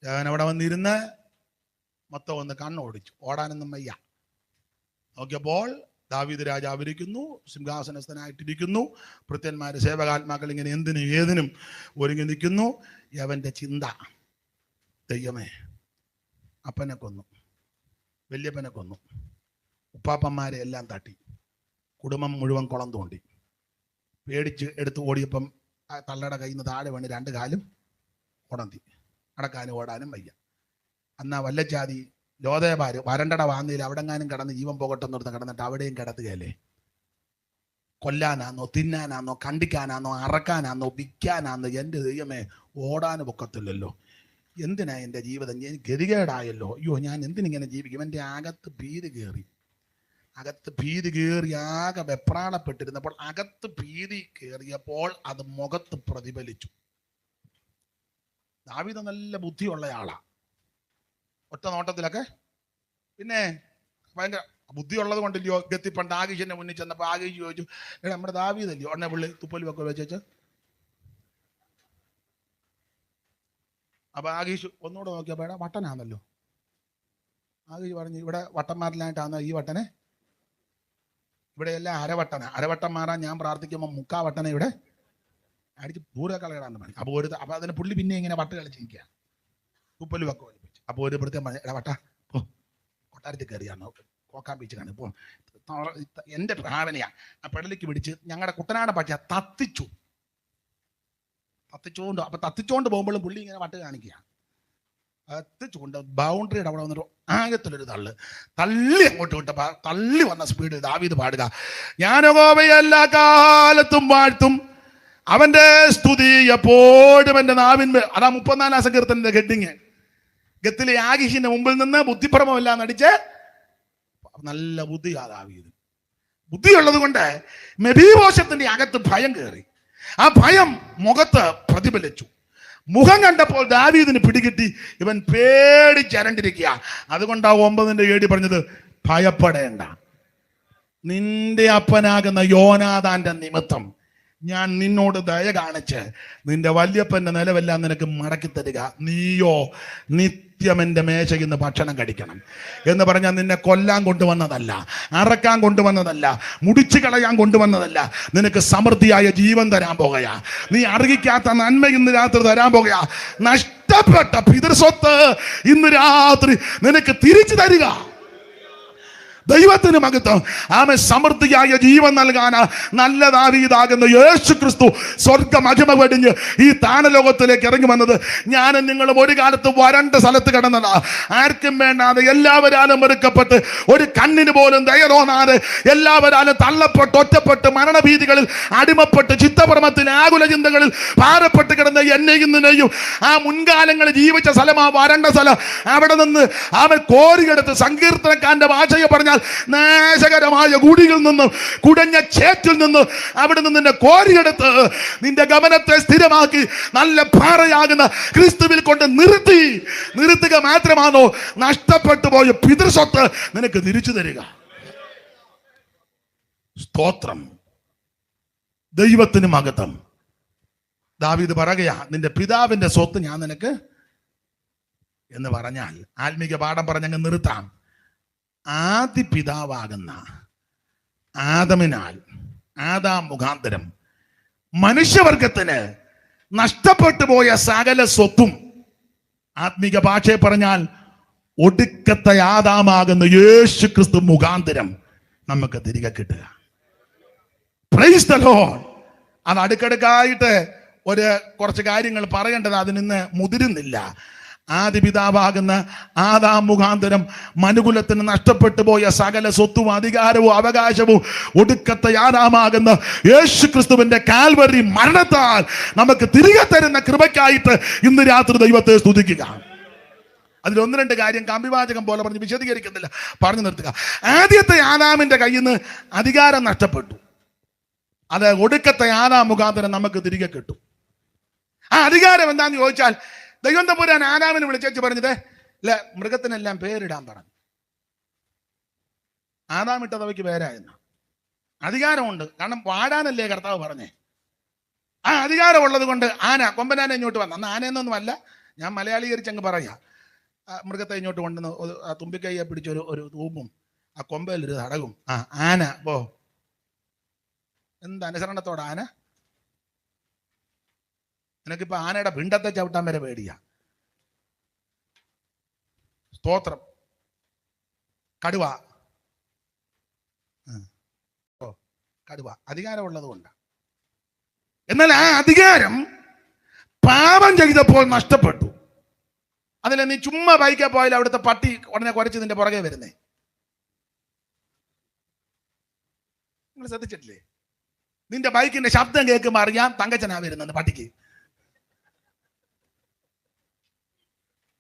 യവൻ അവിടെ വന്നിരുന്ന് മൊത്തം ഒന്ന് കണ്ണോടിച്ചു. ഓടാനൊന്നും വയ്യ. നോക്കിയപ്പോൾ ദാവീദ് രാജാവ് ഇരിക്കുന്നു, സിംഹാസനസ്ഥനായിട്ടിരിക്കുന്നു. ഭൃത്യന്മാര് സേവകാത്മാക്കൾ ഇങ്ങനെ എന്തിനും ഏതിനും ഒരുങ്ങി നിൽക്കുന്നു. അവന്റെ ചിന്ത, ദൈവമേ, അപ്പനെ കൊന്നു, വല്യപ്പനെ കൊന്നു, ഉപ്പാപ്പന്മാരെ എല്ലാം തട്ടി, കുടുംബം മുഴുവൻ കുളം തോണ്ടി, പേടിച്ച് എടുത്ത് ഓടിയപ്പം ആ തള്ളയുടെ കയ്യിൽ നിന്ന് താഴെ വീണ് 2 കാലും ഉടന്തി, നടക്കാനും ഓടാനും വയ്യ. എന്നാ വല്ലജാതി ലോതേമാര് വരണ്ടട വാന്നിയിൽ അവിടെങ്ങാനും കിടന്ന് ജീവൻ പോകട്ടെന്നിടത്ത് കിടന്നിട്ട് അവിടെയും കിടത്തുകയല്ലേ? കൊല്ലാനാന്നോ, തിന്നാനാന്നോ, കണ്ടിക്കാനാന്നോ, അറക്കാനാന്നോ, വിൽക്കാനാന്നോ? എൻ്റെ ദൈവമേ, ഓടാൻ പൊക്കത്തില്ലല്ലോ. എന്തിനാ എൻ്റെ ജീവിതം? ഞാൻ ഗതികേടായല്ലോ. അയ്യോ, ഞാൻ എന്തിനിങ്ങനെ ജീവിക്കും? എൻ്റെ അകത്ത് ഭീതി കയറി ആകെ വെപ്രാളപ്പെട്ടിരുന്നപ്പോൾ അകത്ത് ഭീതി കയറിയപ്പോൾ അത് മുഖത്ത് പ്രതിഫലിച്ചു. ദാവീദ് നല്ല ബുദ്ധിയുള്ള ആളാ, ഒറ്റ നോട്ടത്തിലൊക്കെ. പിന്നെ ഭയങ്കര ബുദ്ധിയുള്ളത് കൊണ്ടില്ലയോ ഗത്തി പണ്ട് ആഗീഷിന്റെ മുന്നിൽ ചെന്നപ്പോൾ ആഗീഷ് ചോദിച്ചു, നമ്മുടെ ദാവീദല്ലയോ ഉടനെ പുള്ളി തുപ്പലി വെക്കോ വെച്ചു. അപ്പൊ ആഗീഷ് ഒന്നുകൂടെ നോക്കിയപ്പോ വട്ടനാണല്ലോ. ആഗീഷ് പറഞ്ഞു, ഇവിടെ വട്ടന്മാരിലായിട്ടാണോ ഈ വട്ടനെ? ഇവിടെ എല്ലാം അരവട്ടം മാറാൻ ഞാൻ പ്രാർത്ഥിക്കുമ്പോൾ 3/4 വട്ടനെ ഇവിടെ അടിച്ച് പൂരക്കളയിടാന്ന് പറഞ്ഞു. അപ്പൊ അതിന് പുള്ളി പിന്നെ ഇങ്ങനെ വട്ട് കളിച്ചിരിക്കുക, തുപ്പല് വെക്കോ വലിപ്പിച്ചു. അപ്പൊ ഒരു പ്രത്യേകം പറഞ്ഞു, വട്ട കൊട്ടാരത്തിൽ കയറിയാണോ കോക്കാൻ ബീച്ച് കാണും. ഇപ്പം എൻ്റെ ഭാവനയാ, ആ പെടലിക്ക് പിടിച്ച് ഞങ്ങളുടെ കുട്ടനാടൻ പക്ഷേ തത്തിച്ചുകൊണ്ട് അപ്പൊ തത്തിച്ചോണ്ട് പോകുമ്പോഴും പുള്ളി ഇങ്ങനെ വട്ട് കാണിക്കുക. തത്തിച്ചുകൊണ്ട് ബൗണ്ടറിയുടെ അവിടെ വന്നിട്ട് ആകത്തിലൊരു തള്ളി അങ്ങോട്ട് വിട്ടപ്പോ തള്ളി വന്ന സ്പീഡിൽ ദാവീദ് പാടുക, ഞാൻ യഹോവയെ എല്ലാ കാലത്തും വാഴ്ത്തും, അവന്റെ സ്തുതി എപ്പോഴും എൻ്റെ നാവിന്മേൽ. അതാ 34 സങ്കീർത്തനത്തിന്റെ ഹെഡിങ്. ഗത്തിലെ ആഗീഷിന്റെ മുമ്പിൽ നിന്ന് ബുദ്ധിഭ്രമമെല്ലാം നടിച്ച് നല്ല ബുദ്ധിയാ ദാവീദ്. ബുദ്ധിയുള്ളത് കൊണ്ട് മെഫീബോശത്തിന്റെ അകത്ത് ഭയം കയറി. ആ ഭയം മുഖത്ത് പ്രതിഫലിച്ചു. മുഖം കണ്ടപ്പോൾ ദാവീദിന് പിടികിട്ടി, ഇവൻ പേടിച്ചരണ്ടിരിക്കുക. അതുകൊണ്ടാ 9:7 പറഞ്ഞത്, ഭയപ്പെടേണ്ട, നിന്റെ അപ്പനാകുന്ന യോനാഥാന്റെ നിമിത്തം ഞാൻ നിന്നോട് ദയ കാണിച്ച് നിന്റെ വല്യപ്പന്റെ നിലവെല്ലാം നിനക്ക് മടക്കി തരിക. നീയോ നിത്യം എൻ്റെ മേശയിൽ നിന്ന് ഭക്ഷണം കഴിക്കണം എന്ന് പറഞ്ഞാൽ നിന്നെ കൊല്ലാൻ കൊണ്ടുവന്നതല്ല, അറക്കാൻ കൊണ്ടുവന്നതല്ല, മുടിച്ചു കളയാൻ കൊണ്ടുവന്നതല്ല. നിനക്ക് സമൃദ്ധിയായ ജീവൻ തരാൻ പോകുകയാ. നീ അർഹിക്കാത്ത നന്മ ഇന്ന് രാത്രി തരാൻ പോകുകയാ. നഷ്ടപ്പെട്ട പിതൃസ്വത്ത് ഇന്ന് രാത്രി നിനക്ക് തിരിച്ചു തരിക. ദൈവത്തിന് മഹത്വം. ആമേ. സമൃദ്ധിയായ ജീവൻ നൽകാനാ നല്ല ദാവീദാകുന്ന യേശു ക്രിസ്തു സ്വർഗ മഹിമ വെടിഞ്ഞ് ഈ താണലോകത്തിലേക്ക് ഇറങ്ങി വന്നത്. ഞാനും നിങ്ങളും ഒരു കാലത്ത് വരണ്ട സ്ഥലത്ത് കിടന്നതാ, ആർക്കും വേണ്ടാതെ, എല്ലാവരാലും വെറുക്കപ്പെട്ട്, ഒരു കണ്ണിന് പോലും ദയ തോന്നാതെ, എല്ലാവരാലും തള്ളപ്പെട്ട്, ഒറ്റപ്പെട്ട്, മരണഭീതികളിൽ അടിമപ്പെട്ട്, ചിത്തഭ്രമത്തിൽ, ആകുല ചിന്തകളിൽ ഭാരപ്പെട്ട് കിടന്ന എന്നെയും നിന്നെയും ആ മുൻകാലങ്ങളിൽ ജീവിച്ച സ്ഥലം, ആ വരണ്ട സ്ഥലം, അവിടെ നിന്ന് അവൻ കോരിയെടുത്ത്, സങ്കീർത്തനക്കാരന്റെ ഭാഷയെ പറഞ്ഞാൽ നാശകരമായ കുടിയിൽ നിന്നും, കുടഞ്ഞ ചേറ്റിൽ നിന്നും അവിടെ നിന്ന് നിന്നെ കോരിയെടുത്ത് നിന്റെ ഗമനത്തെ സ്ഥിരമാക്കി നല്ല പാറയാകുന്ന ക്രിസ്തുവിൽ കൊണ്ട് നിർത്തുക മാത്രമാണോ നഷ്ടപ്പെട്ടു പോയ പിതൃസ്വത്ത് നിനക്ക് തിരിച്ചു തരിക. സ്തോത്രം. ദൈവത്തിന് മഹത്വം. ദാവീദ് പറയുകയാ, നിന്റെ പിതാവിന്റെ സ്വത്ത് ഞാൻ നിനക്ക് എന്ന് പറഞ്ഞാൽ ആത്മീക പാഠം പറഞ്ഞങ്ങ് നിർത്താം. ആദി പിതാവാകുന്ന ആദാം മുഖാന്തരം മനുഷ്യവർഗത്തിന് നഷ്ടപ്പെട്ടു പോയ സകല സ്വത്തും, ആത്മീക ഭാഷയെ പറഞ്ഞാൽ ഒടുക്കത്തെ ആദാമാകുന്ന യേശു ക്രിസ്തു മുഖാന്തരം നമുക്ക് തിരികെ കിട്ടുക. Praise the Lord. അത് അടുക്കടുക്കായിട്ട് കുറച്ച് കാര്യങ്ങൾ പറയേണ്ടത് അതിനിന്ന് മുതിരുന്നില്ല. ആദി പിതാവാകുന്ന ആദാം മുഖാന്തരം മനുകുലത്തിന് നഷ്ടപ്പെട്ടു പോയ സകല സ്വത്തും അധികാരവും അവകാശവും ഒടുക്കത്തെ ആദാമാകുന്ന യേശു ക്രിസ്തുവിന്റെ കാൽവരി മരണത്താൽ നമുക്ക് തിരികെ തരുന്ന കൃപയ്ക്കായിട്ട് ഇന്ന് രാത്രി ദൈവത്തെ സ്തുതിക്കുക. അതിൽ 1-2 കാര്യം കാമ്പിവാചകം പോലെ പറഞ്ഞ് വിശദീകരിക്കുന്നില്ല, പറഞ്ഞു നിർത്തുക. ആദ്യത്തെ ആദാമിന്റെ കയ്യിൽ നിന്ന് അധികാരം നഷ്ടപ്പെട്ടു. അത് ഒടുക്കത്തെ ആദാം മുഖാന്തരം നമുക്ക് തിരികെ കിട്ടും. ആ അധികാരം എന്താന്ന് ചോദിച്ചാൽ, ദൈവം തമ്പുരാൻ ആദാമിനെ വിളിച്ചു പറഞ്ഞത് മൃഗത്തിനെല്ലാം പേരിടാൻ പറഞ്ഞു. ആദാം ഇട്ടതവയ്ക്ക് പേരായിരുന്നു. അധികാരമുണ്ട്, കാരണം വാടാനല്ലേ കർത്താവ് പറഞ്ഞേ. ആ അധികാരമുള്ളത് കൊണ്ട് കൊമ്പനാന ഇങ്ങോട്ട് വന്ന, അന്ന് ആനയെന്നൊന്നുമല്ല, ഞാൻ മലയാളീകരിച്ച് അങ്ങ് പറയാ. മൃഗത്തെ ഇങ്ങോട്ട് കൊണ്ടുവന്ന് തുമ്പിക്കൈയെ പിടിച്ചൊരു തൂമ്പും ആ കൊമ്പയിലൊരു തടകും. ആന പോ. എന്ത് അനുസരണത്തോടെ ആന? നിനക്കിപ്പോ ആനയുടെ പിണ്ടത്തെ ചവിട്ടാൻ വരെ പേടിയാ. സ്തോത്രം. കടുവ, കടുവ അധികാരമുള്ളത് കൊണ്ടാണ്. എന്നാൽ ആ അധികാരം പാപം ചെയ്തപ്പോൾ നഷ്ടപ്പെട്ടു. അതിൽ നീ ചുമ്മാ ബൈക്കാ പോയാൽ അവിടുത്തെ പട്ടി ഉടനെ കുരച്ച് നിന്റെ പുറകെ വരുന്നേ. നിങ്ങൾ ശ്രദ്ധിച്ചിട്ടില്ലേ? നിന്റെ ബൈക്കിന്റെ ശബ്ദം കേൾക്കുമ്പോൾ അറിയാം തങ്കച്ചനാ വരുന്നത് പട്ടിക്ക്.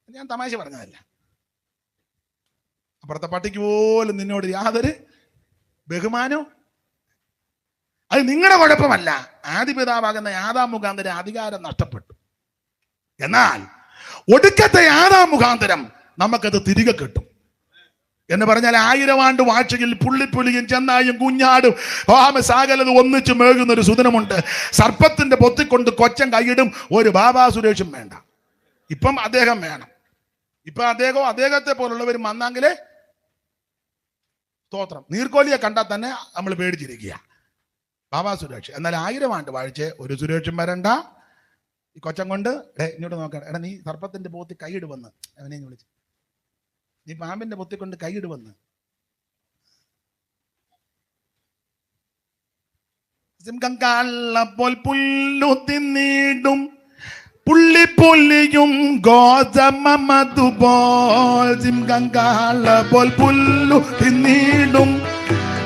ഞാൻ തമാശ പറഞ്ഞതല്ല. അപ്പുറത്തെ പട്ടിക്ക് പോലും നിന്നോട് യാതൊരു ബഹുമാനവും. അത് നിങ്ങളുടെ കുഴപ്പമല്ല. ആദിപിതാവാകുന്ന ആദാം മുഖാന്തരം അധികാരം നഷ്ടപ്പെട്ടു. എന്നാൽ ഒടുക്കത്തെ ആദാം മുഖാന്തരം നമുക്കത് തിരികെ കിട്ടും. എന്ന് പറഞ്ഞാൽ 1000 ആണ്ട് വാഴ്ചയിൽ പുള്ളിപ്പുലിയും ചെന്നായും കുഞ്ഞാടും സാകലത് ഒന്നിച്ച് മേകുന്ന ഒരു സുദിനമുണ്ട്. സർപ്പത്തിന്റെ പൊത്തിക്കൊണ്ട് കൊച്ചൻ കൈയിടും. ഒരു ബാബാ സുരേഷും വേണ്ട. ഇപ്പം അദ്ദേഹം വേണം. ഇപ്പൊ അദ്ദേഹത്തെ പോലുള്ളവരും വന്നെങ്കിലേ സ്തോത്രം. നീർക്കോലിയെ കണ്ടാൽ തന്നെ നമ്മൾ പേടിച്ചിരിക്കുക. ബാബാ സുരേഷ്. എന്നാൽ 1000 ആണ്ട് വാഴ്ച ഒരു സുരേഷും വരണ്ട. ഈ കൊച്ചൻ കൊണ്ട് ഇങ്ങോട്ട് നോക്കണം. എടാ നീ സർപ്പത്തിന്റെ പോത്തി കൈയിടുവന്ന് അവനെ വിളിച്ചു. നീ പാമ്പിന്റെ പൊത്തിക്കൊണ്ട് കൈയിടുവന്ന്. സിംഹം പുല്ലു തിന്നിടും പുള്ളിപ്പുലിയും ഗോതമതുപോൽ. സിംഹം പുല്ലു തിന്നിടും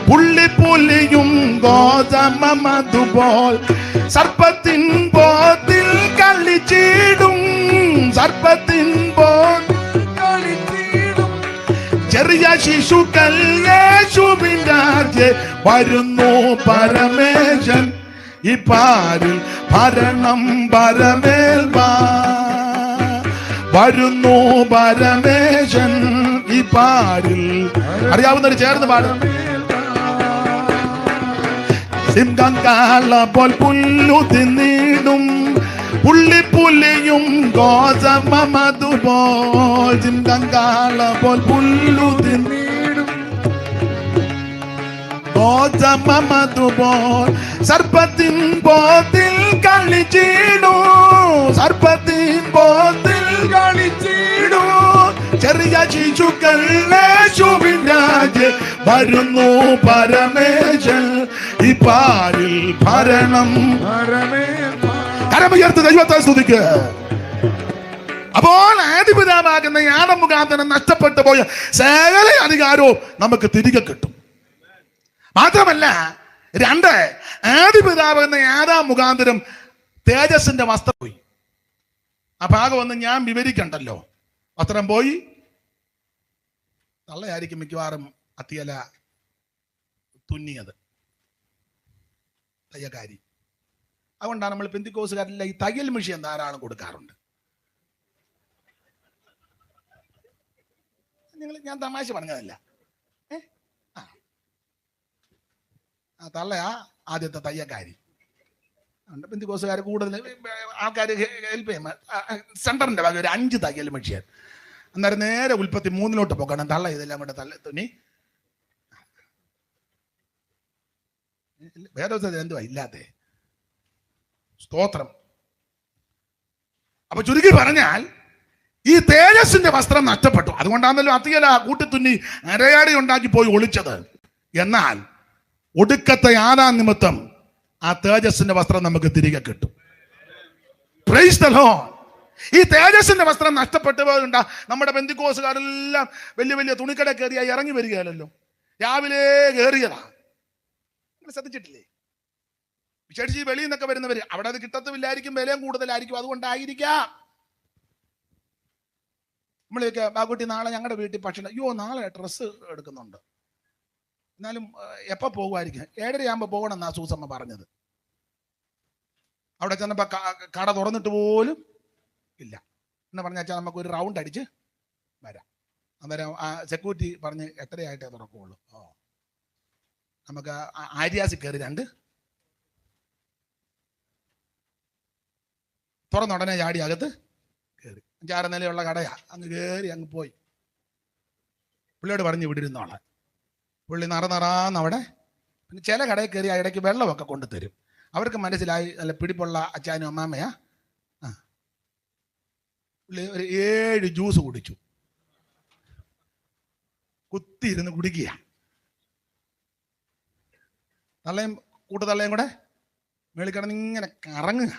പുള്ളിപ്പുലിയും ഗോതമതുപോൽ. സർപ്പത്തിൻ പോത്തിൽ കളിച്ചിടും. സർപ്പത്തിൻ പോത്തിൽ കളിച്ചിടും. ചെറിയ ശിശുക്കൾ യേശുവിന്റെ വരുന്നു പരമേശൻ. ഈ പാരിൽ ഭരണം പരമേൽ വരുന്നു പരമേശൻ. ഈ പാരിൽ അറിയാവുന്നവർ ചേർന്ന് പാടും. സിംഹം കാളപോൽ പുല്ലു തിന്നിടും പുള്ളിപ്പുലിയും ഗോതമതുപോൽ. സിംഹം കാളപോൽ പുല്ലു തിന്നിടും ഗോതമതുപോൽ. സർപ്പത്തിൻ പോത്തിൽ കളിച്ചിടൂ. സർപ്പത്തിൻ പോത്തിൽ കളിച്ചിടൂ. ചെറിയ ശിശുക്കൾ യേശുവിന്റെ വരുന്നു പരമേശൻ. ഈ പാരിൽ ഭരണം കരമുയർത്ത് ദൈവത്തെ സ്തുതിക്കുക. അപ്പോൾ ആദിപിതാവാകുന്ന ആദം മുഖാന്തരം നഷ്ടപ്പെട്ടു പോയ സകല അധികാരവും നമുക്ക് തിരികെ കിട്ടും. മാത്രമല്ല, 2, ആദിപിതാവെന്ന ആദാം മുഖാന്തരം തേജസ്സിന്റെ വസ്ത്രം പോയി. ആ ഭാഗം ഒന്ന് ഞാൻ വിവരിക്കണ്ടല്ലോ. വസ്ത്രം പോയി. തള്ളയായിരിക്കും മിക്കവാറും അത്തിയല തുന്നിയത്, തയ്യക്കാരി. അതുകൊണ്ടാണ് നമ്മൾ പെന്തിക്കോസുകാരില്ല ഈ തയ്യൽ മെഷീൻ ധാരാളം കൊടുക്കാറുണ്ട്. ഞാൻ തമാശ പറഞ്ഞതല്ല. ആ തള്ളയാ ആദ്യത്തെ തയ്യക്കാരി. പെന്തിക്കോസുകാർ കൂടുതൽ ആൾക്കാർ ഹെൽപ്പ് ചെയ്യും. സെന്ററിന്റെ ഭാഗം ഒരു 5 തയ്യൽ മെഷീൻ. അന്നേരം നേരെ ഉൽപ്പത്തി 3 പോകണം. തള്ള ഇതെല്ലാം കൂടെ തള്ള തുണി വേറെ എന്തുവാ ഇല്ലാതെ. സ്തോത്രം. അപ്പൊ ചുരുക്കി പറഞ്ഞാൽ ഈ തേജസ്സിന്റെ വസ്ത്രം നഷ്ടപ്പെട്ടു. അതുകൊണ്ടാണല്ലോ അത്തിയല കൂട്ടിത്തുന്നി അരയാടി ഉണ്ടാക്കി പോയി ഒളിച്ചത്. എന്നാൽ ഒടുക്കത്തെ ആദാം നിമിത്തം ആ തേജസ്സിന്റെ വസ്ത്രം നമുക്ക് തിരികെ കിട്ടും. Price the Lord. ഈ തേജസ്സിന്റെ വസ്ത്രം നഷ്ടപ്പെട്ടു പോയതുകൊണ്ടാ നമ്മുടെ പെന്തിക്കോസുകാരെല്ലാം വലിയ വലിയ തുണിക്കട കയറിയായി ഇറങ്ങി വരികയല്ലോ. രാവിലെ കയറിയതാ. നിങ്ങൾ ശ്രദ്ധിച്ചിട്ടില്ലേ? വിശേഷിച്ച് ഈ വെളിയിൽ നിന്നൊക്കെ വരുന്നവര് അവിടെ അത് കിട്ടത്തുമില്ലായിരിക്കും, വിലയും കൂടുതലായിരിക്കും. അതുകൊണ്ടായിരിക്കാം നമ്മളൊക്കെ ബാഗുട്ടി നാളെ ഞങ്ങളുടെ വീട്ടിൽ ഭക്ഷണം. നാളെ ഡ്രസ്സ് എടുക്കുന്നുണ്ട്. എന്നാലും എപ്പോൾ പോകുമായിരിക്കും? 7:30 പോകണം എന്നാ സൂസമ്മ പറഞ്ഞത്. അവിടെ ചെന്നപ്പോൾ കട തുറന്നിട്ട് പോലും ഇല്ല എന്ന് പറഞ്ഞാൽ നമുക്ക് ഒരു റൗണ്ട് അടിച്ച് വരാം. അന്നേരം ആ സെക്യൂരിറ്റി പറഞ്ഞ് 8:30 തുറക്കുള്ളൂ. നമുക്ക് ആര്യാസിൽ കയറി 2 തുറന്ന ഉടനെ ചാടി അകത്ത് കയറി. 5-6 നിലയുള്ള കടയാ. അങ്ങ് കയറി അങ്ങ് പോയി. പുള്ളിയോട് പറഞ്ഞ് വിടിരുന്നോളാം. പുള്ളി നിറാന്ന് അവിടെ. പിന്നെ ചില കടയിൽ കയറി ഇടയ്ക്ക് വെള്ളമൊക്കെ കൊണ്ടുതരും. അവർക്ക് മനസ്സിലായി നല്ല പിടിപ്പുള്ള അച്ചാനും അമ്മാമ്മയാ. പുള്ളി ഒരു 7 ജ്യൂസ് കുടിച്ചു, കുത്തിയിരുന്ന് കുടിക്കുക. തള്ളയും കൂട്ടുതള്ളയും കൂടെ മേളിൽ കിടന്ന് ഇങ്ങനെ കറങ്ങുക.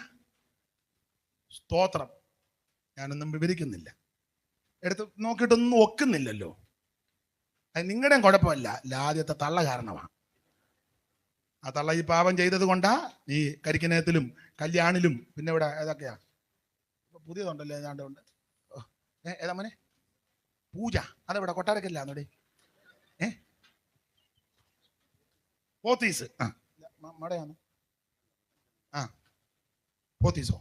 സ്തോത്രം. ഞാനൊന്നും വിവരിക്കുന്നില്ല, എടുത്ത് നോക്കിയിട്ടൊന്നും ഒക്കുന്നില്ലല്ലോ. അത് നിങ്ങളുടെയും കുഴപ്പമല്ല, ആദ്യത്തെ തള്ള കാരണമാണ്. ആ തള്ള ഈ പാപം ചെയ്തത് കൊണ്ടാ ഈ കരിക്കിനത്തിലും കല്യാണിലും പിന്നെ ഇവിടെ ഏതൊക്കെയാ പുതിയതുണ്ടല്ലോ ഏതാണ്ട്. ഏതാ മോനെ പൂജ, അതെവിടെ കൊട്ടാരക്കല്ലാന്നോടെ പോത്തീസ്. മടയാന്ന് പോത്തീസോ?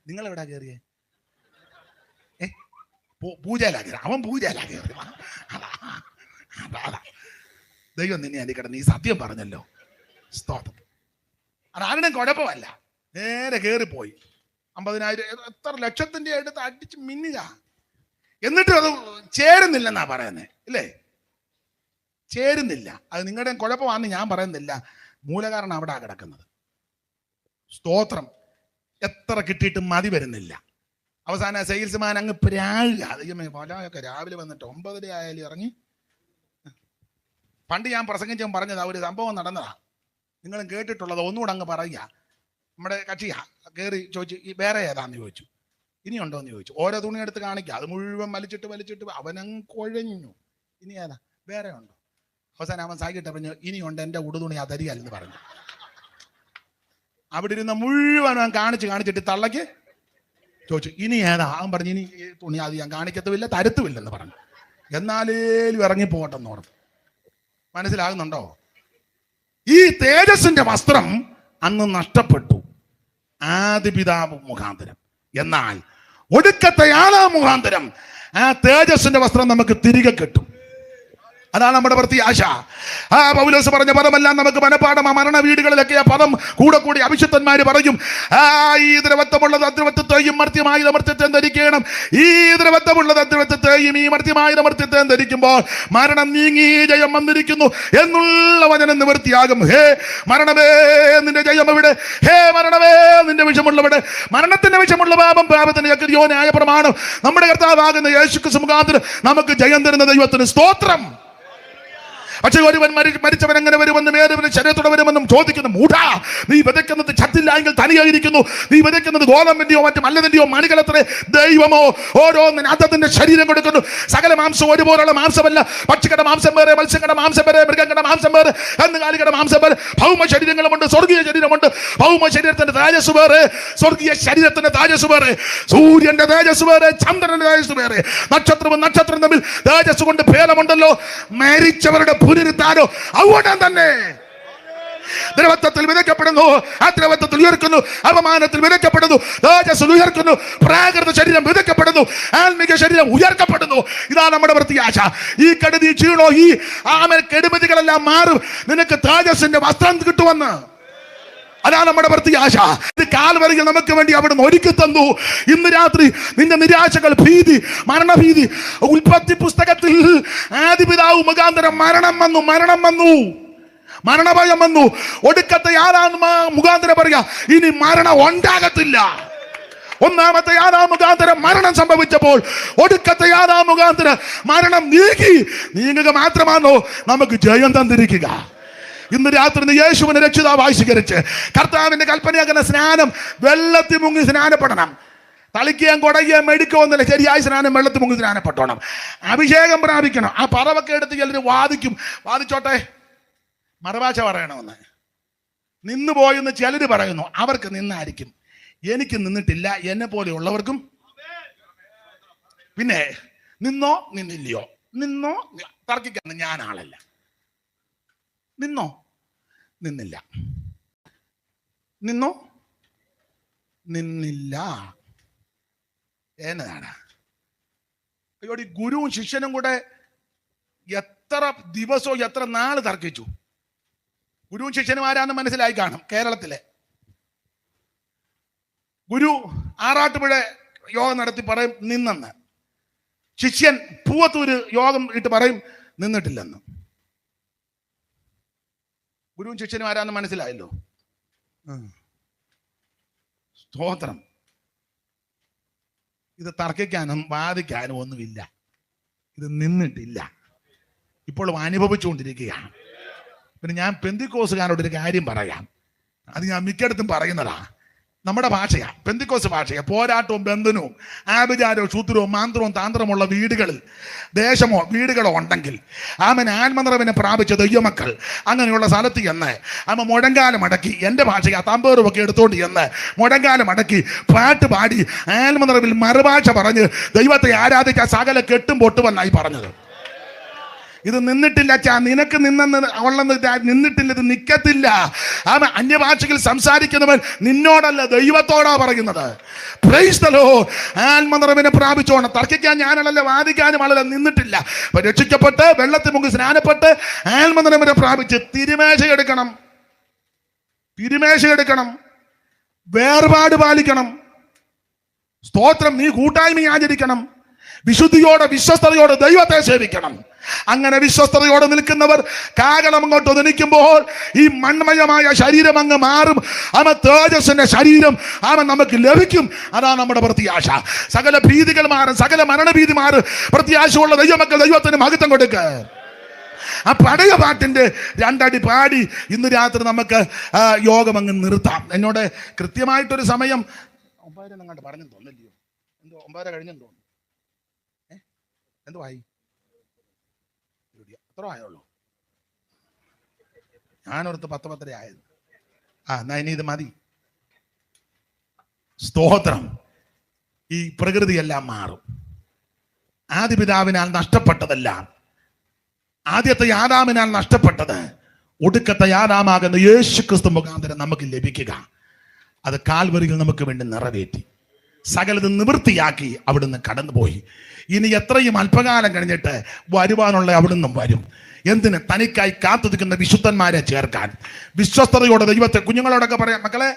നിങ്ങളെവിടാ കയറിയേ? പൂജയിലാ കയറി. അവൻ പൂജയിലാ കയറി. ദൈവം നിന്നെ അനുക്കട, നീ സത്യം പറഞ്ഞല്ലോ. സ്തോത്രം. അതാരുടെയും കുഴപ്പമല്ല. നേരെ കയറിപ്പോയി 50,000 എത്ര ലക്ഷത്തിന്റെ അടുത്ത് അടിച്ച് മിന്നുക. എന്നിട്ടും അത് ചേരുന്നില്ലെന്നാ പറയുന്നത്, ഇല്ലേ? ചേരുന്നില്ല. അത് നിങ്ങളുടെയും കുഴപ്പമാണെന്ന് ഞാൻ പറയുന്നില്ല. മൂലകാരണം അവിടെ കിടക്കുന്നത്. സ്തോത്രം. എത്ര കിട്ടിയിട്ടും മതി വരുന്നില്ല. അവസാന സെയിൽസ്മാൻ അങ്ങ് പ്രാഴുക. ദൈവമേ, ഫലമൊക്കെ രാവിലെ വന്നിട്ട് 9:30 ആയാലും ഇറങ്ങി. പണ്ട് ഞാൻ പ്രസംഗിച്ചും പറഞ്ഞതാ, ഒരു സംഭവം നടന്നതാ, നിങ്ങളും കേട്ടിട്ടുള്ളത്. ഒന്നുകൂടെ അങ്ങ് പറയുക. നമ്മുടെ കക്ഷിയാ കയറി ചോദിച്ചു, ഈ വേറെ ഏതാന്ന് ചോദിച്ചു. ഇനിയുണ്ടോ എന്ന് ചോദിച്ചു. ഓരോ തുണി എടുത്ത് കാണിക്കുക. അത് മുഴുവൻ വലിച്ചിട്ട് അവനങ്ങ് കുഴഞ്ഞു. ഇനി ഏതാ, വേറെ ഉണ്ടോ? അവസാനം അവൻ സായിക്കിട്ട് പറഞ്ഞു, ഇനിയുണ്ട്, എൻ്റെ ഉടുതുണി അതരികല്ലെന്ന് പറഞ്ഞു. അവിടെ ഇരുന്ന മുഴുവൻ അവൻ കാണിച്ചിട്ട് തള്ളക്ക് ചോദിച്ചു, ഇനി ഏതാ? അവൻ പറഞ്ഞു, ഇനി തുണി അത് ഞാൻ കാണിക്കത്തുമില്ല, തരുത്തുമില്ലെന്ന് പറഞ്ഞു. എന്നാലേലും ഇറങ്ങിപ്പോട്ടെന്ന് ഓർത്ത്. മനസ്സിലാകുന്നുണ്ടോ? ഈ തേജസ്സിന്റെ വസ്ത്രം അന്ന് നഷ്ടപ്പെട്ടു ആദിപിതാവ് മുഖാന്തരം. എന്നാൽ ഒടുക്കത്തെ ആളാം മുഖാന്തരം ആ തേജസ്സിന്റെ വസ്ത്രം നമുക്ക് തിരികെ കിട്ടും. അതാണ് നമ്മുടെ പ്രത്യാശ. പൗലോസ് പറഞ്ഞ പദമെല്ലാം നമുക്ക് മനപ്പാഠം. മരണ വീടുകളിലൊക്കെ ആ പദം കൂടി അഭിഷിക്തന്മാര് പറയും, ഈ ദ്രവത്വമുള്ളത് അദ്രവത്വത്തെയും മർത്യമായ അമർത്യത്വം ധരിക്കണം. ഈ ദ്രവത്വമുള്ളത് അദ്രവത്വത്തെയും ഈ മർത്യമായ അമർത്യത്വം ധരിക്കുമ്പോൾ മരണം നീങ്ങി ജയം വന്നിരിക്കുന്നു എന്നുള്ള വചനം നിവൃത്തിയാകും. ഹേ മരണമേ, നിന്റെ ജയം എവിടെ? ഹേ മരണമേ, നിന്റെ വിഷമുള്ളവിടെ? മരണത്തിന്റെ വിഷമുള്ള പാപം, പാപത്തിന്റെ ചക്രിയോ ന്യായ പ്രമാണം നമ്മുടെ കർത്താവാകുന്ന യേശുക്രിസ്തു മുഖാന്തരം നമുക്ക് ജയം തരുന്ന ദൈവത്തിന് സ്തോത്രം. പക്ഷെ ഒരുവൻ മരിച്ചവൻ എങ്ങനെ വരുമെന്നും ഏതൊരു ശരീരത്തോടെ വരുമെന്നും ചോദിക്കുന്നു. മൂഢാ, നീ വിതയ്ക്കുന്നത് ചത്തില്ല എങ്കിൽ തനിയായിരിക്കുന്നു. നീ വിതയ്ക്കുന്നത് ഗോതമ്പിന്റെയോ മറ്റു മല്ലതിന്റെയോ മണികളത്രേ. ദൈവമോ ഓരോന്നിന് അതതിന്റെ ശരീരം കൊടുക്കുന്നു. സകല മാംസം ഒരുപോലുള്ള മാംസമല്ല. പക്ഷികളുടെ മാംസം വേറെ, മത്സ്യങ്ങളുടെ മാംസം വേറെ, മൃഗങ്ങളുടെ മാംസം വേറെ, കന്നുകാലികളുടെ മാംസം വേറെ. ഭൗമ ശരീരങ്ങളുമുണ്ട്, സ്വർഗീയ ശരീരമുണ്ട്. ഭൗമ ശരീരത്തിന്റെ തേജസ് വേറെ, സ്വർഗീയ ശരീരത്തിന്റെ തേജസ് വേറെ. സൂര്യന്റെ തേജസ് വേറെ, ചന്ദ്രന്റെ തേജസ് വേറെ. നക്ഷത്രവും നക്ഷത്രം തമ്മിൽ തേജസ് കൊണ്ട് ഭേദമുണ്ടല്ലോ. മരിച്ചവരുടെ പുനരുദ്ധാനോ അവിടെ തന്നെ. ദ്രവത്വത്തിൽ വിതയ്ക്കപ്പെടുന്നു, ആ ദ്രവത്വത്തിൽ ഉയർക്കുന്നു. അപമാനത്തിൽ വിതയ്ക്കപ്പെടുന്നു, തേജസ്സിൽ ഉയർക്കുന്നു. പ്രാകൃത ശരീരം വിതയ്ക്കപ്പെടുന്നു, ആത്മിക ശരീരം ഉയർക്കപ്പെടുന്നു. ഇതാണ് നമ്മുടെ പ്രത്യാശ. ഈ കെടുതി ക്ഷീണോ ഈ കെടുമതികളെല്ലാം മാറും. നിനക്ക് തേജസ്സിന്റെ വസ്ത്രം കിട്ടുമെന്ന്. അതാണ് നമ്മുടെ പ്രത്യാശ. ഇത് കാൽവരികൾ നമുക്ക് വേണ്ടി അവിടുന്ന് ഒരുക്കി തന്നു. ഇന്ന് രാത്രി നിന്റെ നിരാശകൾ, ഭീതി, മരണഭീതി, ഉൽപ്പത്തി പുസ്തകത്തിൽ ആദിപിതാവ് മുഖാന്തരം മരണം വന്നു, മരണഭയം വന്നു. ഒടുക്കത്തെ ആരാം മുഖാന്തരം പറയാ, ഇനി മരണം ഉണ്ടാകത്തില്ല. ഒന്നാമത്തെ ആറാം മുഖാന്തരം മരണം സംഭവിച്ചപ്പോൾ ഒടുക്കത്തെ ആറാം മുഖാന്തരം മരണം നീങ്ങുക മാത്രമാണോ നമുക്ക് ജയം തന്നിരിക്കുക. ഇന്ന് രാത്രി യേശുവിനെ രക്ഷിതാവായി സ്വീകരിച്ച് കർത്താവിന്റെ കൽപ്പനയാകുന്ന സ്നാനം, വെള്ളത്തിൽ മുങ്ങി സ്നാനപ്പെടണം. തളിക്കുകയും കൊടയുകയും മെടുക്കുകയൊന്നുമില്ല. ശരിയായ സ്നാനം വെള്ളത്തിൽ മുങ്ങി സ്നാനപ്പെട്ടോണം. അഭിഷേകം പ്രാപിക്കണം. ആ പറവൊക്കെ എടുത്ത് ചിലർ വാദിച്ചോട്ടെ, മറുഭാഷ പറയണമെന്ന്. നിന്നു പോയെന്ന് ചിലർ പറയുന്നു. അവർക്ക് നിന്നായിരിക്കും, എനിക്ക് നിന്നിട്ടില്ല. എന്നെ പോലെയുള്ളവർക്കും. പിന്നെ നിന്നോ നിന്നില്ലയോ, നിന്നോ തർക്കിക്കാൻ ഞാൻ ആളല്ല. നിന്നോ നിന്നില്ല, നിന്നോ നിന്നില്ല എന്നതാണ്. അയ്യോടി, ഗുരുവും ശിഷ്യനും കൂടെ എത്ര ദിവസവും എത്ര നാൾ തർക്കിച്ചു. ഗുരുവും ശിഷ്യനും ആരാന്ന് മനസ്സിലായി കാണും. കേരളത്തിലെ ഗുരു ആറാട്ടുപുഴ യോഗം നടത്തി പറയും നിന്നെന്ന്. ശിഷ്യൻ പൂവത്തൂര് യോഗം ഇട്ട് പറയും നിന്നിട്ടില്ലെന്ന്. ഗുരുവും ശിഷ്യനും ആരാന്ന് മനസ്സിലായല്ലോ. സ്തോത്രം. ഇത് തർക്കിക്കാനും വാദിക്കാനും ഒന്നുമില്ല. ഇത് നിന്നിട്ടില്ല, ഇപ്പോഴും അനുഭവിച്ചുകൊണ്ടിരിക്കുകയാണ്. പിന്നെ ഞാൻ പെന്തിക്കോസുകാരോടൊരു കാര്യം പറയാം. അത് ഞാൻ മിക്കയിടത്തും പറയുന്നതാ. നമ്മുടെ ഭാഷയാ, പെന്തിക്കോസ് ഭാഷയാ. പോരാട്ടവും ബന്ധനവും ആഭിചാരവും ശൂദ്രവും മാന്ത്രവും താന്ത്രമുള്ള വീടുകളിൽ, ദേശമോ വീടുകളോ ഉണ്ടെങ്കിൽ ആമൻ ആത്മനിറവിനെ പ്രാപിച്ച ദൈവമക്കൾ അങ്ങനെയുള്ള സ്ഥലത്ത് ചെന്ന് മുഴങ്കാലം അടക്കി, എൻ്റെ ഭാഷയാ, തമ്പേറുമൊക്കെ എടുത്തോണ്ട് ചെന്ന് മുഴങ്കാലം അടക്കി പാട്ട് പാടി ആത്മനിറവിൽ മറുഭാഷ പറഞ്ഞ് ദൈവത്തെ ആരാധിച്ച സകല കെട്ടും പൊട്ടുമെന്നായി പറഞ്ഞത്. ഇത് നിന്നിട്ടില്ല അച്ഛാ, നിനക്ക് നിന്നിട്ടില്ല, ഇത് നിൽക്കത്തില്ല. അന്യഭാഷയിൽ സംസാരിക്കുന്നവൻ നിന്നോടല്ല ദൈവത്തോടാ പറയുന്നത്. Praise the lord. ആത്മനിറവിനെ പ്രാപിച്ചോണം. തർക്കിക്കാൻ ഞാനല്ല, വാദിക്കാനും ആളല്ല. നിന്നിട്ടില്ല. രക്ഷിക്കപ്പെട്ട് വെള്ളത്തിൽ മുങ്ങി സ്നാനപ്പെട്ട് ആത്മനിറവിനെ പ്രാപിച്ച് തിരുമേശ എടുക്കണം, വേർപാട് പാലിക്കണം. സ്തോത്രം. നീ കൂട്ടായ്മ ആചരിക്കണം. വിശുദ്ധിയോടെ വിശ്വസ്തയോടെ ദൈവത്തെ സേവിക്കണം. അങ്ങനെ വിശ്വസ്തയോടെ നിൽക്കുന്നവർ കാകളം അങ്ങോട്ട് നിൽക്കുമ്പോൾ ഈ മൺമയമായ ശരീരം അങ്ങ് മാറും. തേജസ്സിന്റെ ശരീരം നമുക്ക് ലഭിക്കും. അതാണ് നമ്മുടെ പ്രത്യാശ. സകല ഭീതികൾ മാറും, സകല മരണഭീതി മാറും. പ്രത്യാശയുള്ള ദൈവമക്കൾ ദൈവത്തിന് മഹത്വം കൊടുക്കുക. ആ പഴയ പാട്ടിന്റെ 2 അടി പാടി ഇന്ന് രാത്രി നമുക്ക് യോഗം അങ്ങ് നിർത്താം. എന്നോട് കൃത്യമായിട്ടൊരു സമയം 9 അങ്ങോട്ട് പറഞ്ഞു തോന്നില്ലയോ? എന്തോ 9 കഴിഞ്ഞെന്ന് തോന്നുന്നു. എന്തുവായി? എത്ര ആയുള്ളൂ? ഞാനോർത്ത് 10-10 ആയത്. എന്നാ ഇനി ഇത് മതി. സ്തോത്രം. ഈ പ്രകൃതിയെല്ലാം മാറും. ആദിപിതാവിനാൽ നഷ്ടപ്പെട്ടതെല്ലാം, ആദ്യത്തെ ആദാമിനാൽ നഷ്ടപ്പെട്ടത് ഒടുക്കത്തെ ആദാമാകുന്ന യേശു ക്രിസ്തു മുഖാന്തരം നമുക്ക് ലഭിക്കുക. അത് കാൽവരിയിൽ നമുക്ക് വേണ്ടി നിറവേറ്റി സകലത് നിവൃത്തിയാക്കി അവിടുന്ന് കടന്നുപോയി. ഇനി എത്രയും അല്പകാലം കഴിഞ്ഞിട്ട് വരുവാനുള്ള അവിടുന്ന് വരും. എന്തിന്? തനിക്കായി കാത്തുനിൽക്കുന്ന വിശുദ്ധന്മാരെ ചേർക്കാൻ. വിശ്വസ്തയോടെ ദൈവത്തെ കുഞ്ഞുങ്ങളോടൊക്കെ പറയാം, മക്കളെ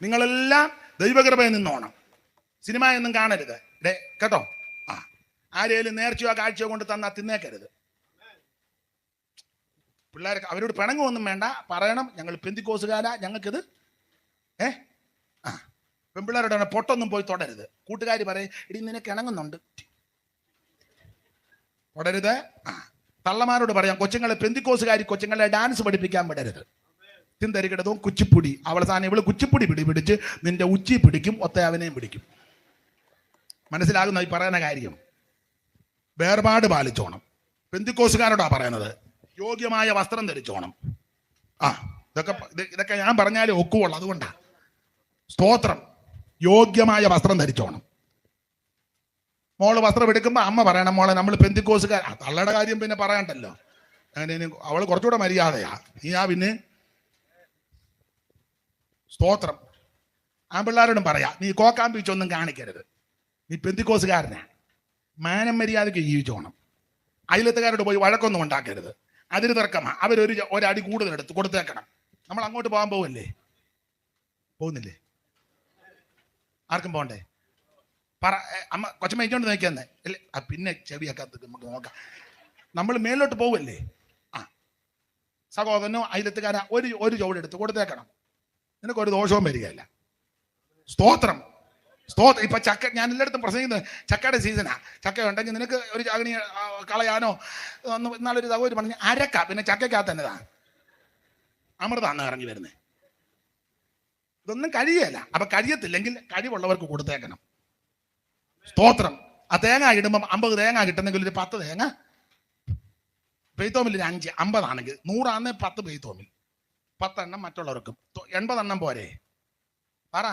നിങ്ങളെല്ലാം ദൈവകൃപയിൽ നിന്നോണം, സിനിമ ഒന്നും കാണരുത് കേട്ടോ. ആരേലും നേർച്ചയോ കാഴ്ചയോ കൊണ്ട് തന്നാൽ തിന്നേക്കരുത്. പിള്ളേർക്ക് അവരോട് പിണങ്ങുമൊന്നും വേണ്ട, പറയണം ഞങ്ങൾ പെന്തിക്കോസുകാരാ, ഞങ്ങൾക്കിത് പെൺപിള്ളേരോട് പൊട്ടൊന്നും പോയി തൊടരുത്. കൂട്ടുകാർ പറയും ഇടി നിനക്ക് ഇണങ്ങുന്നുണ്ട്, തൊടരുത്. തള്ളമാരോട് പറയാം കൊച്ചുങ്ങളെ, പെന്തിക്കോസുകാരി കൊച്ചുങ്ങളെ ഡാൻസ് പഠിപ്പിക്കാൻ വിടരുത്. തിന്തരികിടതും കുച്ചിപ്പുടി, അവസാനം ഇവള് കുച്ചിപ്പുടി പിടിച്ച് നിന്റെ ഉച്ചി പിടിക്കും, ഒത്തയാവനെയും പിടിക്കും. മനസ്സിലാകുന്ന ഈ പറയുന്ന കാര്യം. വേർപാട് പാലിച്ചോണം. പെന്തിക്കോസുകാരോടാ പറയുന്നത്. യോഗ്യമായ വസ്ത്രം ധരിച്ചോണം. ഇതൊക്കെ ഞാൻ പറഞ്ഞാലേ ഒക്കുവുള്ളൂ. അതുകൊണ്ടാ. സ്തോത്രം. യോഗ്യമായ വസ്ത്രം ധരിച്ചോണം. മോള് വസ്ത്രം എടുക്കുമ്പോൾ അമ്മ പറയണം, മോളെ നമ്മൾ പെന്തിക്കോസുകാർ. തള്ളയുടെ കാര്യം പിന്നെ പറയണ്ടല്ലോ. അങ്ങനെ അവൾ കുറച്ചുകൂടെ മര്യാദയാ. പിന്നെ സ്തോത്രം. ആൺപിള്ളേരോടും പറയാം, നീ കോക്കാമ്പീച്ചൊന്നും കാണിക്കരുത്, നീ പെന്തിക്കോസുകാരനാ. മാനം മര്യാദയ്ക്ക് ജീവിച്ചോണം. അയലത്തുകാരോട് പോയി വഴക്കൊന്നും ഉണ്ടാക്കരുത്. അതിന് തർക്കമാ. ഒരടി കൂടുതൽ എടുത്ത് കൊടുത്തേക്കണം. നമ്മൾ അങ്ങോട്ട് പോകാൻ പോവല്ലേ? പോകുന്നില്ലേ? ആർക്കും പോകണ്ടേ? അമ്മ കൊച്ചമ്മ ഇങ്ങോട്ട് നോക്കിയെന്നേ അല്ലേ? പിന്നെ ചെവിയൊക്കെ നമുക്ക് നോക്കാം. നമ്മൾ മേലോട്ട് പോവല്ലേ? സഹോദരനോ അയലത്തുകാരാ ഒരു ചുവടെടുത്ത് കൊടുത്തേക്കണം. നിനക്കൊരു ദോഷവും വരികയല്ല. സ്തോത്രം. ഇപ്പൊ ചക്ക, ഞാൻ എല്ലായിടത്തും പ്രസംഗിക്കുന്നത് ചക്കയുടെ സീസണാ. ചക്ക ഉണ്ടെങ്കിൽ നിനക്ക് ഒരു ചാകണി കളയാനോ എന്നാലൊരു സഹോദരി പറഞ്ഞ് അരക്ക, പിന്നെ ചക്കക്കകത്ത് തന്നെതാ അമൃതാന്ന് ഇറങ്ങി വരുന്നത്. ഇതൊന്നും കഴിയല്ല. അപ്പൊ കഴിയത്തില്ലെങ്കിൽ കഴിവുള്ളവർക്ക് കൊടുത്തേക്കണം. സ്തോത്രം. ആ തേങ്ങ ഇടുമ്പം 50 തേങ്ങ കിട്ടുന്നെങ്കിൽ ഒരു 10 തേങ്ങ പെയ്ത്തോമിൽ 5, 50 ആണെങ്കിൽ 100 ആണെങ്കിൽ 10 പെയ്ത്തോമിൽ, 10 എണ്ണം മറ്റുള്ളവർക്കും. 80 എണ്ണം പോരെ? പറ.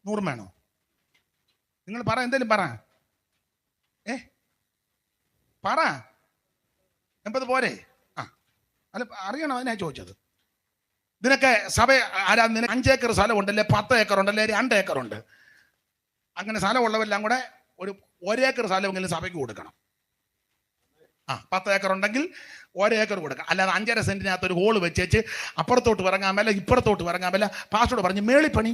100 വേണോ? നിങ്ങൾ പറ, എന്തേലും പറ. പറ. 80 പോരെ? അല്ല അറിയണം, അതിനാ ചോദിച്ചത്. ഇതിനൊക്കെ സഭ ആരാ? നിനക്ക് 5 ഏക്കർ സ്ഥലമുണ്ടല്ലേ, 10 ഏക്കർ ഉണ്ടല്ലേ, 2 ഏക്കറുണ്ട്. അങ്ങനെ സ്ഥലമുള്ളവരെല്ലാം കൂടെ 1 ഏക്കർ സ്ഥലമെങ്കിലും സഭയ്ക്ക് കൊടുക്കണം. 10 ഏക്കർ ഉണ്ടെങ്കിൽ 1 ഏക്കർ കൊടുക്കണം. അല്ലാതെ 5.5 സെന്റിനകത്ത് ഒരു ഹോള് വെച്ചേച്ച് അപ്പുറത്തോട്ട് ഇറങ്ങാൻ മേല ഇപ്പുറത്തോട്ട് ഇറങ്ങാൻ മേല. പാസ്റ്റോട് പറഞ്ഞ് മേളിപ്പണി.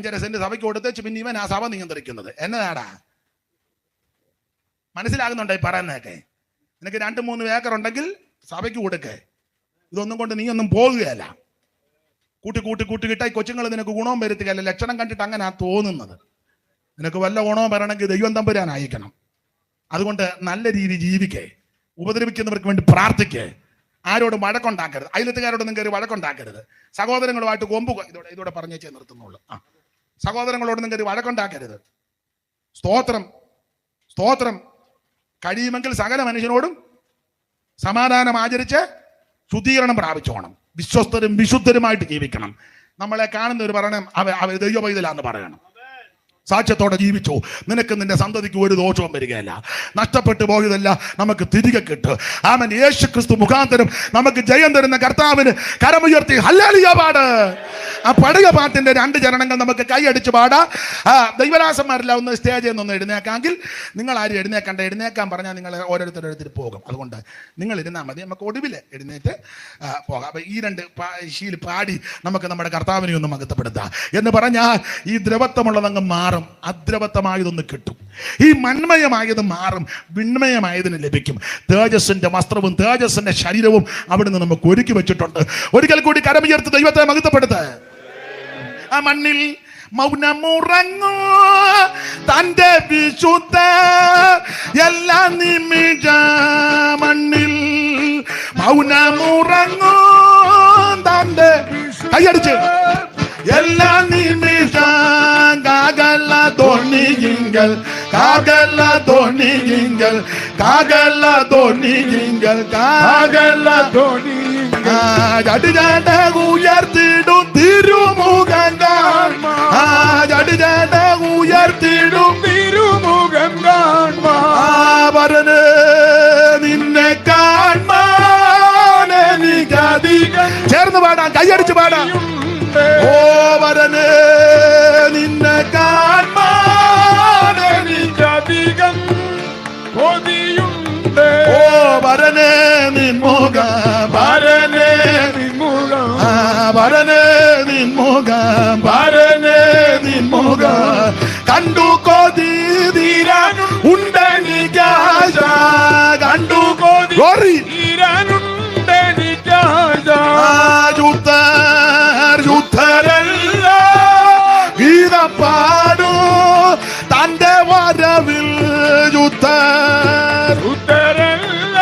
5.5 സെന്റ് സഭയ്ക്ക് കൊടുത്തേച്ച് പിന്നെ ഇവൻ ആ സഭ നിയന്ത്രിക്കുന്നത് എന്നതാടാ? മനസ്സിലാകുന്നുണ്ടോ ഈ പറയുന്നതൊക്കെ? നിനക്ക് 2-3 ഏക്കർ ഉണ്ടെങ്കിൽ സഭയ്ക്ക് കൊടുക്കേ. ഇതൊന്നും കൊണ്ട് നീ ഒന്നും പോകുകയല്ല. കൂട്ടി കിട്ടായി കൊച്ചുങ്ങൾ നിനക്ക് ഗുണവും വരുത്തുകയല്ല. ലക്ഷണം കണ്ടിട്ട് അങ്ങനെ തോന്നുന്നത്. നിനക്ക് വല്ല ഗുണവും വരണമെങ്കിൽ ദൈവം തമ്പുരാൻ അയക്കണം. അതുകൊണ്ട് നല്ല രീതി ജീവിക്കേ, ഉപദ്രവിക്കുന്നവർക്ക് വേണ്ടി പ്രാർത്ഥിക്കേ, ആരോടും വഴക്കുണ്ടാക്കരുത്, അയലത്തുകാരോടൊന്നും കയറി വഴക്കുണ്ടാക്കരുത്, സഹോദരങ്ങളുമായിട്ട് ഇതോടെ പറഞ്ഞേച്ചേ നിർത്തുന്നുള്ളൂ. സഹോദരങ്ങളോടൊന്നും കയറി വഴക്കുണ്ടാക്കരുത്. സ്തോത്രം. കഴിയുമെങ്കിൽ സകല മനുഷ്യനോടും സമാധാനം ആചരിച്ച് ശുദ്ധീകരണം പ്രാപിച്ചോണം. വിശ്വസ്തരും വിശുദ്ധരുമായിട്ട് ജീവിക്കണം. നമ്മളെ കാണുന്നവർ പറയണം അവർ ദൈവ പൈതലാന്ന് പറയണം. സാക്ഷ്യത്തോടെ ജീവിച്ചു. നിനക്ക് നിന്റെ സന്തതിക്ക് ഒരു ദോഷവും വരികയല്ല. നഷ്ടപ്പെട്ടു പോയതല്ല നമുക്ക് തിരികെ കിട്ടും. ആമേൻ. യേശു ക്രിസ്തു മുഖാന്തരം നമുക്ക് ജയം തരുന്ന കർത്താവിന് കരമുയർത്തി ഹല്ലേലൂയ പാട്. ആ പഴയ പാട്ടിന്റെ 2 ചരണങ്ങൾ നമുക്ക് കൈയടിച്ച് പാടാം. ദൈവദാസന്മാരെല്ലാം ഒന്ന് സ്റ്റേജിൽ നിന്നൊന്ന് എഴുന്നേക്കാമെങ്കിൽ, നിങ്ങൾ ആരും എഴുന്നേക്കാൻ പറഞ്ഞാൽ നിങ്ങൾ ഓരോരുത്തർ പോകും. അതുകൊണ്ട് നിങ്ങൾ ഇരുന്നാൽ മതി. നമുക്ക് ഒടുവിൽ എഴുന്നേറ്റ് പോകാം. അപ്പൊ ഈ 2 ശീൽ പാടി നമുക്ക് നമ്മുടെ കർത്താവിനെ ഒന്ന് മഹത്വപ്പെടുത്താം. എന്ന് പറഞ്ഞാൽ ഈ ദ്രവത്വമുള്ളതങ്ങ് മാറും, അദ്രവത്വമായതൊന്ന് കിട്ടും. ഈ മന്മയമായത് മാറും, വിണ്മയമായതിന് ലഭിക്കും. തേജസ്സിന്റെ വസ്ത്രവും തേജസ്സിന്റെ ശരീരവും അവിടുന്ന് നമുക്ക് ഒരുക്കി വെച്ചിട്ടുണ്ട്. ഒരിക്കൽ കൂടി കരമുയർത്തി ദൈവത്തെ മഹത്വപ്പെടുത്ത. ആ മണ്ണിൽ മൗനമുറങ്ങൂ തന്റെ വിശുദ്ധ എല്ലാ നിമിഷ മണ്ണിൽ മൗനമുറങ്ങൂ തന്റെ കൈയടിച്ച് എല്ലാ നിമിഷ കാകല തോണിയിങ്കൽ കാകല തോണിയിങ്കൽ കാകല തോണിയിങ്കൽ കാകല തോണിയിങ്കൽ ജഡ്ജട ഉയർത്തിടും തിരുമുഖം ജഡ്ജട ഉയർത്തിടും തിരുമുഖം പറഞ്ഞ് നിന്നെ കാണാൻ എനിക്കധികം. ചേർന്ന് പാടാം, കൈയടിച്ച് പാടാം. ഓ വരനെ നിന്നെ കാണാൻ എനിക്കധികം കൊതിയുണ്ട്. ഓ വരനെ നിൻമുഖം വരനെ നിൻമുഖം വരനെ നിൻമുഖം വരനെ നിൻമുഖം കണ്ടു കൊതി തീരാനും ഉണ്ടെനിക്കാശ. കണ്ടു കൊതി തീരാനുണ്ടെനിക്കാശ. യുദ്ധരല്ല ഗീതം പാടൂ തന്റെ വരവിൽ. യുദ്ധരല്ല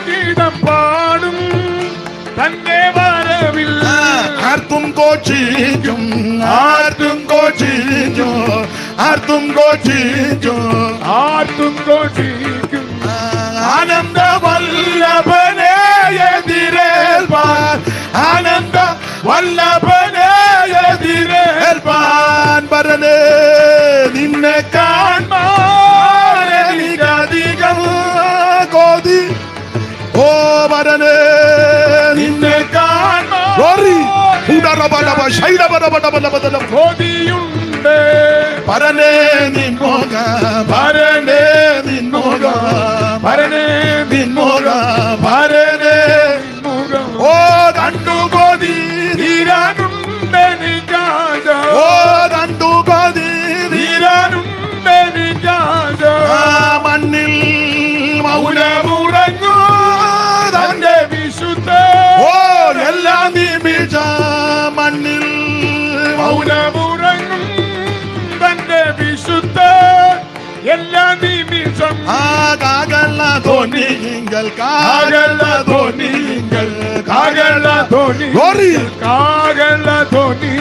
ഗീതം പാടും തന്റെ വരവിൽ. ആർത്തും കോച്ചിക്കും ആർത്തും കോച്ചിക്കും ആർത്തും കോച്ചിക്കും ആർത്തും കോച്ചിക്കും ആനന്ദ വല്ലഭനെ എതിരേൽപ്പാൻ. ആനന്ദ വല്ലഭനെ എതിരേൽപ്പാൻ. വരനെ നിന്നെ കാണാൻ എനിക്കധികം കൊതി. ഓ വരനെ നിന്നെ കാണാൻ കൊതിയുണ്ട്. പരനെ നിൻമുഖം പരനെ നിൻമുഖം പരനെ നിൻമുഖം പരനെ നിൻമുഖം. ഓ കണ്ടു കൊതി തീരാനുണ്ടെനിക്കാശ. ഓ കണ്ടു കൊതി തീരാനുണ്ടെനിക്കാശ. മണ്ണിൽ മൗനമുറങ്ങൂ തന്റെ വിശുദ്ധ. ഓ എല്ലാ നിമിഷ മണ്ണിൽ മൗനമുറങ്ങും തന്റെ വിശുദ്ധ എല്ലാ നിമിഷം. കാകല ധ്വനിയിങ്കൽ കാകല ധ്വനിയിങ്കൽ കാകല ധ്വനി കാകല ധ്വനി.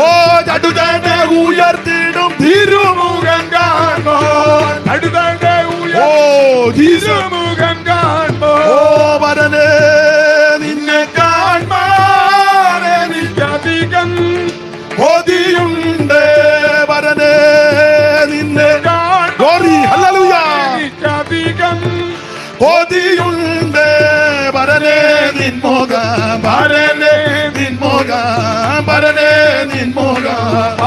ഓ ചടുതട ഉയർത്തിടും തിരുമുഖം കാണോ. ചടുതട ഓ തിരുമുഖം കാണോ. ഓ വരനെ നിന്നെ കാണാൻ എനിക്കധികം കൊതിയുണ്ട്. വരനെ നിന്നെ എനിക്കധികം കൊതിയുണ്ട്. വരനെ നിൻമുഖം വരനെ നിൻമുഖം വരനെ നിൻമുഖം